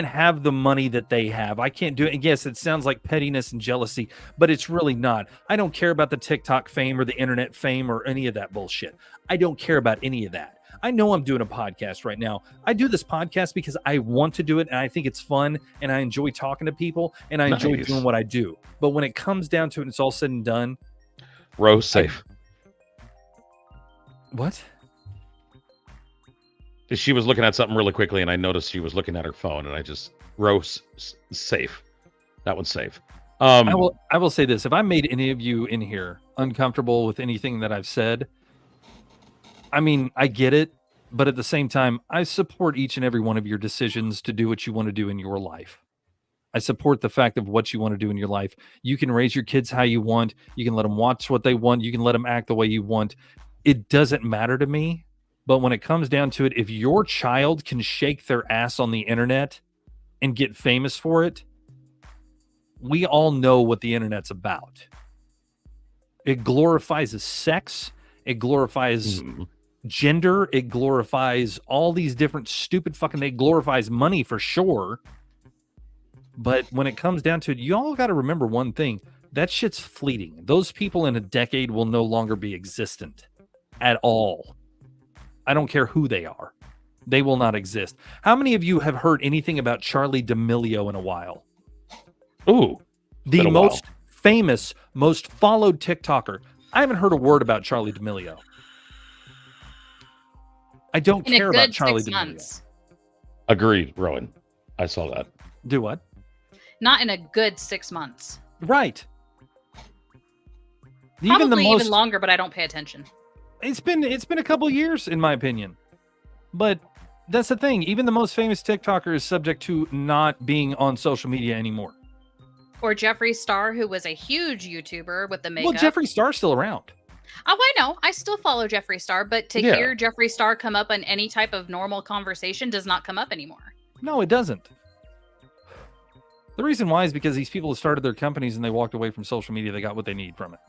S4: have the money that they have. I can't do it. And yes, it sounds like pettiness and jealousy, but it's really not. I don't care about the TikTok fame or the internet fame or any of that bullshit. I don't care about any of that. I know I'm doing a podcast right now. I do this podcast because I want to do it, and I think it's fun, and I enjoy talking to people, and I enjoy doing what I do. But when it comes down to it, and it's all said and done.
S1: Rose, safe.
S4: What?
S1: She was looking at something really quickly, and I noticed she was looking at her phone, and I just Rose safe. That one's safe.
S4: I will say this: if I made any of you in here uncomfortable with anything that I've said, I mean, I get it, but at the same time, I support each and every one of your decisions to do what you want to do in your life. I support the fact of what you want to do in your life. You can raise your kids how you want. You can let them watch what they want. You can let them act the way you want. It doesn't matter to me. But when it comes down to it, if your child can shake their ass on the internet and get famous for it, we all know what the internet's about. It glorifies sex. It glorifies gender. It glorifies all these different stupid fucking... It glorifies money for sure. But when it comes down to it, you all got to remember one thing. That shit's fleeting. Those people in a decade will no longer be existent at all. I don't care who they are. They will not exist. How many of you have heard anything about Charli D'Amelio in a while?
S1: Ooh.
S4: The most famous, most followed TikToker. I haven't heard a word about Charli D'Amelio. I don't care about Charli D'Amelio.
S1: Agreed, Rowan. I saw that.
S4: Do what?
S2: Not in a good 6 months.
S4: Right.
S2: Probably even longer, but I don't pay attention.
S4: It's been a couple years, in my opinion. But that's the thing. Even the most famous TikToker is subject to not being on social media anymore.
S2: Or Jeffree Star, who was a huge YouTuber with the makeup.
S4: Well, Jeffree Star's still around.
S2: Oh, I know. I still follow Jeffree Star, but to hear Jeffree Star come up in any type of normal conversation does not come up anymore.
S4: No, it doesn't. The reason why is because these people have started their companies and they walked away from social media. They got what they need from it.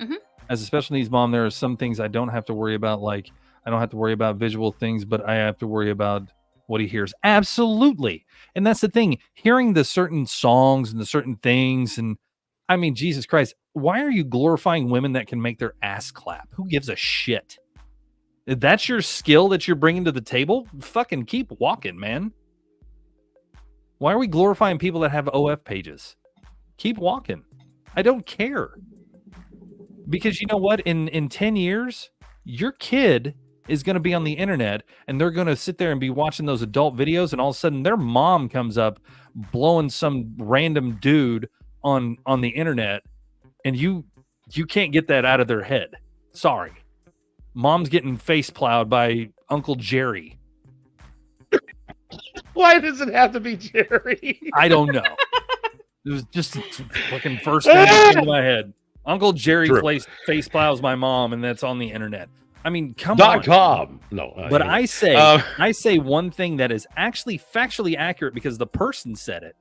S2: Mm-hmm.
S4: As a special needs mom, there are some things I don't have to worry about. Like, I don't have to worry about visual things, but I have to worry about what he hears. Absolutely. And that's the thing. Hearing the certain songs and the certain things. And I mean, Jesus Christ, why are you glorifying women that can make their ass clap? Who gives a shit? If that's your skill that you're bringing to the table, fucking keep walking, man. Why are we glorifying people that have OF pages? Keep walking. I don't care. Because you know what? In 10 years, your kid is going to be on the internet and they're going to sit there and be watching those adult videos, and all of a sudden their mom comes up blowing some random dude on the internet, and you can't get that out of their head. Sorry. Mom's getting face plowed by Uncle Jerry.
S1: Why does it have to be Jerry?
S4: I don't know. It was just fucking first thing that came to my head. Uncle Jerry face plows my mom, and that's on the internet. I mean, come on.
S1: .com. No.
S4: But I say one thing that is actually factually accurate because the person said it.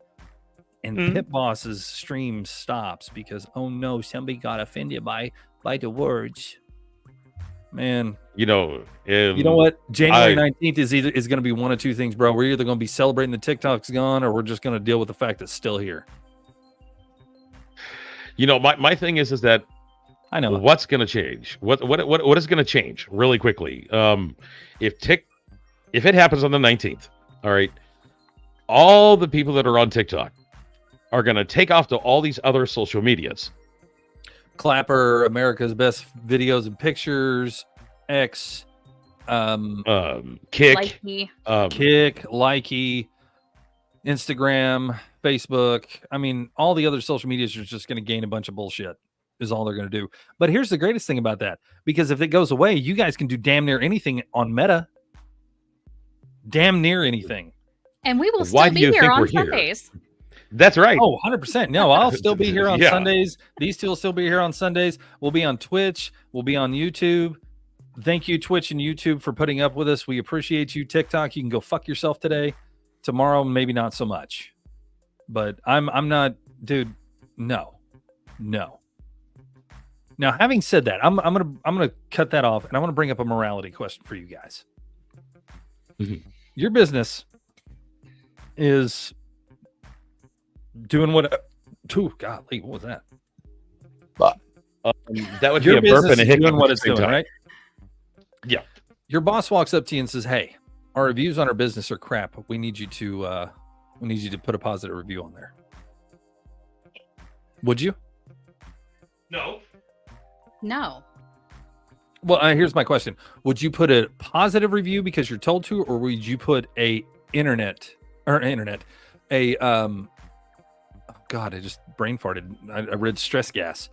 S4: And Pit Boss's stream stops because, oh no, somebody got offended by the words. Man.
S1: You know
S4: what? January 19th is going to be one of two things, bro. We're either going to be celebrating the TikTok's gone, or we're just going to deal with the fact it's still here.
S1: You know, my thing is that
S4: I know
S1: what's going to change. What is going to change really quickly? If it happens on the 19th, all right, all the people that are on TikTok are going to take off to all these other social medias.
S4: Clapper, America's Best Videos and Pictures, X,
S1: Kick,
S4: Likey, Instagram, Facebook. I mean, all the other social medias are just going to gain a bunch of bullshit is all they're going to do. But here's the greatest thing about that. Because if it goes away, you guys can do damn near anything on Meta. Damn near anything.
S2: And we will still be here on Sundays.
S1: That's right.
S4: Oh, 100%. No, I'll still be here on Sundays. These two will still be here on Sundays. We'll be on Twitch. We'll be on YouTube. Thank you, Twitch and YouTube, for putting up with us. We appreciate you. TikTok, you can go fuck yourself today. Tomorrow, maybe not so much. But I'm not, dude, no. Now, having said that, I'm gonna cut that off, and I want to bring up a morality question for you guys.
S1: Mhm.
S4: Your business is doing what? Oh, golly, what was that?
S1: That would
S4: Your
S1: be a burp
S4: business
S1: and a
S4: is
S1: hiccup
S4: doing what
S1: at
S4: it's
S1: the same
S4: doing,
S1: time.
S4: right?
S1: Yeah.
S4: Your boss walks up to you and says, "Hey, our reviews on our business are crap. We need you to put a positive review on there." Would you?
S1: No.
S2: No.
S4: Well, here's my question: would you put a positive review because you're told to, or would you put a oh God, I just brain farted. I read stress gas.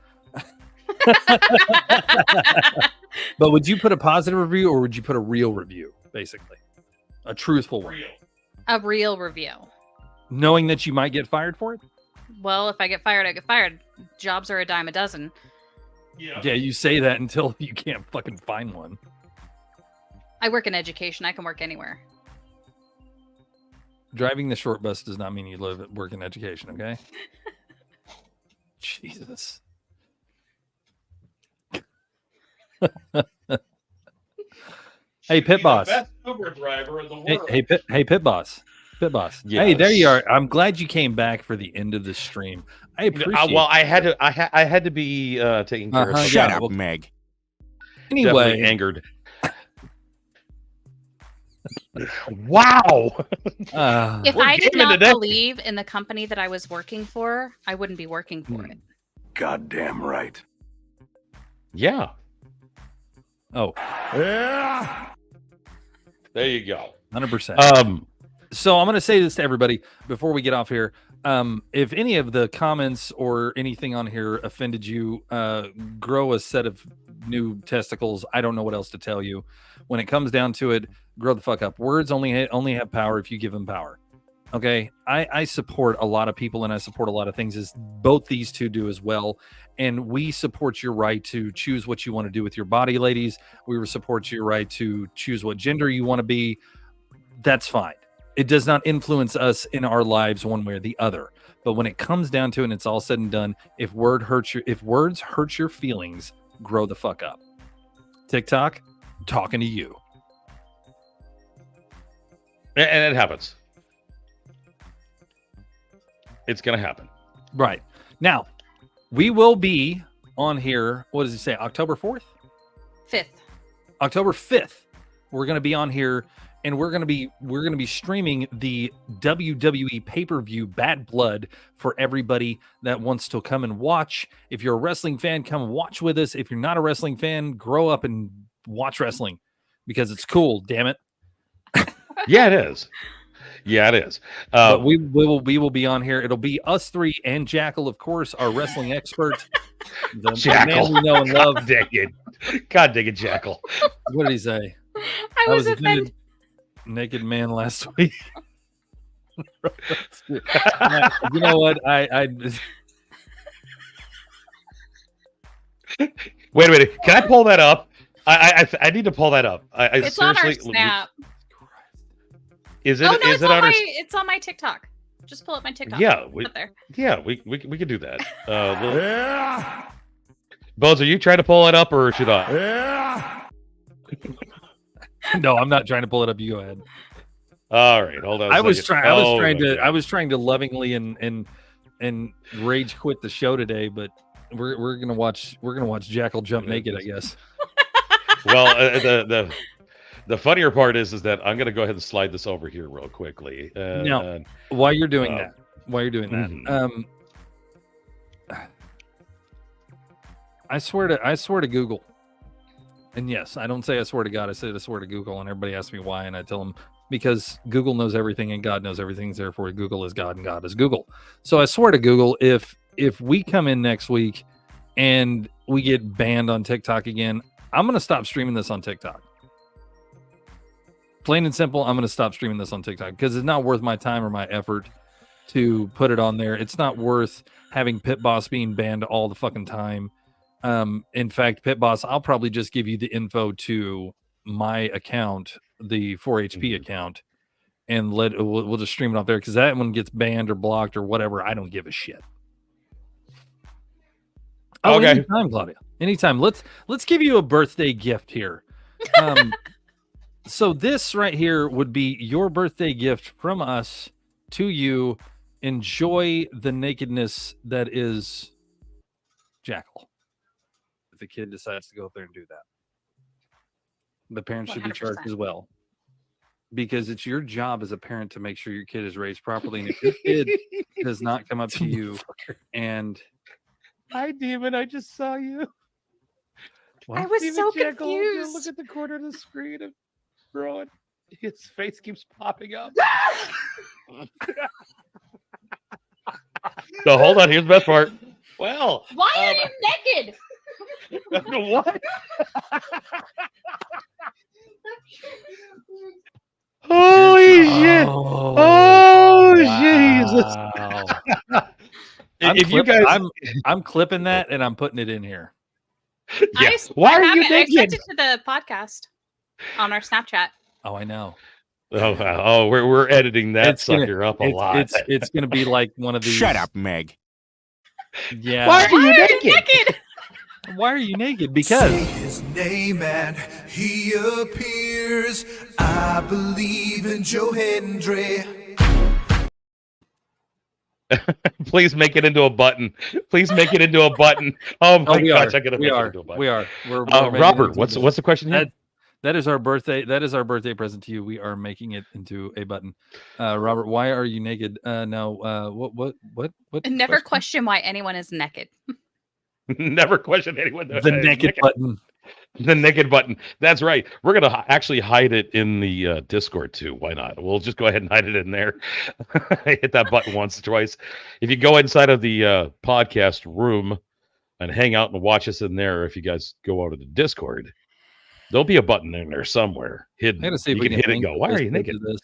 S4: But would you put a positive review, or would you put a real review, basically a truthful one,
S2: A real review.
S4: knowing that you might get fired for it?
S2: Well, if I get fired, I get fired. Jobs are a dime a dozen.
S4: Yeah, you say that until you can't fucking find one.
S2: I work in education. I can work anywhere.
S4: Driving the short bus does not mean you work in education, okay? Jesus. Hey, Pit Boss.
S1: Best Uber driver in the world.
S4: Hey, Pit Boss. Pit Boss.
S1: Yes.
S4: Hey, there you are. I'm glad you came back for the end of the stream. I appreciate.
S1: Well, I had to be taking care of.
S5: Shut up, Meg.
S4: Anyway,
S1: Definitely angered. Wow.
S2: If I did not believe in the company that I was working for, I wouldn't be working for it.
S3: Goddamn right.
S1: Yeah.
S4: Oh.
S3: Yeah.
S1: There you go.
S4: 100%. So I'm going to say this to everybody before we get off here. If any of the comments or anything on here offended you, grow a set of new testicles. I don't know what else to tell you. When it comes down to it, grow the fuck up. Words only have power if you give them power. Okay, I support a lot of people and I support a lot of things, as both these two do as well. And we support your right to choose what you want to do with your body, ladies. We support your right to choose what gender you want to be. That's fine. It does not influence us in our lives one way or the other. But when it comes down to it and it's all said and done, if words hurt your feelings, grow the fuck up. TikTok, I'm talking to you.
S1: And it happens. It's going to happen.
S4: Right. Now, we will be on here. What does it say? October 4th?
S2: 5th.
S4: October 5th. We're going to be on here and we're going to be streaming the WWE pay-per-view Bad Blood for everybody that wants to come and watch. If you're a wrestling fan, come watch with us. If you're not a wrestling fan, grow up and watch wrestling because it's cool, damn it.
S1: Yeah, it is. Yeah, it is.
S4: But we will be on here. It'll be us three and Jackal, of course, our wrestling expert. The
S1: Jackal.
S4: man we know and love.
S1: God dang it, Jackal.
S4: What did he say?
S2: I was offended.
S4: Naked man last week. You know what? I
S1: Wait a minute. Can I pull that up? I need to pull that up.
S2: It's on our Snap.
S1: Is it?
S2: Oh no,
S1: is it on our...
S2: it's on my TikTok. Just pull up my TikTok.
S1: Yeah,
S2: we
S1: could do that. Bones, are you trying to pull it up or should I?
S3: Yeah.
S4: No, I'm not trying to pull it up. You go ahead.
S1: All right, hold on.
S4: I was trying to lovingly and rage quit the show today, but we're gonna watch Jackal jump naked, I guess.
S1: Well, the funnier part is that I'm gonna go ahead and slide this over here real quickly.
S4: Now, while you're doing that, I swear to Google. And yes, I don't say I swear to God. I say I swear to Google, and everybody asks me why, and I tell them because Google knows everything and God knows everything. Therefore, Google is God and God is Google. So I swear to Google, if we come in next week and we get banned on TikTok again, I'm going to stop streaming this on TikTok. Plain and simple, I'm going to stop streaming this on TikTok because it's not worth my time or my effort to put it on there. It's not worth having Pit Boss being banned all the fucking time. In fact, Pit Boss, I'll probably just give you the info to my account, the 4HP account, and we'll just stream it off there because that one gets banned or blocked or whatever. I don't give a shit. Oh,
S1: Okay.
S4: anytime, Claudia. Anytime. Let's give you a birthday gift here. So this right here would be your birthday gift from us to you. Enjoy the nakedness that is Jackal. If the kid decides to go up there and do that, the parents should be charged
S2: 100%.
S4: as well, because it's your job as a parent to make sure your kid is raised properly. And if your kid does not come up to you and
S1: Hi, Demon. I just saw you.
S2: I was so confused.
S1: Look at the corner of the screen of Rowan. His face keeps popping up. So hold on. Here's the best part. Well,
S2: Why are you naked?
S1: what? Holy shit! Oh, Jesus! If you guys,
S4: I'm clipping that and I'm putting it in here.
S1: Yeah.
S2: Why
S1: are you
S2: I
S1: naked?
S2: sent it to the podcast on our Snapchat.
S4: Oh, I know.
S1: Oh, we're editing that sucker up a lot.
S4: It's gonna be like one of these.
S5: Shut up, Meg.
S4: Yeah.
S1: Why are you naked?
S4: Why are you naked? Because
S3: Say his name and he appears. I believe in Joe Hendry.
S1: Please make it into a button. Please make it into a button. Oh my gosh, I gotta make it into a button.
S4: We are. We're
S1: Robert, what's the question here?
S4: That is our birthday. That is our birthday present to you. We are making it into a button. Robert, why are you naked? No. What?
S2: And never question why anyone is naked.
S1: Never question anyone.
S4: The naked button.
S1: The naked button. That's right. We're gonna actually hide it in the Discord too. Why not? We'll just go ahead and hide it in there. Hit that button once or twice. If you go inside of the podcast room and hang out and watch us in there, if you guys go out of the Discord, there'll be a button in there somewhere hidden.
S4: I gotta see if
S1: you
S4: we
S1: can
S4: can
S1: hit it and
S4: link
S1: go, why are you
S4: this
S1: naked?
S4: to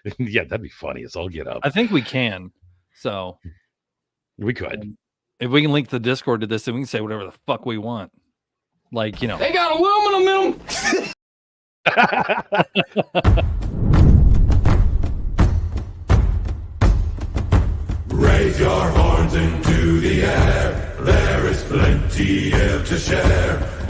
S4: this.
S1: Yeah, that'd be funny. It's all get up.
S4: I think we can. So
S1: we could.
S4: If we can link the Discord to this, then we can say whatever the fuck we want. Like, you know.
S10: They got aluminum in them.
S3: Raise your horns into the air. There is plenty here to share.